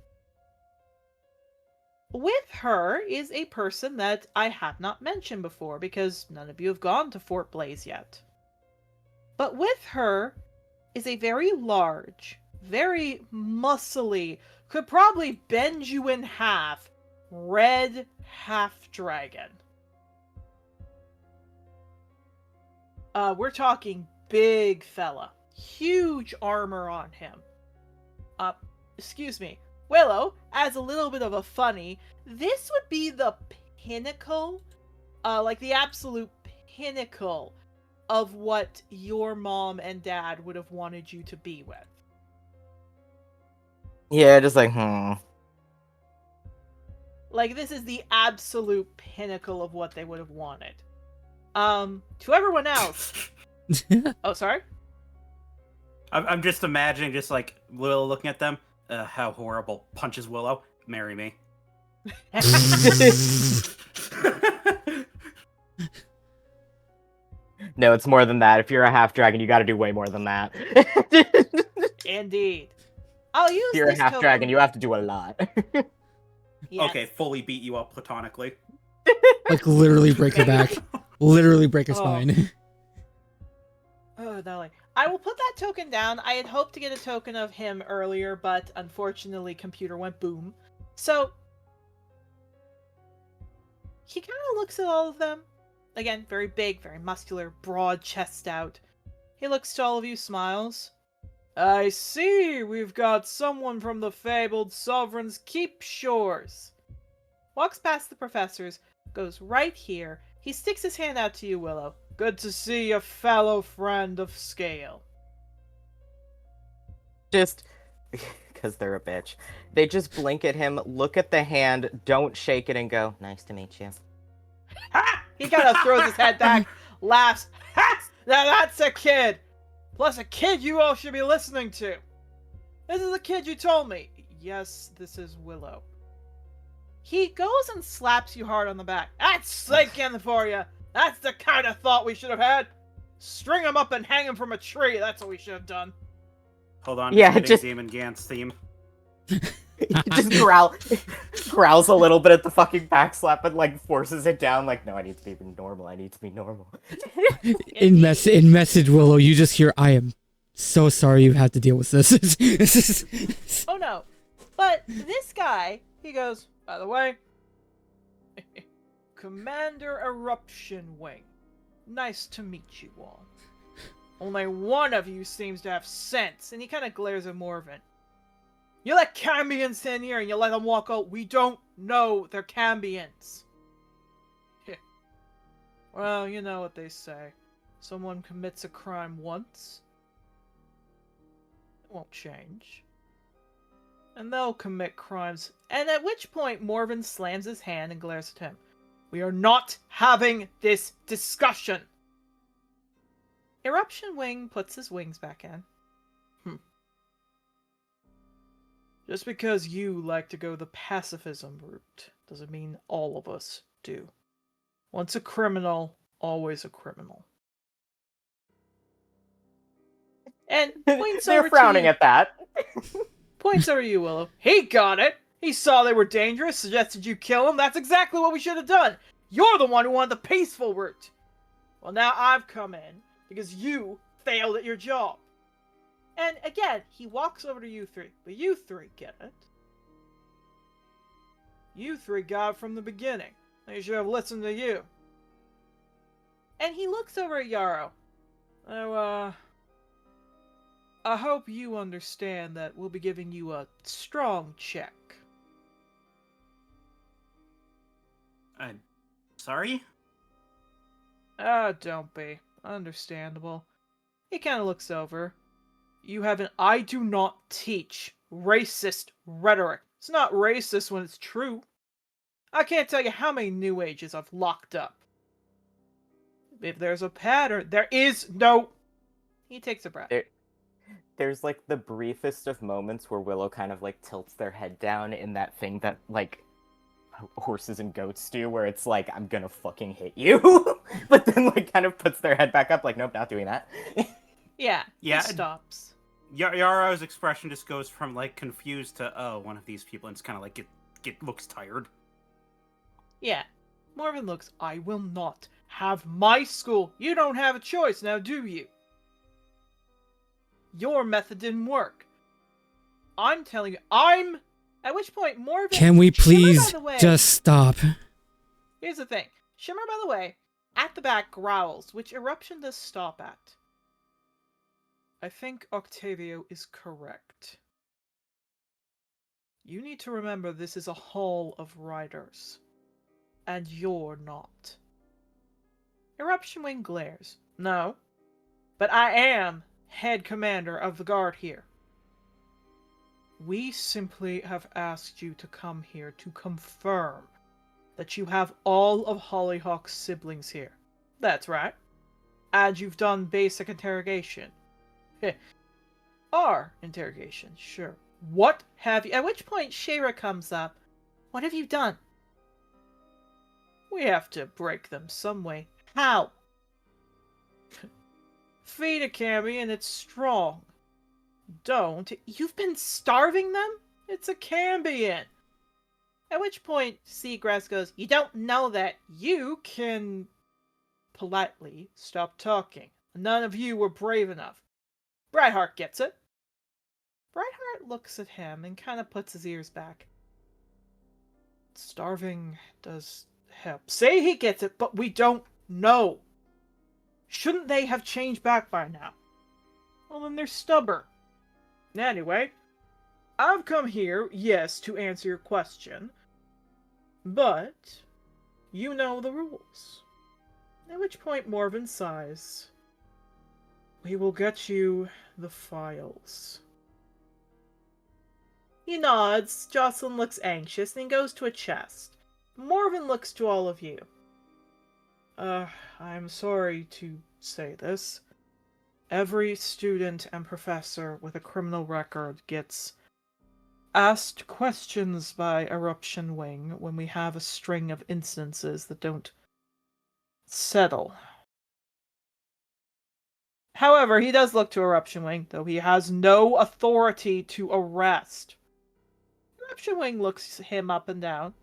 With her is a person that I have not mentioned before because none of you have gone to Fort Blaze yet. But with her is a very large, very muscly, could probably bend you in half, red half-dragon. We're talking big fella. Huge armor on him. Excuse me. Willow, as a little bit of a funny, this would be the pinnacle, like the absolute pinnacle of what your mom and dad would have wanted you to be with. Yeah, just like, Like, this is the absolute pinnacle of what they would have wanted. To everyone else... Oh, sorry? I'm just imagining just like Willow looking at them. How horrible. Punches Willow. Marry me. No, it's more than that. If you're a half dragon, you got to do way more than that. Indeed. I'll use If you're a this half token- dragon, you have to do a lot. Yes. Okay, fully beat you up platonically. Like literally break her back. Literally break her Oh. spine. Oh, darling. I will put that token down. I had hoped to get a token of him earlier, but unfortunately, computer went boom. So, he kind of looks at all of them. Again, very big, very muscular, broad chest out. He looks to all of you, smiles. I see, we've got someone from the fabled Sovereign's Keep shores. Walks past the professors, goes right here. He sticks his hand out to you, Willow. Good to see a fellow friend of scale. Just because they're a bitch. They just blink at him, look at the hand, don't shake it, and go, nice to meet you. Ha! He kind of throws his head back, laughs. Ha! Now that's a kid! Plus a kid you all should be listening to. This is the kid you told me. Yes, this is Willow. He goes and slaps you hard on the back. That's sinking for you. That's the kind of thought we should have had. String him up and hang him from a tree. That's what we should have done. Hold on, Yeah, getting just- Damon Gant's theme. Just growls a little bit at the fucking backslap, but like forces it down. Like, no, I need to be normal. I need to be normal. In message Willow, you just hear, I am so sorry you have to deal with this. Oh no. But this guy, he goes, by the way, Commander Eruption Wing. Nice to meet you all. Only one of you seems to have sense, and he kind of glares at Morven. You let Cambions in here and you let them walk out. We don't know they're Cambions. Well, you know what they say. Someone commits a crime once. It won't change. And they'll commit crimes. And at which point Morven slams his hand and glares at him. We are not having this discussion. Eruption Wing puts his wings back in. Just because you like to go the pacifism route doesn't mean all of us do. Once a criminal, always a criminal. And points They're over frowning to you. at that. Points over to you, Willow. He got it! He saw they were dangerous, suggested you kill them. That's exactly what we should have done. You're the one who wanted the peaceful route. Well, now I've come in because you failed at your job. And again, he walks over to you three. But you three get it. You three got it from the beginning. They should have listened to you. And he looks over at Yarrow. Oh, I hope you understand that we'll be giving you a strong check. I'm sorry? Don't be. Understandable. He kind of looks over. You have an I do not teach racist rhetoric. It's not racist when it's true. I can't tell you how many New Ages I've locked up. If there's a pattern, there is no... He takes a breath. There's like the briefest of moments where Willow kind of like tilts their head down in that thing that like horses and goats do, where it's like, I'm gonna fucking hit you, but then like kind of puts their head back up, like, nope, not doing that. Yeah, Yeah. he stops. Yarrow's expression just goes from like confused to, oh, one of these people, and it's kind of like it looks tired. Yeah. Morven looks, I will not have my school. You don't have a choice now, do you? Your method didn't work. I'm telling you, At which point, Morgan... Can we Shimmer, please by the way, just stop? Here's the thing. Shimmer, by the way, at the back growls, which Eruption does stop at. I think Octavio is correct. You need to remember this is a hall of riders. And you're not. Eruption Wing glares. No. But I am head commander of the guard here. We simply have asked you to come here to confirm that you have all of Hollyhock's siblings here. That's right. And you've done basic interrogation. R interrogation, sure. What have you... At which point Shayra comes up. What have you done? We have to break them some way. How? Feed a Cammy and it's strong. Don't. You've been starving them? It's a Cambion. At which point Seagrass goes, you don't know that. You can politely stop talking. None of you were brave enough. Brightheart gets it. Brightheart looks at him and kind of puts his ears back. Starving does help. Say he gets it, but we don't know. Shouldn't they have changed back by now? Well, then they're stubborn. Anyway, I've come here, yes, to answer your question, but you know the rules. At which point Morven sighs. We will get you the files. He nods, Jocelyn looks anxious, and goes to a chest. Morven looks to all of you. I'm sorry to say this. Every student and professor with a criminal record gets asked questions by Eruption Wing when we have a string of instances that don't settle. However, he does look to Eruption Wing, though he has no authority to arrest. Eruption Wing looks him up and down.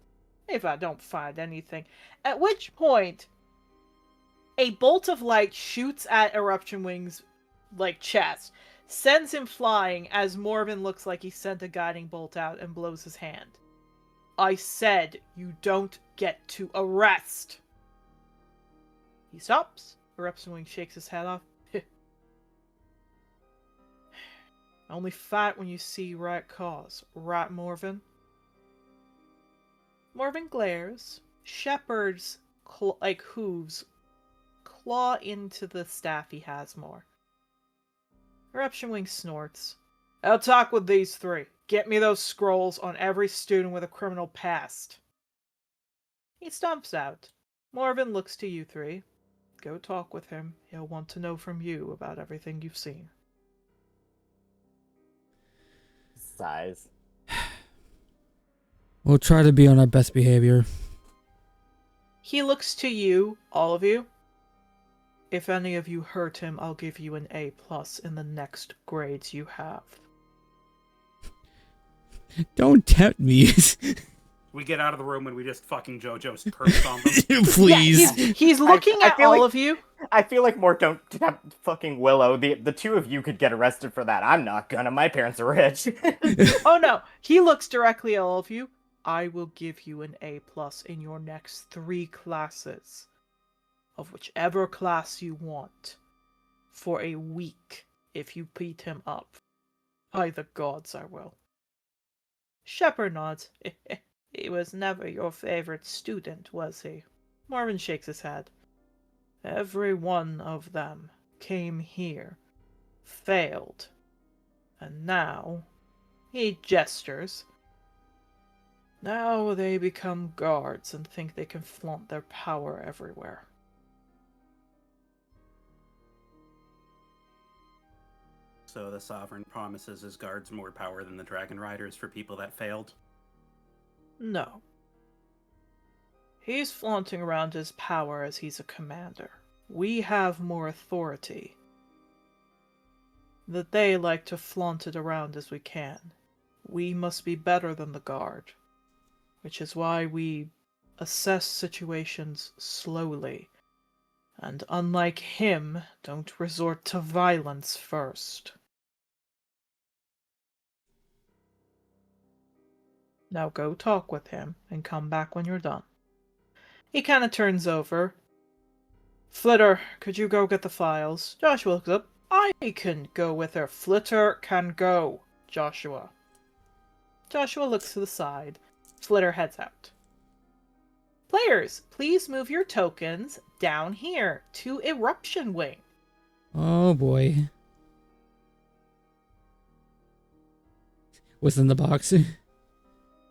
If I don't find anything. At which point, a bolt of light shoots at Eruption Wing's chest, sends him flying as Morven looks like he sent a guiding bolt out and blows his hand. I said you don't get to arrest. He stops. Eruption Wing shakes his head off. Only fight when you see right cause. Right, Morven? Morven glares. Shepherd's hooves claw into the staff he has more. Eruption Wing snorts. I'll talk with these three. Get me those scrolls on every student with a criminal past. He stomps out. Morven looks to you three. Go talk with him. He'll want to know from you about everything you've seen. Sighs. We'll try to be on our best behavior. He looks to you, all of you. If any of you hurt him, I'll give you an A+ in the next grades you have. Don't tempt me. We get out of the room and we just fucking JoJo's curse on them. Please. Yeah, he's looking I at feel all like- of you. I feel like more don't tempt fucking Willow. The two of you could get arrested for that. I'm not gonna. My parents are rich. Oh no, he looks directly at all of you. I will give you an A+ in your next 3 classes. Of whichever class you want. For a week, if you beat him up. By the gods, I will. Shepherd nods. He was never your favorite student, was he? Marvin shakes his head. Every one of them came here, failed, and now, he gestures. Now they become guards and think they can flaunt their power everywhere. So the Sovereign promises his guards more power than the Dragon Riders for people that failed? No. He's flaunting around his power as he's a commander. We have more authority. That they like to flaunt it around as we can. We must be better than the guard. Which is why we assess situations slowly. And unlike him, don't resort to violence first. Now go talk with him and come back when you're done. He kind of turns over. Flitter, could you go get the files? Joshua looks up. I can go with her. Flitter can go, Joshua. Joshua looks to the side. Flitter heads out. Players, please move your tokens down here to Eruption Wing. Oh boy. What's in the box?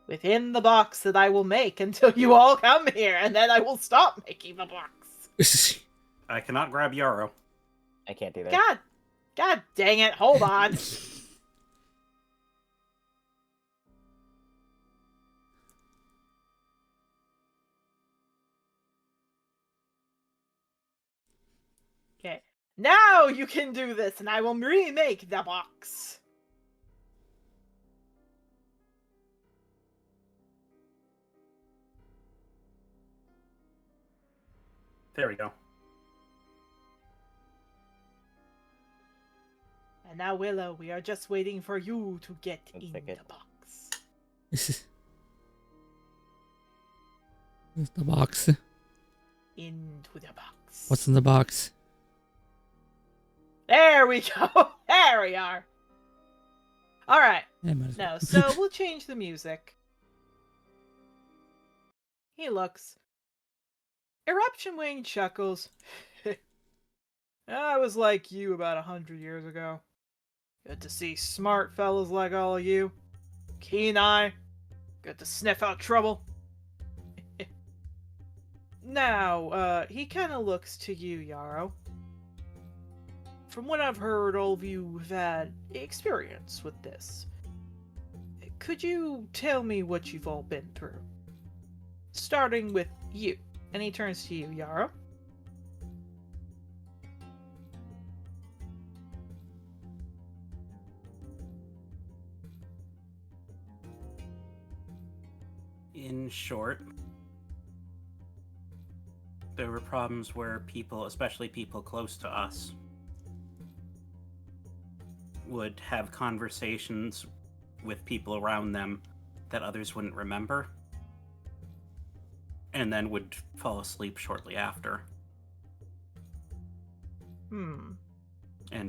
Within the box that I will make until you all come here, and then I will stop making the box. I cannot grab Yarrow. I can't do that. God dang it, hold on. Okay, now you can do this, and I will remake the box. There we go. And now, Willow, we are just waiting for you to get One in second. the box. Where's the box? Into the box. What's in the box? There we go. There we are. All right. Yeah, might as No, well. so we'll change the music. He looks. Eruption Wing chuckles. I was like you about 100 years ago. Good to see smart fellas like all of you. Keen eye. Good to sniff out trouble. Now, he kind of looks to you, Yarrow. From what I've heard, all of you have had experience with this. Could you tell me what you've all been through? Starting with you. And he turns to you, Yarrow. In short, there were problems where people, especially people close to us, would have conversations with people around them that others wouldn't remember, and then would fall asleep shortly after, and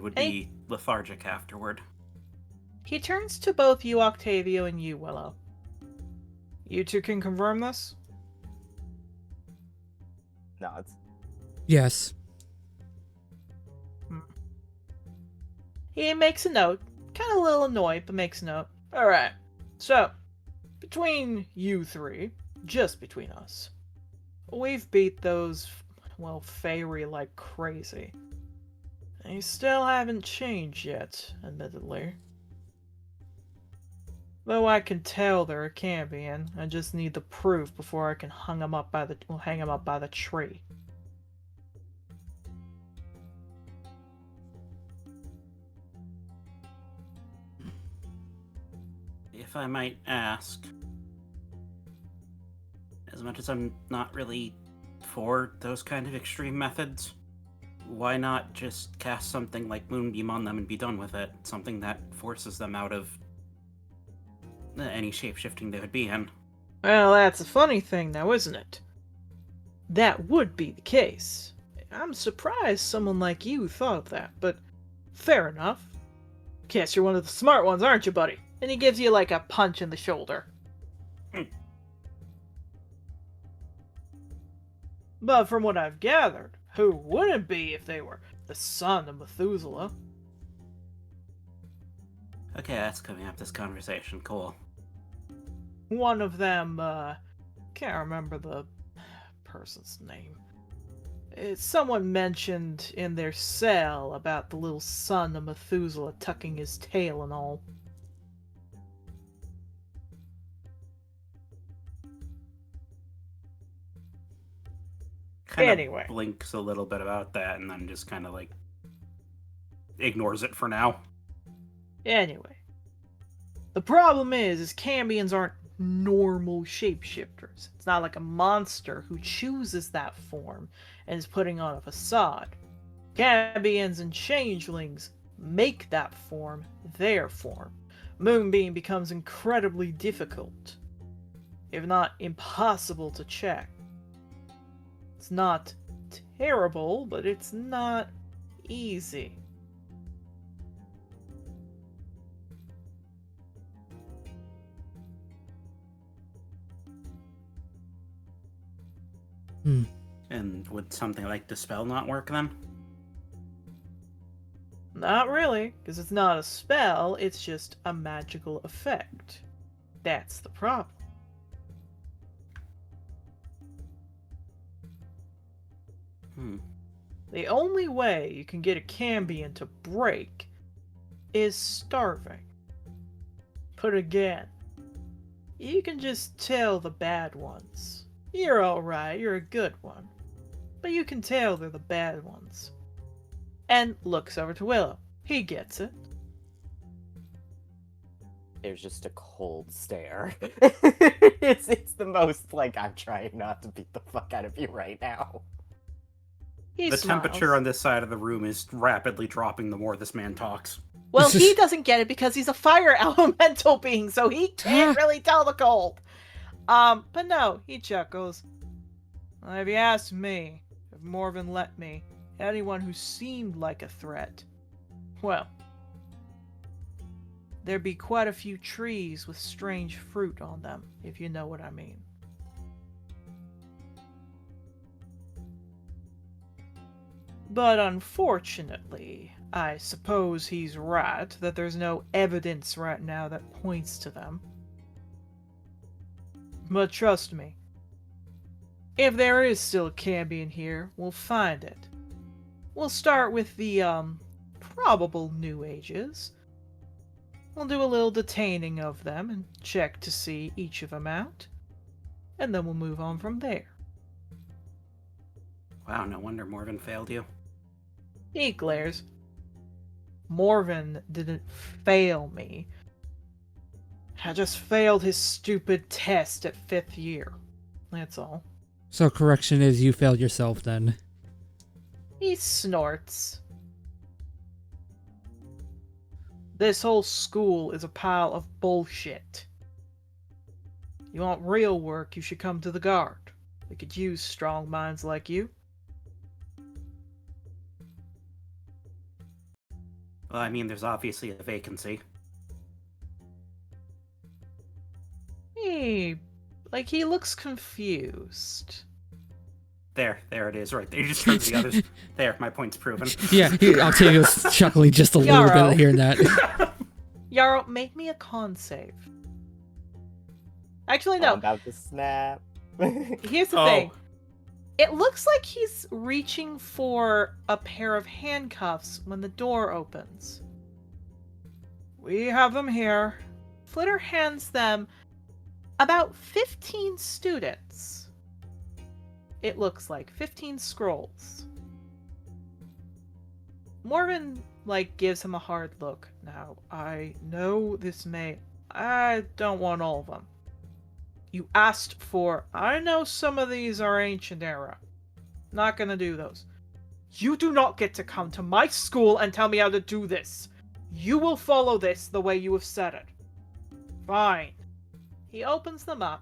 would be lethargic afterward. He turns to both you, Octavio, and you, Willow. You two can confirm this? Nods. Yes. He makes a note. Kind of a little annoyed, but makes a note. Alright. So, between you three, just between us, we've beat those, well, fairy like crazy. They still haven't changed yet, admittedly. Though I can tell they're a Cambion, I just need the proof before I can hang 'em up by the tree. If I might ask, as much as I'm not really for those kind of extreme methods, why not just cast something like Moonbeam on them and be done with it? Something that forces them out of any shape-shifting they would be in. Well, that's a funny thing now, isn't it? That would be the case. I'm surprised someone like you thought of that, but fair enough. Guess you're one of the smart ones, aren't you, buddy? And he gives you like a punch in the shoulder. But from what I've gathered, who wouldn't be if they were the son of Methuselah? Okay, that's coming up this conversation. Cool. One of them, can't remember the person's name. Someone mentioned in their cell about the little son of Methuselah tucking his tail and all. Kind Anyway. of blinks a little bit about that and then just kind of like ignores it for now. Anyway. The problem is Cambions aren't normal shapeshifters. It's not like a monster who chooses that form and is putting on a facade. Cambions and changelings make that form their form. Moonbeam becomes incredibly difficult. if not impossible to check. It's not terrible, but it's not easy. And would something like Dispel not work then? Not really, because it's not a spell, it's just a magical effect. That's the problem. The only way you can get a Cambion to break is starving. But again, you can just tell the bad ones. You're alright, you're a good one. But you can tell they're the bad ones. And looks over to Willow. He gets it. There's just a cold stare. It's the most, like, I'm trying not to beat the fuck out of you right now. He The smiles. temperature on this side of the room is rapidly dropping the more this man talks. Well, he doesn't get it because he's a fire elemental being, so he can't really tell the cold. But no, he chuckles. Well, if you ask me, if Morven let me, anyone who seemed like a threat, well, there'd be quite a few trees with strange fruit on them, if you know what I mean. But unfortunately, I suppose he's right that there's no evidence right now that points to them. But trust me, if there is still a Cambion here, we'll find it. We'll start with the, probable New Ages. We'll do a little detaining of them and check to see each of them out. And then we'll move on from there. Wow, no wonder Morven failed you. He glares. Morven didn't fail me. I just failed his stupid test at 5th year. That's all. So correction is you failed yourself then. He snorts. This whole school is a pile of bullshit. You want real work, you should come to the Guard. We could use strong minds like you. Well, I mean, there's obviously a vacancy. He looks confused. There it is, right there. You just heard the others. There, my point's proven. Yeah, Octavio's chuckling just a little bit Yarrow. at hearing that. Yarrow, make me a con save. Actually, no. I'm about to snap. Here's the thing. It looks like he's reaching for a pair of handcuffs when the door opens. We have them here. Flitter hands them about 15 students. It looks like 15 scrolls. Morven, gives him a hard look. Now, I know this I don't want all of them. You asked for, I know some of these are ancient era. Not gonna do those. You do not get to come to my school and tell me how to do this. You will follow this the way you have said it. Fine. He opens them up.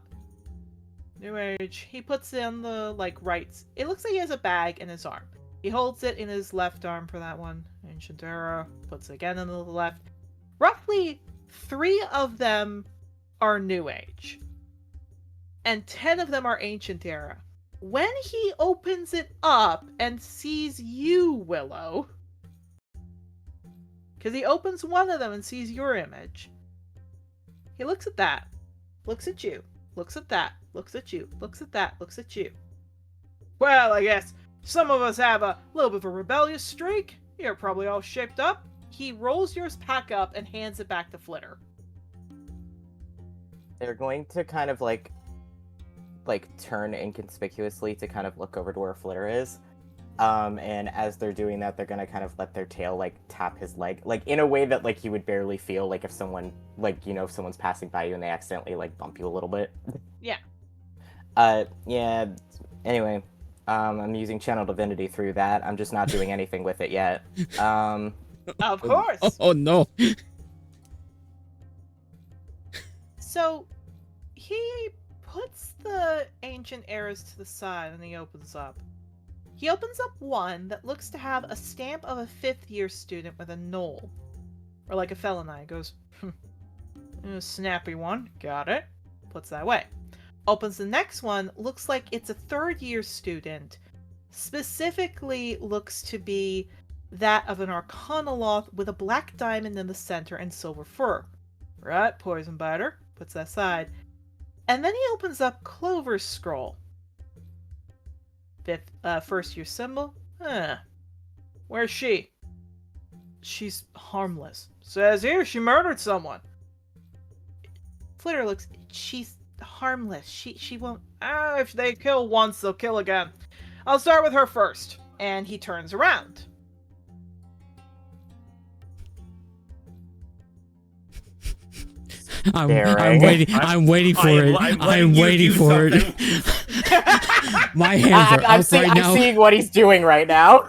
New Age. He puts in the, rights. It looks like he has a bag in his arm. He holds it in his left arm for that one. Ancient era. Puts it again in the left. Roughly 3 of them are New Age. And 10 of them are Ancient Era. When he opens it up and sees you, Willow, because he opens one of them and sees your image, he looks at that, looks at you, looks at that, looks at you, looks at that, looks at you. Well, I guess some of us have a little bit of a rebellious streak. You're probably all shaped up. He rolls yours back up and hands it back to Flitter. They're going to kind of turn inconspicuously to kind of look over to where Flitter is. And as they're doing that, they're gonna kind of let their tail tap his leg, in a way that you would barely feel if someone if someone's passing by you and they accidentally bump you a little bit. Yeah. Yeah. Anyway, I'm using Channel Divinity through that. I'm just not doing anything with it yet. Of course. Oh no. So he puts the ancient arrows to the side and he opens up. He opens up one that looks to have a stamp of a 5th-year student with a knoll. Or like a felony. Goes, a snappy one. Got it. Puts that away. Opens the next one. Looks like it's a 3rd-year student. Specifically looks to be that of an Arcanoloth with a black diamond in the center and silver fur. Right, poison biter. Puts that aside. And then he opens up Clover's scroll. 1st-year symbol. Where's she? She's harmless. Says here she murdered someone. Flitter looks. She's harmless. She won't. If they kill once, they'll kill again. I'll start with her first. And he turns around. I'm waiting. I'm waiting for it. I'm waiting for it. My hands are up right now. I'm seeing what he's doing right now.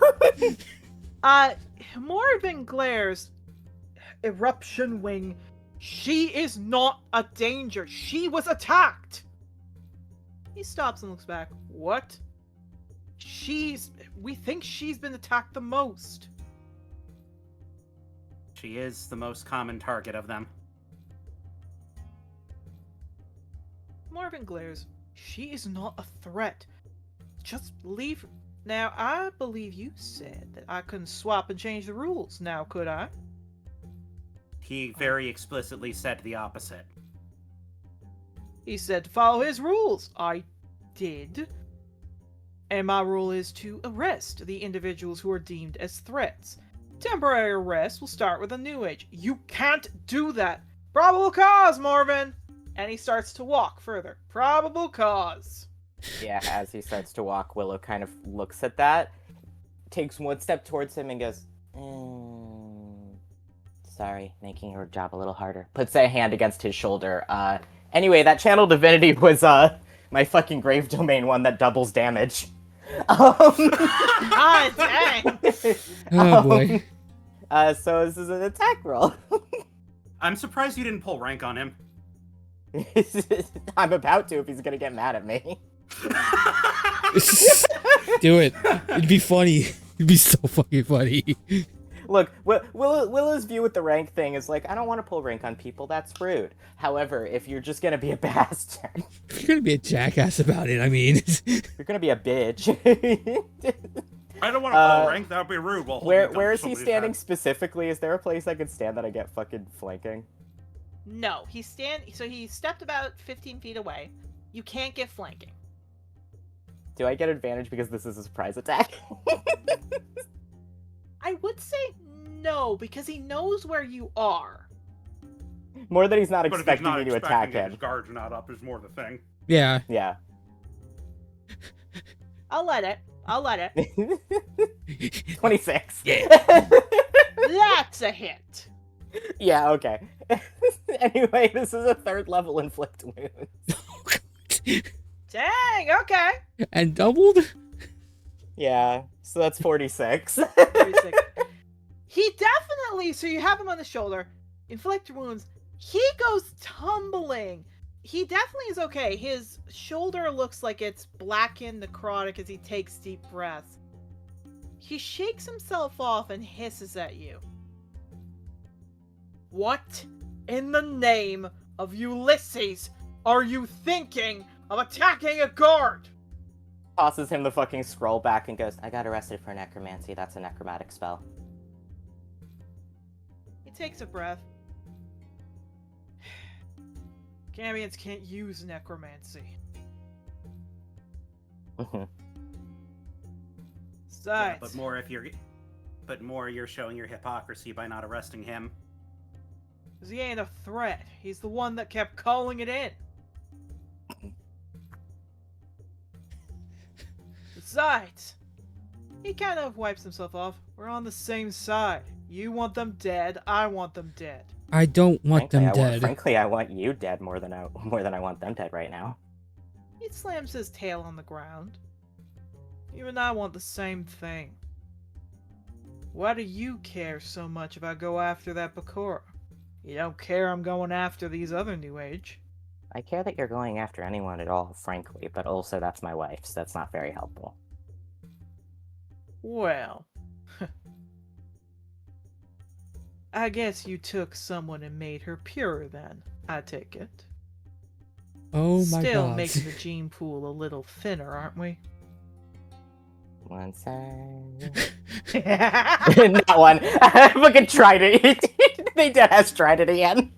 Morven glares. Eruption Wing. She is not a danger. She was attacked. He stops and looks back. What? We think she's been attacked the most. She is the most common target of them. Morven glares. She is not a threat. Just leave. Now, I believe you said that I couldn't swap and change the rules. Now, could I? He very explicitly said the opposite. He said to follow his rules. I did. And my rule is to arrest the individuals who are deemed as threats. Temporary arrest will start with a new age. You can't do that. Probable cause, Morven! And he starts to walk further. Probable cause. Yeah, as he starts to walk, Willow kind of looks at that, takes one step towards him and goes, sorry, making your job a little harder. Puts a hand against his shoulder. Anyway, that channel divinity was, my fucking grave domain one that doubles damage. Ah, dang! Oh boy. So this is an attack roll. I'm surprised you didn't pull rank on him. I'm about to if he's gonna get mad at me. Do it. It'd be funny. It'd be so fucking funny. Look, Willow's view with the rank thing is like, I don't want to pull rank on people, that's rude. However, if you're just gonna be a bastard... If you're gonna be a jackass about it, I mean... you're gonna be a bitch. I don't want to pull rank, that would be rude. Well, where is he standing specifically? Is there a place I could stand that I get fucking flanking? No, he stepped about 15 feet away. You can't get flanking. Do I get advantage because this is a surprise attack? I would say no, because he knows where you are. More that he's not But if expecting he's not me to attack expecting it, him. his guards are not up is more the thing. Yeah. Yeah. I'll let it. 26. Yeah. That's a hit. Yeah, okay. Anyway, this is a 3rd level inflict wounds. Dang, okay. And doubled? Yeah, so that's 46. 36. He definitely, so you have him on the shoulder, inflict wounds. He goes tumbling. He definitely is okay. His shoulder looks like it's blackened, necrotic as he takes deep breaths. He shakes himself off and hisses at you. What in the name of Ulysses are you thinking of attacking a guard? Tosses him the fucking scroll back and goes, I got arrested for necromancy. That's a necromantic spell. He takes a breath. Camions can't use necromancy. Besides, Yeah, but more you're showing your hypocrisy by not arresting him. because he ain't a threat. He's the one that kept calling it in. Besides, he kind of wipes himself off. We're on the same side. You want them dead, I want them dead. I don't want them dead. Frankly, I want you dead more than I want them dead right now. He slams his tail on the ground. You and I want the same thing. Why do you care so much if I go after that Bakura? You don't care I'm going after these other New Age. I care that you're going after anyone at all, frankly, but also that's my wife, so that's not very helpful. Well, I guess you took someone and made her pure then, I take it. Oh my Still god. making the gene pool a little thinner, aren't we? One sec. Okay. Not one. I fucking tried it. They dead has tried it again.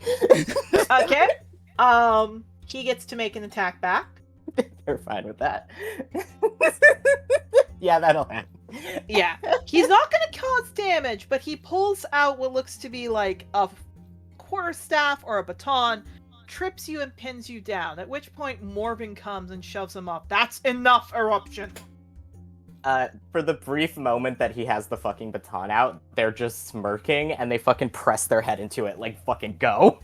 He gets to make an attack back. They're fine with that. Yeah, that'll happen. Yeah. He's not going to cause damage, but he pulls out what looks to be like a quarterstaff or a baton, trips you and pins you down, at which point Morven comes and shoves him up. That's enough, Eruption. For the brief moment that he has the fucking baton out, they're just smirking and they fucking press their head into it like fucking go.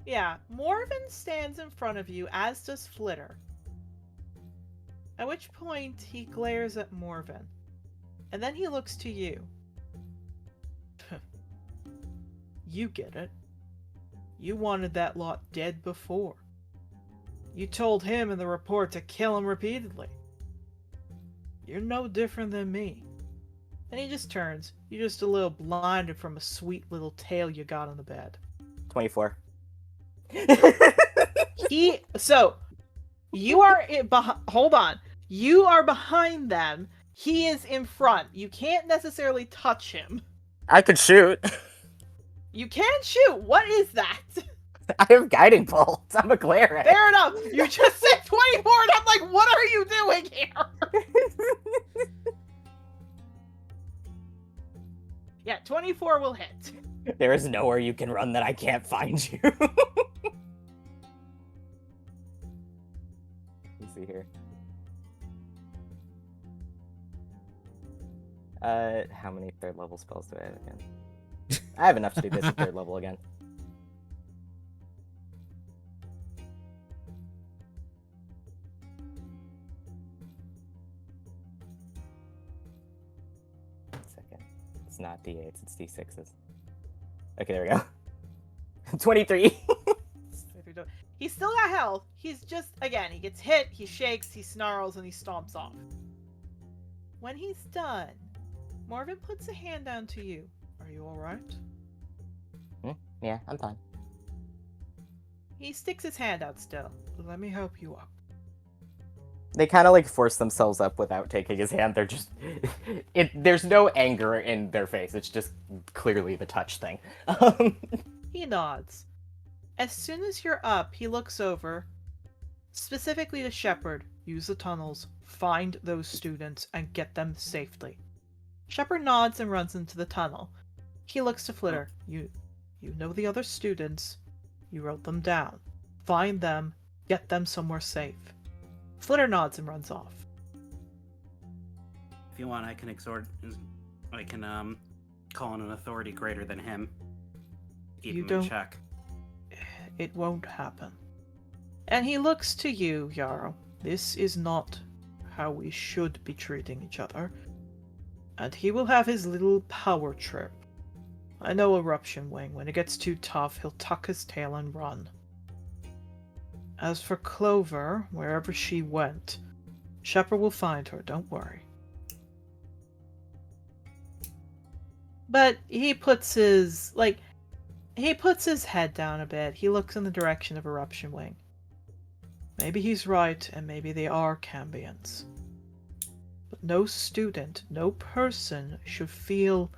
Yeah, Morven stands in front of you, as does Flitter. At which point he glares at Morven, and then he looks to you. You get it. You wanted that lot dead before. You told him in the report to kill him repeatedly. You're no different than me. And he just turns. You're just a little blinded from a sweet little tail you got on the bed. 24. You are hold on. You are behind them. He is in front. You can't necessarily touch him. I could shoot. You can shoot. What is that? I have guiding bolts. I'm a cleric. Fair enough. You just said 24, and I'm like, what are you doing here? Yeah, 24 will hit. There is nowhere you can run that I can't find you. Let's see here. How many third level spells do I have again? I have enough to do this at third level again. Second. It's not D8s, it's D6s. Okay, there we go. 23. He's still got health. He's just, again, he gets hit, he shakes, he snarls, and he stomps off. When he's done, Morven puts a hand down to you. Are you alright? Yeah, I'm fine. He sticks his hand out still. Let me help you up. They kind of like force themselves up without taking his hand. They're just... there's no anger in their face. It's just clearly the touch thing. He nods. As soon as you're up, he looks over, specifically to Shepard. Use the tunnels, find those students, and get them safely. Shepard nods and runs into the tunnel. He looks to Flitter. You know the other students. You wrote them down. Find them, get them somewhere safe. Flitter nods and runs off. If you want, I can call on an authority greater than him. Keep him in check. It won't happen. And he looks to you, Yarrow. This is not how we should be treating each other. And he will have his little power trip. I know Eruption Wing. When it gets too tough, he'll tuck his tail and run. As for Clover, wherever she went, Shepard will find her, don't worry. But he puts his head down a bit. He looks in the direction of Eruption Wing. Maybe he's right, and maybe they are Cambions. But no student, no person should feel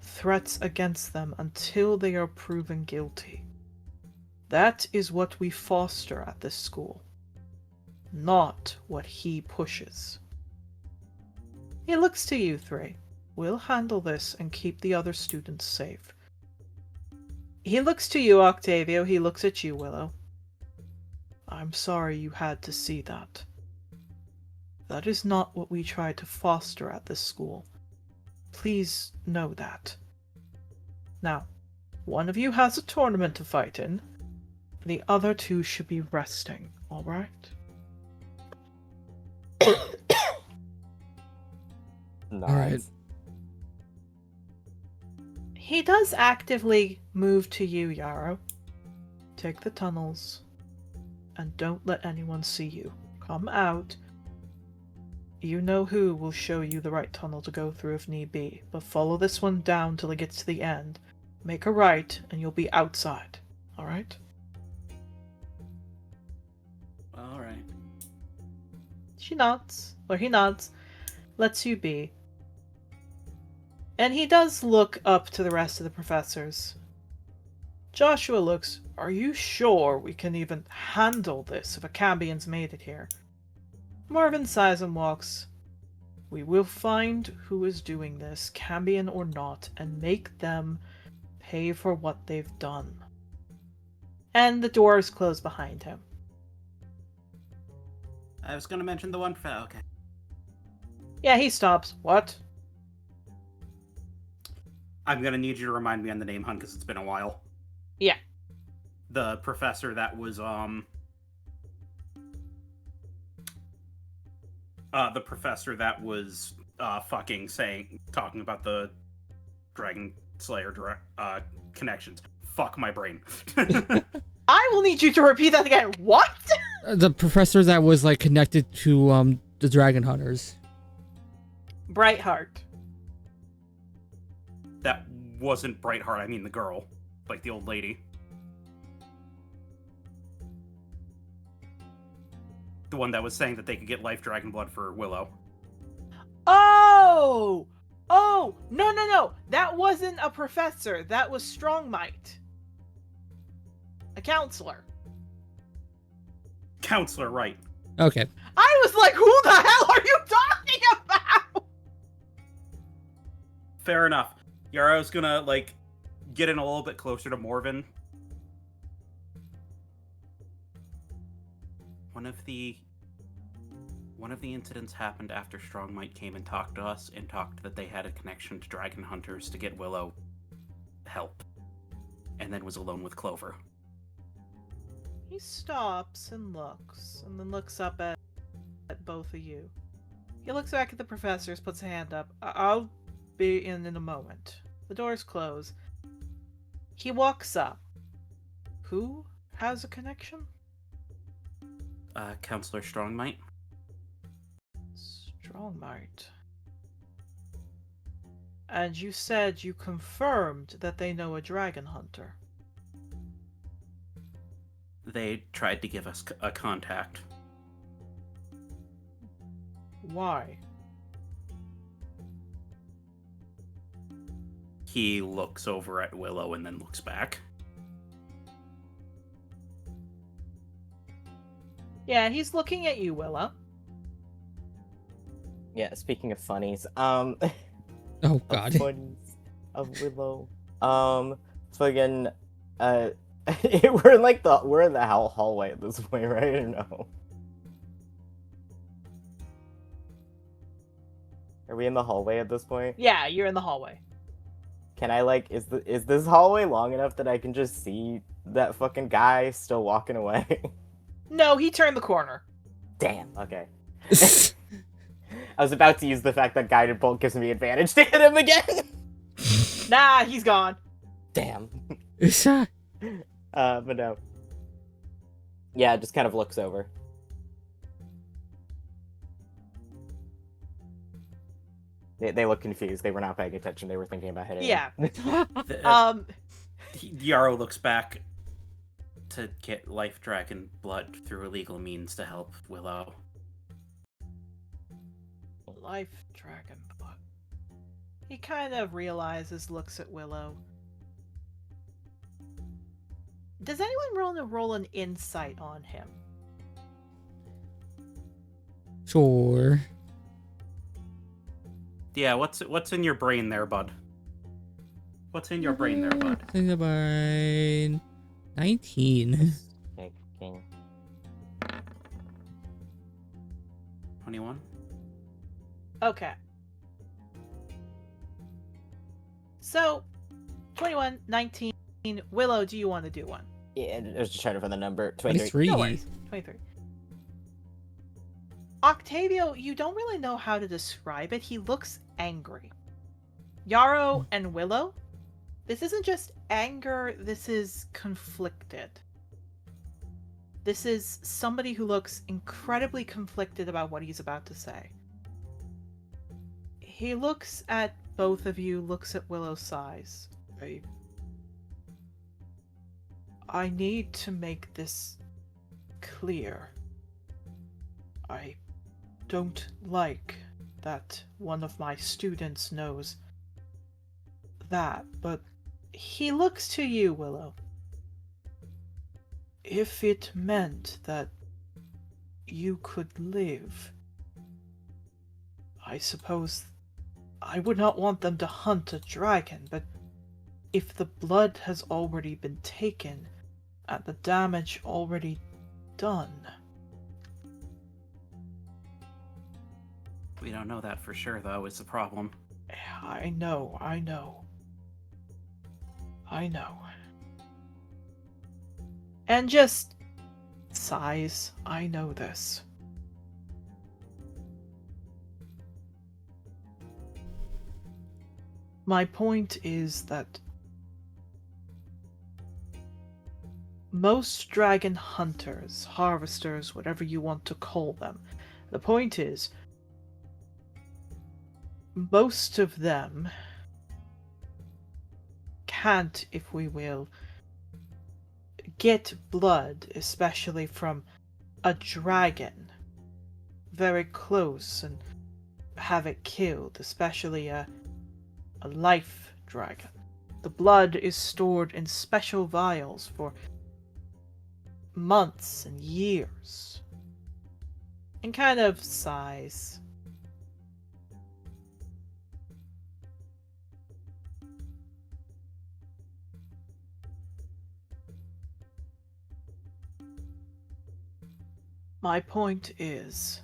threats against them until they are proven guilty. That is what we foster at this school, not what he pushes. He looks to you three. We'll handle this and keep the other students safe. He looks to you, Octavio. He looks at you, Willow. I'm sorry you had to see that. That is not what we try to foster at this school. Please know that. Now, one of you has a tournament to fight in. The other two should be resting, alright? Alright. He does actively move to you, Yarrow. take the tunnels and don't let anyone see you. Come out. You know who will show you the right tunnel to go through if need be, but follow this one down till it gets to the end. Make a right and you'll be outside. Alright? Alright. She nods, or he nods, lets you be. And he does look up to the rest of the professors. Joshua looks, are you sure we can even handle this if a Cambian's made it here? Marvin sighs and walks. We will find who is doing this, Cambian or not, and make them pay for what they've done. And the doors close behind him. I was gonna mention the one... Okay. Yeah, he stops. What? I'm gonna need you to remind me on the name, hun, because it's been a while. Yeah. The professor that was, the professor that was, talking about the Dragon Slayer connections. Fuck my brain. I will need you to repeat that again. What? The professor that was like connected to the Dragon Hunters. Brightheart. That wasn't Brightheart, I mean the girl. Like the old lady. The one that was saying that they could get life dragon blood for Willow. Oh! Oh! No. That wasn't a professor. That was Strongmight. A counselor. Counselor, right. Okay. I was like, who the hell are you talking about? Fair enough. Yarrow's gonna, get in a little bit closer to Morven. One of the incidents happened after Strongmight came and talked to us and talked that they had a connection to Dragon Hunters to get Willow help. And then was alone with Clover. He stops and then looks up at both of you. He looks back at the professors, puts a hand up. I'll be in a moment. The doors close. He walks up. Who has a connection? Counselor Strongmight. Strongmight. And you said you confirmed that they know a dragon hunter. They tried to give us a contact. Why? He looks over at Willow and then looks back. Yeah, he's looking at you, Willow. Yeah, speaking of funnies, Oh god. of funnies of Willow. Fucking we're in the hallway at this point, right? Or no? Are we in the hallway at this point? Yeah, you're in the hallway. Can I is this hallway long enough that I can just see that fucking guy still walking away? No, he turned the corner. Damn, okay. I was about to use the fact that guided bolt gives me advantage to hit him again. Nah, he's gone. Damn. Isha. But no. Yeah, just kind of looks over. They look confused. They were not paying attention. They were thinking about hitting Yeah. him. Yarrow looks back to get life dragon blood through illegal means to help Willow. Life dragon blood. He kind of realizes, looks at Willow. Does anyone want to roll an insight on him? Sure. Yeah, what's in your brain there, bud? What's in your brain there, bud? Think about 19. Checking. 21? Okay. So, 21, 19. Willow, do you want to do one? Yeah, I was just trying to find the number. 23. 23. No worries. 23. Octavio, you don't really know how to describe it. He looks angry. Yarrow and Willow, this isn't just anger, this is conflicted. This is somebody who looks incredibly conflicted about what he's about to say. He looks at both of you, looks at Willow, sighs. I need to make this clear. I don't like that one of my students knows that, but he looks to you, Willow. If it meant that you could live, I suppose I would not want them to hunt a dragon, but if the blood has already been taken and the damage already done... We don't know that for sure, though, is the problem. I know. And just sighs, I know this. My point is that most dragon hunters, harvesters, whatever you want to call them, the point is, most of them can't, if we will, get blood, especially from a dragon, very close and have it killed, especially a life dragon. The blood is stored in special vials for months and years. And kind of sighs. My point is,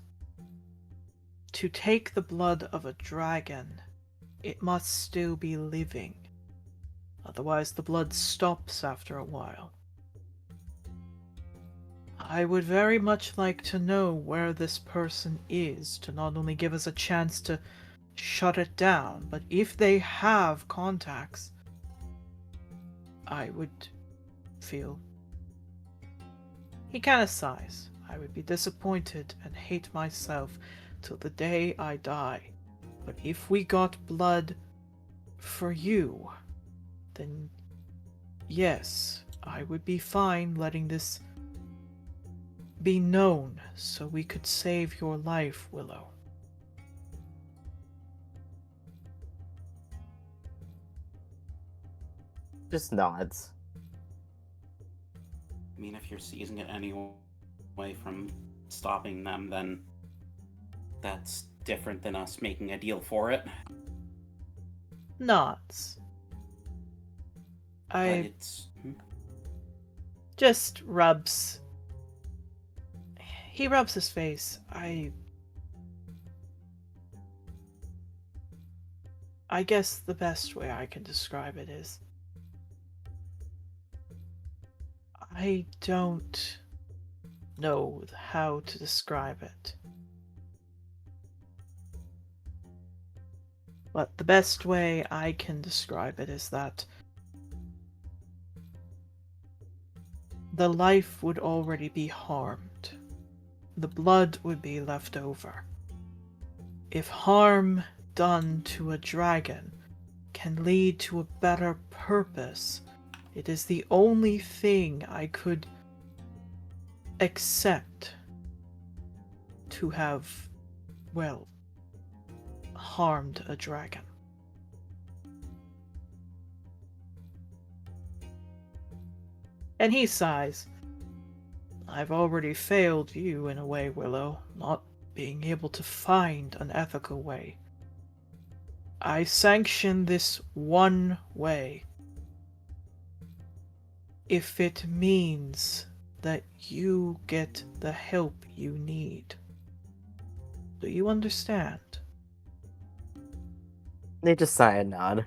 to take the blood of a dragon, it must still be living. Otherwise the blood stops after a while. I would very much like to know where this person is, to not only give us a chance to shut it down, but if they have contacts, I would feel... He kind of sighs. I would be disappointed and hate myself till the day I die. But if we got blood for you, then yes, I would be fine letting this be known so we could save your life, Willow. Just nods. I mean, if you're seizing it anyway from stopping them, then that's different than us making a deal for it. Nods. But it's... just rubs. He rubs his face. I guess the best way I can describe it is, I don't know how to describe it. But the best way I can describe it is that the life would already be harmed. The blood would be left over. If harm done to a dragon can lead to a better purpose, it is the only thing I could accept to have, well, harmed a dragon. And he sighs. I've already failed you in a way, Willow, not being able to find an ethical way. I sanction this one way. If it means that you get the help you need. Do you understand? They just sigh and nod.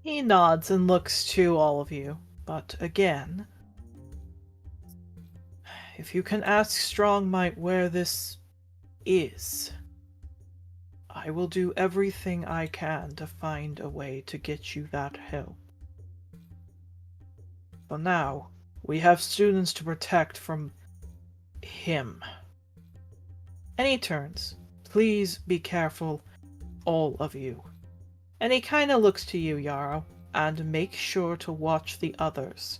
He nods and looks to all of you, but again, if you can ask Strongmight where this is, I will do everything I can to find a way to get you that help. For now, we have students to protect from him. And he turns. Please be careful, all of you. And he kind of looks to you, Yarrow, and make sure to watch the others.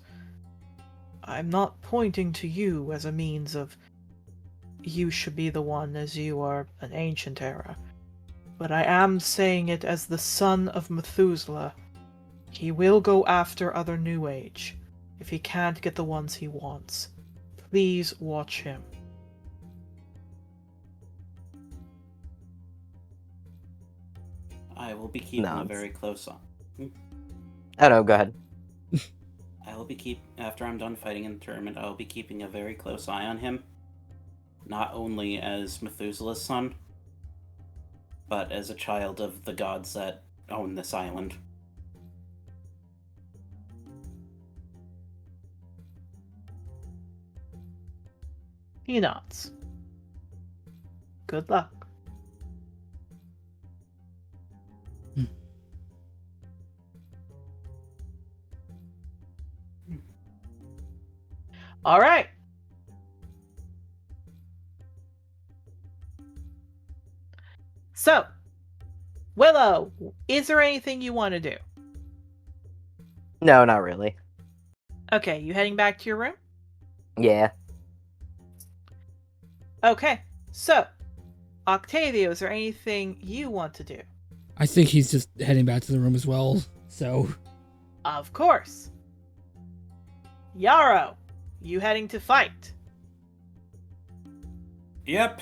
I'm not pointing to you as a means of you should be the one as you are an ancient era, but I am saying it as the son of Methuselah. He will go after other New Age if he can't get the ones he wants. Please watch him. I will be keeping a Nods. very close eye. Oh no, go ahead. I will be after I'm done fighting in the tournament, I will be keeping a very close eye on him. Not only as Methuselah's son, but as a child of the gods that own this island. He nods. Good luck. All right. So, Willow, is there anything you want to do? No, not really. Okay, you heading back to your room? Yeah. Okay, so, Octavio, is there anything you want to do? I think he's just heading back to the room as well, so... Of course. Yarrow, you heading to fight? Yep.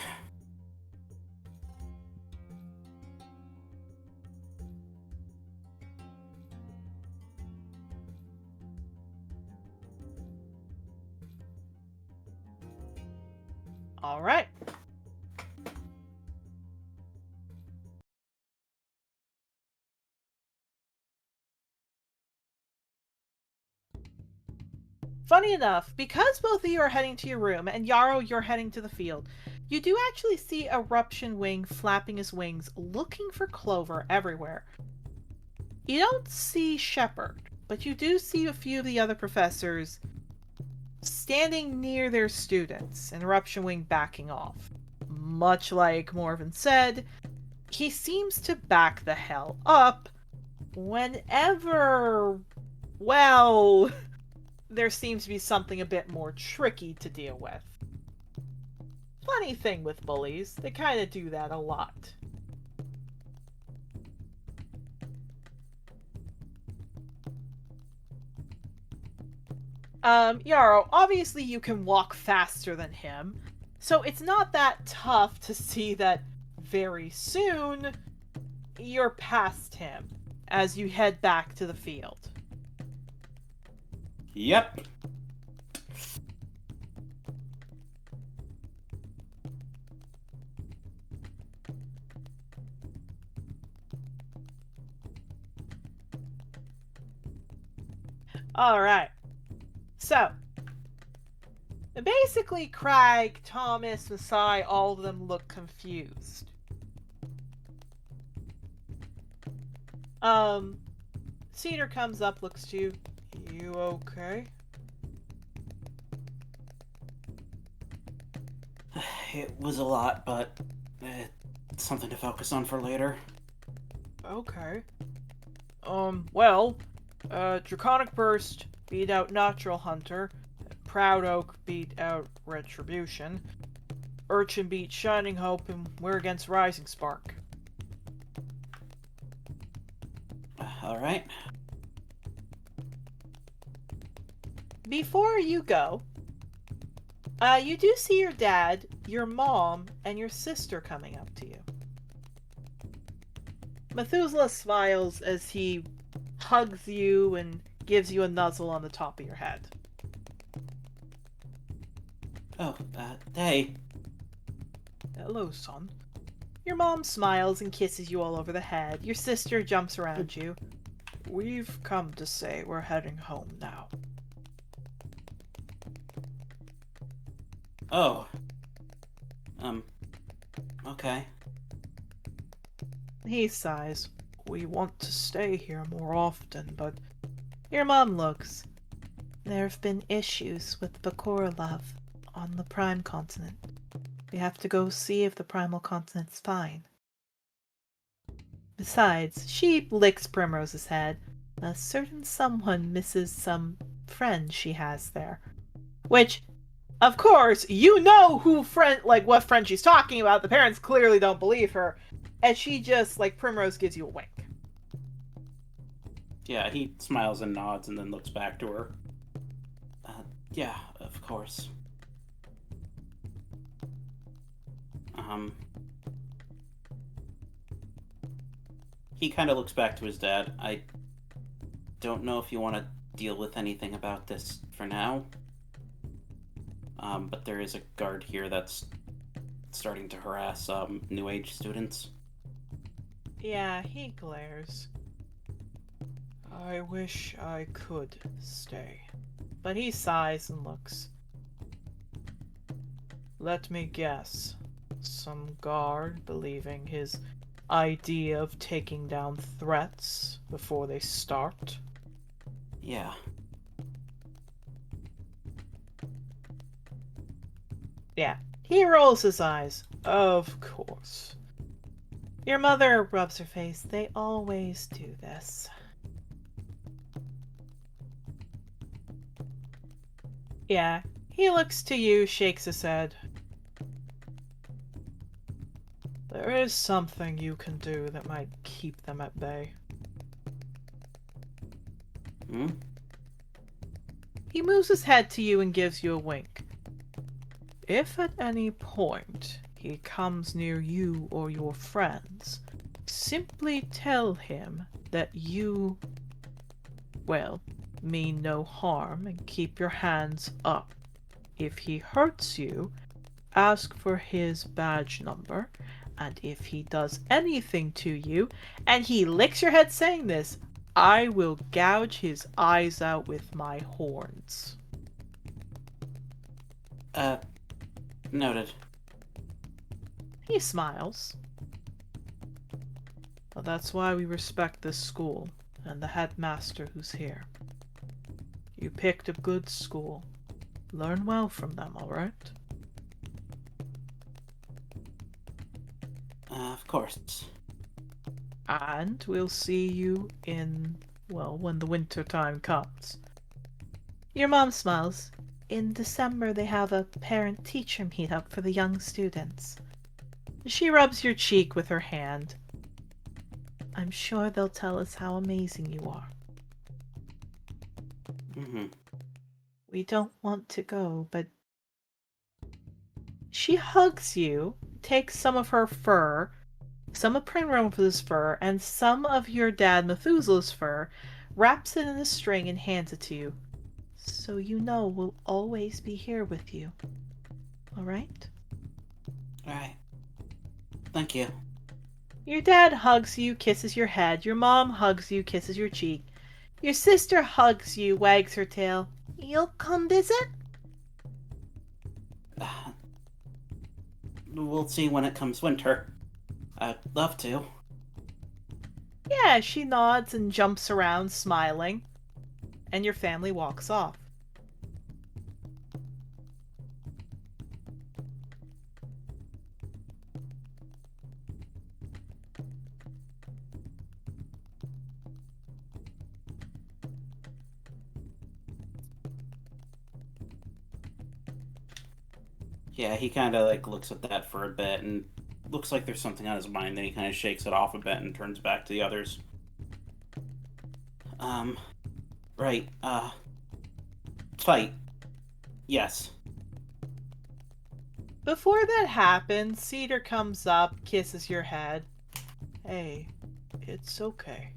All right. Funny enough, because both of you are heading to your room, and Yarrow, you're heading to the field, you do actually see Eruption Wing flapping his wings, looking for Clover everywhere. You don't see Shepard, but you do see a few of the other professors standing near their students, and Eruption Wing backing off. Much like Morven said, he seems to back the hell up whenever, well, there seems to be something a bit more tricky to deal with. Funny thing with bullies, they kind of do that a lot. Yarrow, obviously you can walk faster than him, so it's not that tough to see that very soon you're past him as you head back to the field. Yep. Alright. So, basically Craig, Thomas, Masai, all of them look confused. Cedar comes up, looks to you. You okay? It was a lot, but it's something to focus on for later. Okay. Well, Draconic Burst beat out Natural Hunter. Proud Oak beat out Retribution. Urchin beat Shining Hope, and we're against Rising Spark. Alright. Before you go, you do see your dad, your mom, and your sister coming up to you. Methuselah smiles as he hugs you and gives you a nuzzle on the top of your head. Oh, hey. Hello, son. Your mom smiles and kisses you all over the head. Your sister jumps around you. We've come to say we're heading home now. Oh. Okay. He sighs. We want to stay here more often, but... Your mom looks. There have been issues with Bakorolov on the Prime Continent. We have to go see if the Primal Continent's fine. Besides, she licks Primrose's head. A certain someone misses some friend she has there. Which, of course, you know what friend she's talking about. The parents clearly don't believe her. And she just, Primrose gives you a wink. Yeah, he smiles and nods and then looks back to her. Yeah, of course. He kind of looks back to his dad. I don't know if you want to deal with anything about this for now. But there is a guard here that's starting to harass New Age students. Yeah, he glares. I wish I could stay. But he sighs and looks. Let me guess. Some guard believing his idea of taking down threats before they start? Yeah. Yeah, he rolls his eyes. Of course. Your mother rubs her face. They always do this. Yeah, he looks to you, shakes his head. There is something you can do that might keep them at bay. Hmm? He moves his head to you and gives you a wink. If at any point he comes near you or your friends, simply tell him that you, well, mean no harm and keep your hands up. If he hurts you, ask for his badge number, and if he does anything to you, and he licks your head saying this, I will gouge his eyes out with my horns. Noted. He smiles. Well, that's why we respect this school, and the headmaster who's here. You picked a good school. Learn well from them, alright? Of course. And we'll see you when the winter time comes. Your mom smiles. In December they have a parent-teacher meetup for the young students. She rubs your cheek with her hand. I'm sure they'll tell us how amazing you are. Mm-hmm. We don't want to go, but... She hugs you, takes some of her fur, some of Primrose's fur, and some of your dad Methuselah's fur, wraps it in a string and hands it to you. So you know we'll always be here with you. Alright? Alright. Thank you. Your dad hugs you, kisses your head. Your mom hugs you, kisses your cheek. Your sister hugs you, wags her tail. You'll come visit? We'll see when it comes winter. I'd love to. Yeah, she nods and jumps around, smiling. And your family walks off. Yeah, he kind of looks at that for a bit and looks like there's something on his mind. Then he kind of shakes it off a bit and turns back to the others. Right. Fight. Yes. Before that happens, Cedar comes up, kisses your head. Hey, it's okay.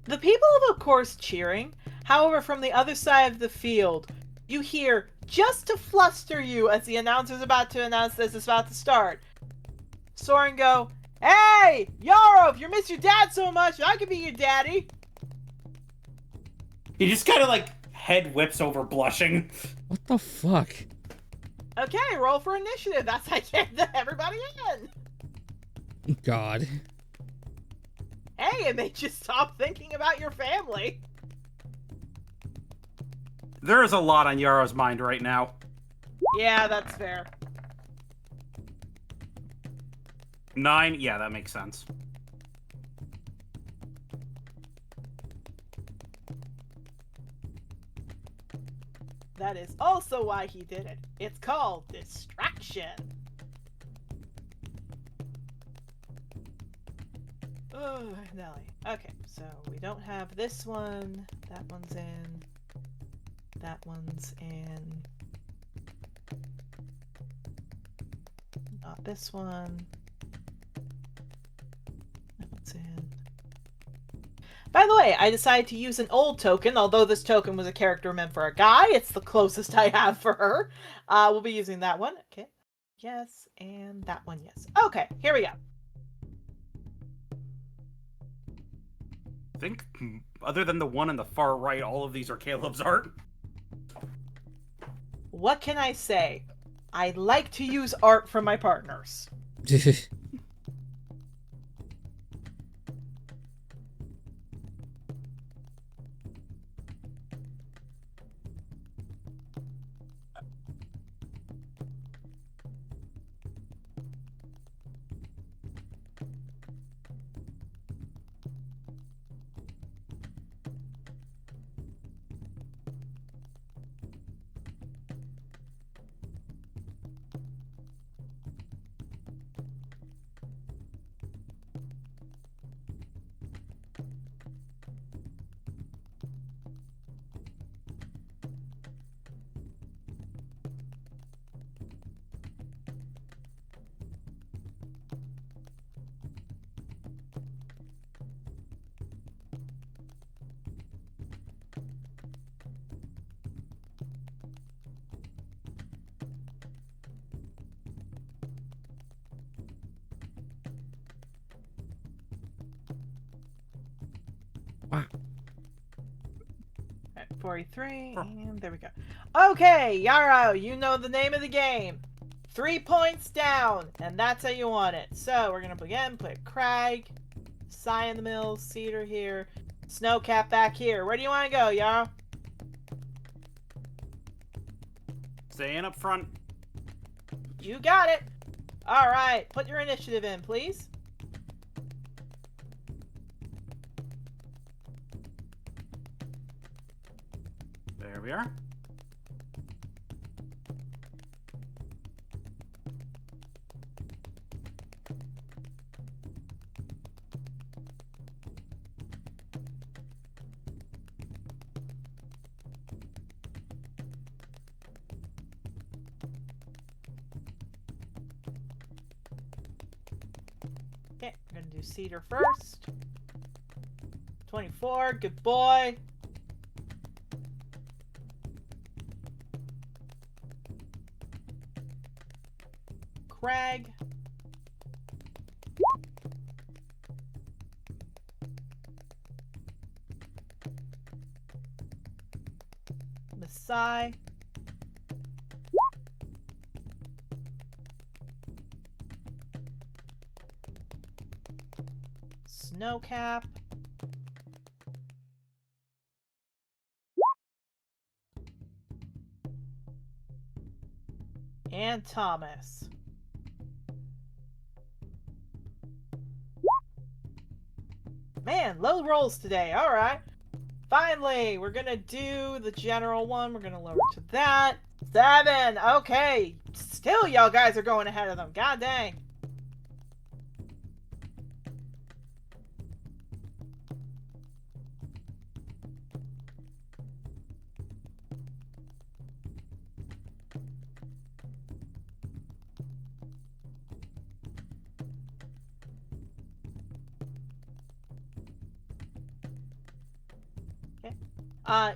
The people of course cheering. However, from the other side of the field, you hear, just to fluster you as the announcer's about to announce this is about to start, Soren go, "Hey, Yarrow, if you miss your dad so much, I could be your daddy." He just kind of head whips over, blushing. What the fuck? Okay, roll for initiative. That's how I get everybody in. God. Hey, it made you stop thinking about your family. There is a lot on Yarrow's mind right now. Yeah, that's fair. 9, yeah, that makes sense. That is also why he did it. It's called distraction. Oh, Nelly. Okay, so we don't have this one. That one's in. That one's in. Not this one. That one's in. By the way, I decided to use an old token, although this token was a character meant for a guy. It's the closest I have for her. We'll be using that one. Okay. Yes, and that one, yes. Okay, here we go. I think, other than the one on the far right, all of these are Caleb's art. What can I say? I like to use art from my partners. Wow. At 43, and there we go. Okay, Yarrow, you know the name of the game. 3 points down, and that's how you want it. So we're gonna again put Crag, Psy in the middle, Cedar here, Snowcap back here. Where do you want to go, Yarrow? Staying up front. You got it. All right, put your initiative in, please. There we are. Okay, we're gonna do Cedar first. 24, good boy. Crag. Masai. Snowcap. And Thomas. Man, low rolls today. All right. Finally, we're going to do the general one. We're going to lower to that. 7. Okay. Still, y'all guys are going ahead of them. God dang.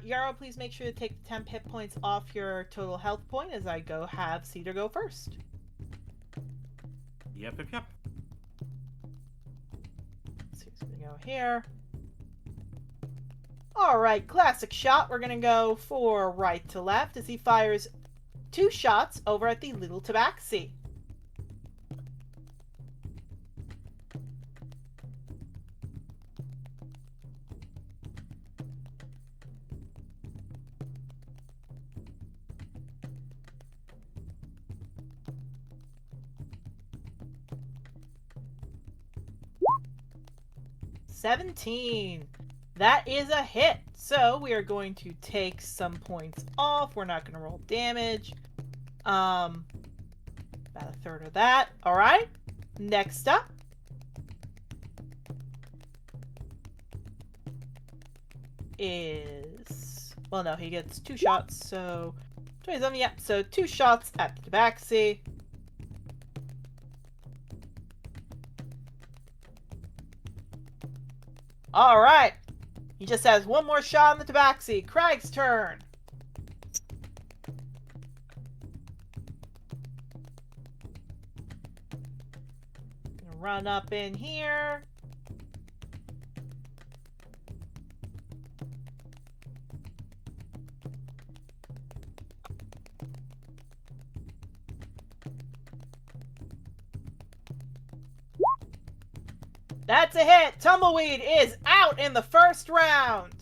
Yarrow, please make sure to take the 10 hit points off your total health point as I have Cedar go first. Yep. So he's gonna go here. Alright, classic shot. We're gonna go for right to left as he fires 2 shots over at the Little Tabaxi. 17. That is a hit. So we are going to take some points off. We're not going to roll damage. About a third of that. All right. Next up. Is... Well, no, he gets 2 shots, so... 27, yeah, so 2 shots at the Tabaxi. Alright! He just has 1 more shot on the Tabaxi. Craig's turn! Gonna run up in here. That's a hit! Tumbleweed is out in the first round!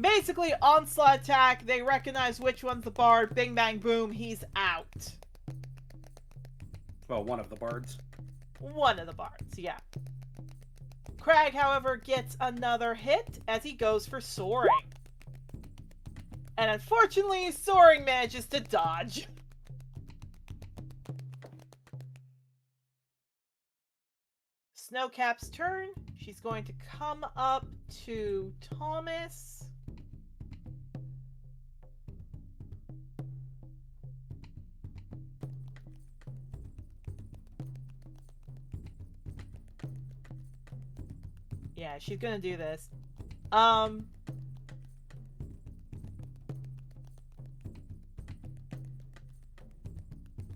Basically, onslaught attack, they recognize which one's the bard, bing bang boom, he's out. Well, one of the bards. One of the bards, yeah. Craig, however, gets another hit as he goes for soaring. And unfortunately, soaring manages to dodge. Snowcap's turn. She's going to come up to Thomas. Yeah, she's gonna do this.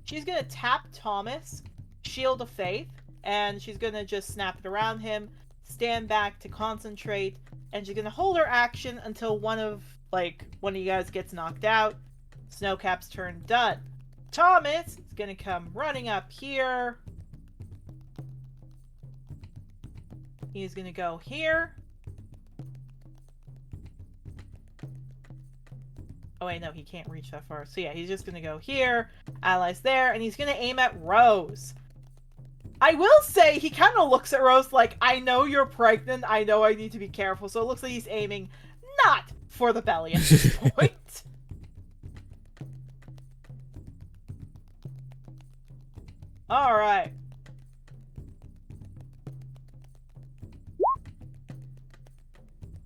She's gonna tap Thomas, Shield of Faith, and she's gonna just snap it around him, stand back to concentrate, and she's gonna hold her action until one of you guys gets knocked out. Snowcap's turn done. Thomas is gonna come running up here. He's gonna go here. Oh wait, no, he can't reach that far. So yeah, he's just gonna go here, allies there, and he's gonna aim at Rose. I will say, he kind of looks at Rose like, I know you're pregnant, I know I need to be careful, so it looks like he's aiming not for the belly at this point. Alright.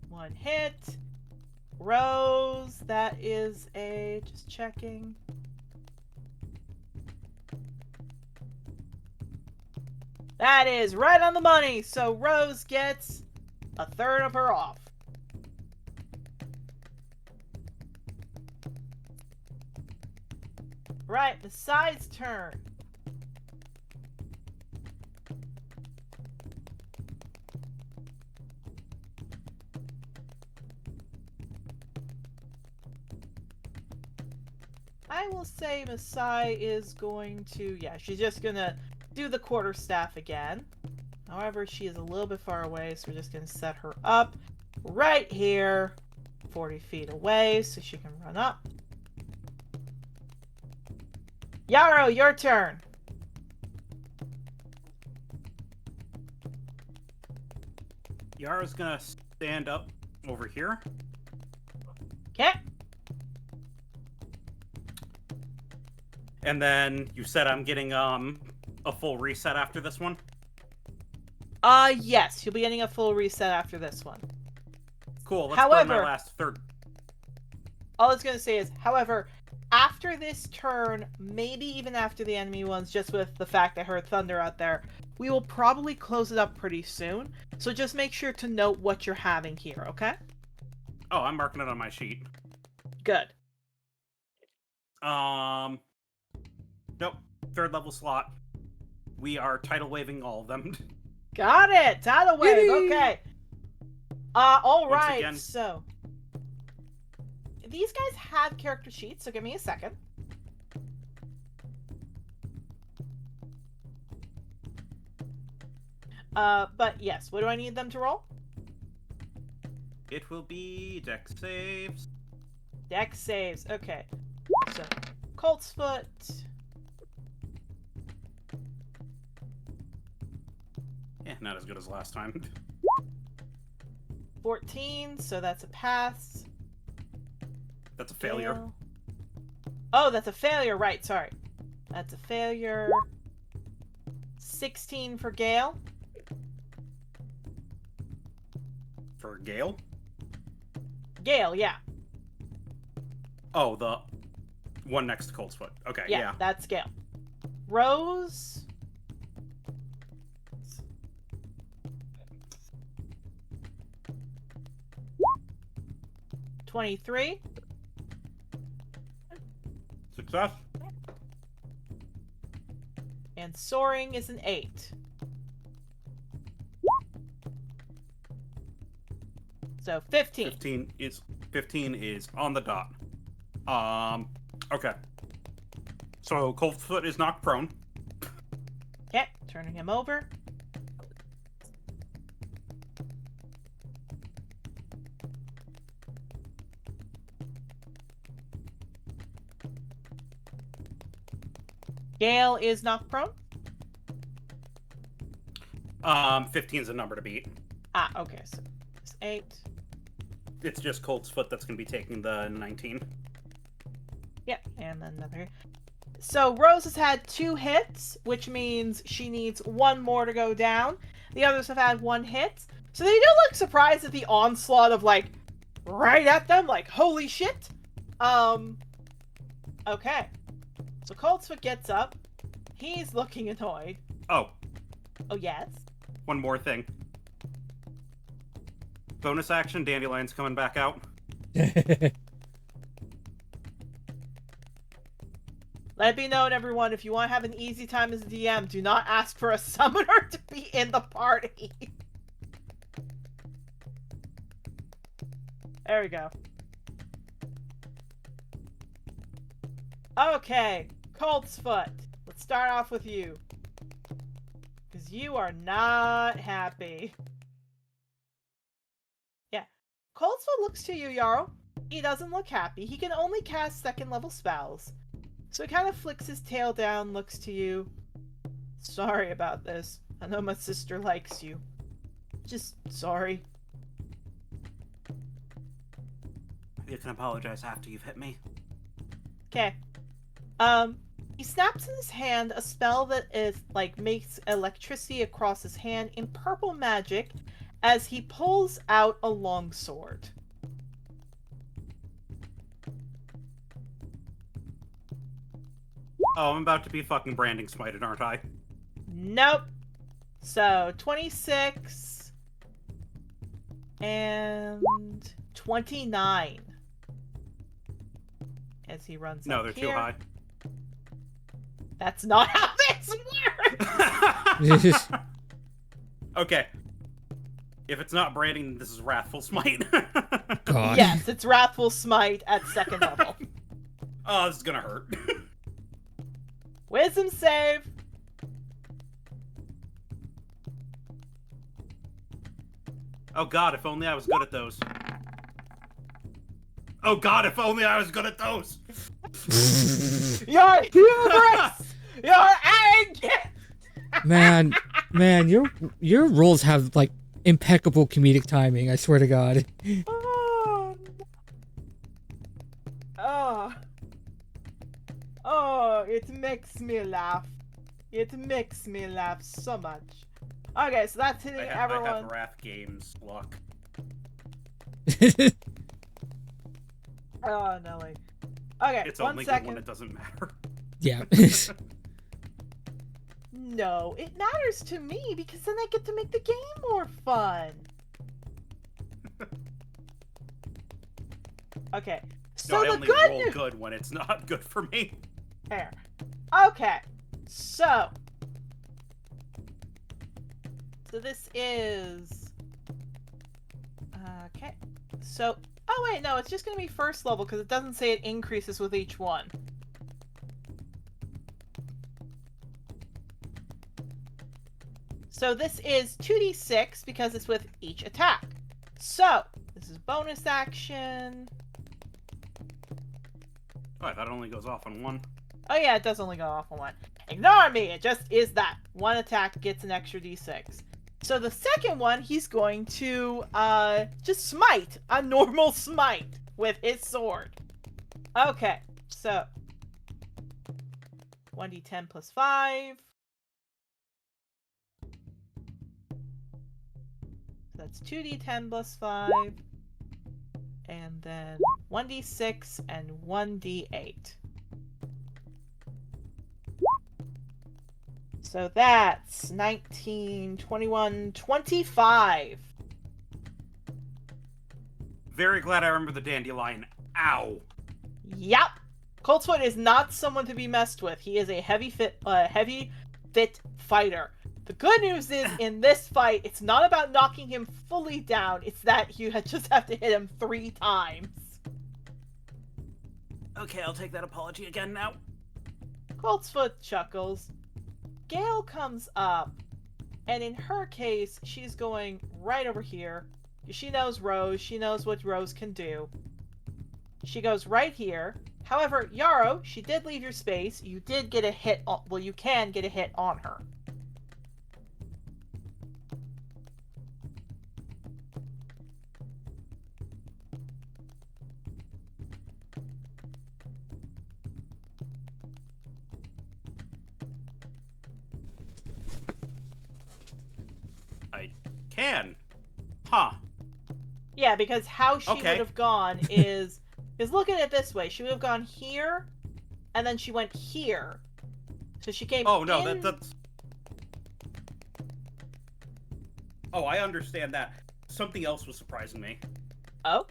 One hit. Rose, that is a... just checking. That is right on the money, so Rose gets a third of her off. Right, Masai's turn. I will say Masai is going to... yeah, she's just gonna do the quarterstaff again. However, she is a little bit far away, so we're just gonna set her up right here, 40 feet away, so she can run up. Yarrow, your turn. Yarrow's gonna stand up over here. Okay. And then you said I'm getting a full reset after this one? Yes, you'll be getting a full reset after this one. Cool, let's burn my last third. All I was going to say is, however, after this turn, maybe even after the enemy ones, just with the fact I heard thunder out there, we will probably close it up pretty soon. So just make sure to note what you're having here, okay? Oh, I'm marking it on my sheet. Good. Nope. 3rd level slot. We are tidal waving all of them. Got it! Tidal wave, okay. Alright, again. so... these guys have character sheets, so give me a second. But yes, what do I need them to roll? It will be dex saves. Dex saves, okay. So, Colt's Foot. Yeah, not as good as last time. 14, so that's a pass. That's a failure. Gale. Oh, that's a failure, right, sorry. That's a failure. 16 for Gale. For Gale? Gale, yeah. Oh, the one next to Colt's Foot. Okay, Yeah, yeah. that's Gale. Rose. $23. Success. And soaring is an 8. So 15. 15 is on the dot. Okay. So Colt's Foot is knocked prone. Okay, turning him over. Gale is knocked prone. 15 is a number to beat. Ah, okay, so it's 8. It's just Colt's Foot that's going to be taking the 19. Yeah, and then another. So Rose has had 2 hits, which means she needs 1 more to go down. The others have had 1 hit. So they do look surprised at the onslaught of, like, right at them, like, holy shit. Okay. So Coltsfoot gets up. He's looking annoyed. Oh, Oh, yes. one more thing. Bonus action, Dandelion's coming back out. Let it be known, everyone, if you want to have an easy time as a DM, do not ask for a summoner to be in the party. There we go. Okay, Coltsfoot. Let's start off with you. Because you are not happy. Yeah. Coltsfoot looks to you, Yarrow. He doesn't look happy. He can only cast 2nd level spells. So he kind of flicks his tail down, looks to you. Sorry about this. I know my sister likes you. Just sorry. You can apologize after you've hit me. Okay. He snaps in his hand a spell that is, like, makes electricity across his hand in purple magic as he pulls out a longsword. Oh, I'm about to be fucking branding smited, aren't I? Nope. So, 26 and 29 as he runs No, up they're here. too high. That's not how this works! Okay. If it's not branding, this is Wrathful Smite. God. Yes, it's Wrathful Smite at 2nd level. Oh, this is gonna hurt. Wisdom save! Oh god, if only I was good at those. Oh god, if only I was good at those! You're hubris! You're arrogant! Man, your rolls have like impeccable comedic timing, I swear to God. Oh, oh. Oh, it makes me laugh. It makes me laugh so much. Okay, so that's hitting I everyone. have Wrath Games luck. Oh, Nelly. Okay, It's 1 only good second. when it doesn't matter. Yeah. No, it matters to me because then I get to make the game more fun. Okay, so No, I the only good roll news. good when it's not good for me. There. Okay, so this is okay. So oh wait, no, it's just gonna be 1st level because it doesn't say it increases with each one. So this is 2d6 because it's with each attack. So this is bonus action. Oh, I thought it only goes off on one. Oh yeah, it does only go off on 1. Ignore me, it just is that. 1 attack gets an extra d6. So the second one, he's going to just smite, a normal smite with his sword. Okay, so 1d10 plus 5. That's 2d10 plus 5. And then 1d6 and 1d8. So that's 19, 21, 25. Very glad I remember the dandelion. Ow. Yep. Coltsfoot is not someone to be messed with. He is a heavy fit fighter. The good news is, in this fight, it's not about knocking him fully down. It's that you just have to hit him 3 times. Okay, I'll take that apology again now. Coltsfoot chuckles. Gale comes up, and in her case, she's going right over here. She knows Rose. She knows what Rose can do. She goes right here. However, Yarrow, she did leave your space. You did get a hit on... Well, you can get a hit on her. I can. Huh. Yeah, because how she Okay. would have gone is look at it this way. She would have gone here, and then she went here. So she came Oh, no, in... that's... Oh, I understand that. Something else was surprising me. Oh?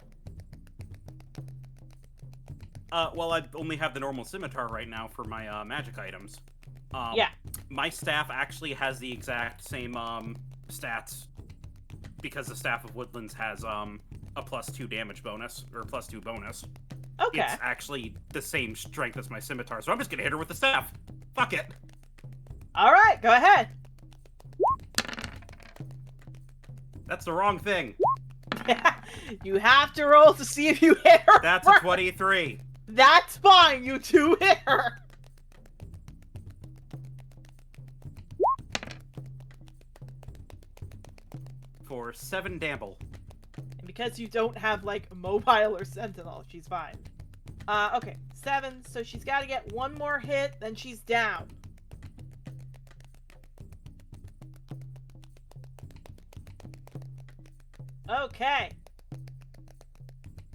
Well, I only have the normal scimitar right now for my, magic items. Yeah. My staff actually has the exact same, stats, because the Staff of Woodlands has, a +2 damage bonus, or +2 bonus. Okay. It's actually the same strength as my scimitar, so I'm just gonna hit her with the staff. Fuck it. Alright, go ahead. That's the wrong thing. You have to roll to see if you hit her. That's first. a 23. That's fine, you 2 hit her. For 7 damble. And because you don't have, like, mobile or sentinel, she's fine. Okay, 7, so she's got to get 1 more hit, then she's down. Okay.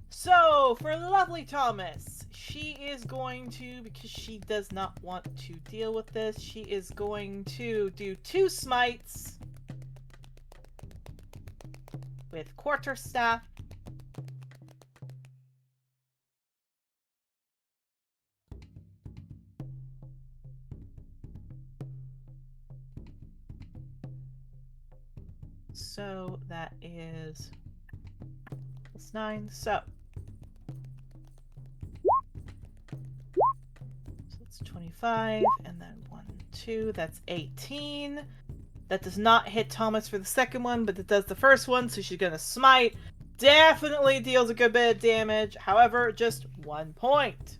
So, for lovely Thomas, she is going to, because she does not want to deal with this, she is going to do 2 smites with quarterstaff. So that is +9. So it's 25, and then 1, 2. That's 18. That does not hit Thomas for the second one, but it does the first one, so she's gonna smite. Definitely deals a good bit of damage. However, just 1 point.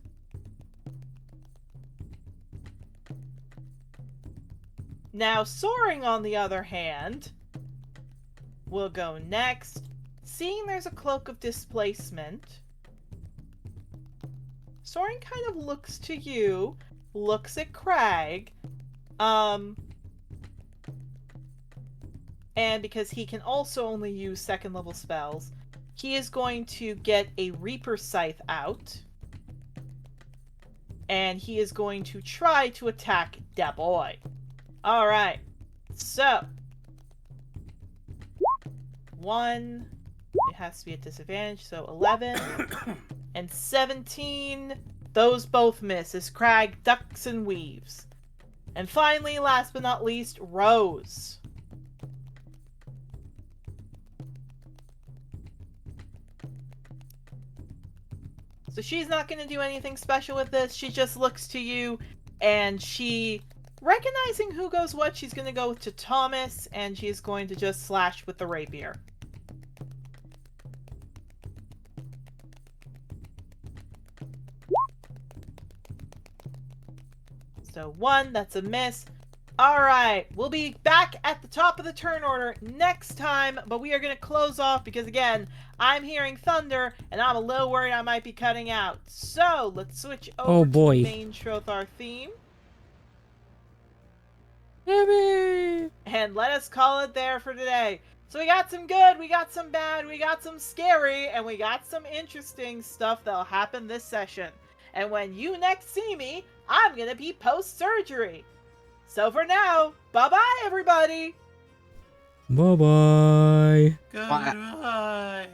Now, Soaring, on the other hand, will go next. Seeing there's a cloak of displacement, Soaring kind of looks to you, looks at Crag, and because he can also only use 2nd level spells, he is going to get a Reaper Scythe out, and he is going to try to attack Da Boy. Alright, so 1, it has to be at disadvantage, so 11 and 17, those both miss as Crag ducks and weaves. And finally, last but not least, Rose. So she's not going to do anything special with this, she just looks to you, and she, recognizing who goes what, she's going to go to Thomas, and she's going to just slash with the rapier. So 1, that's a miss. All right, we'll be back at the top of the turn order next time, but we are going to close off because, again, I'm hearing thunder, and I'm a little worried I might be cutting out. So, let's switch over to the main Trothar theme. And let us call it there for today. So we got some good, we got some bad, we got some scary, and we got some interesting stuff that'll happen this session. And when you next see me, I'm going to be post-surgery. So for now, bye-bye, everybody! Bye-bye. Goodbye.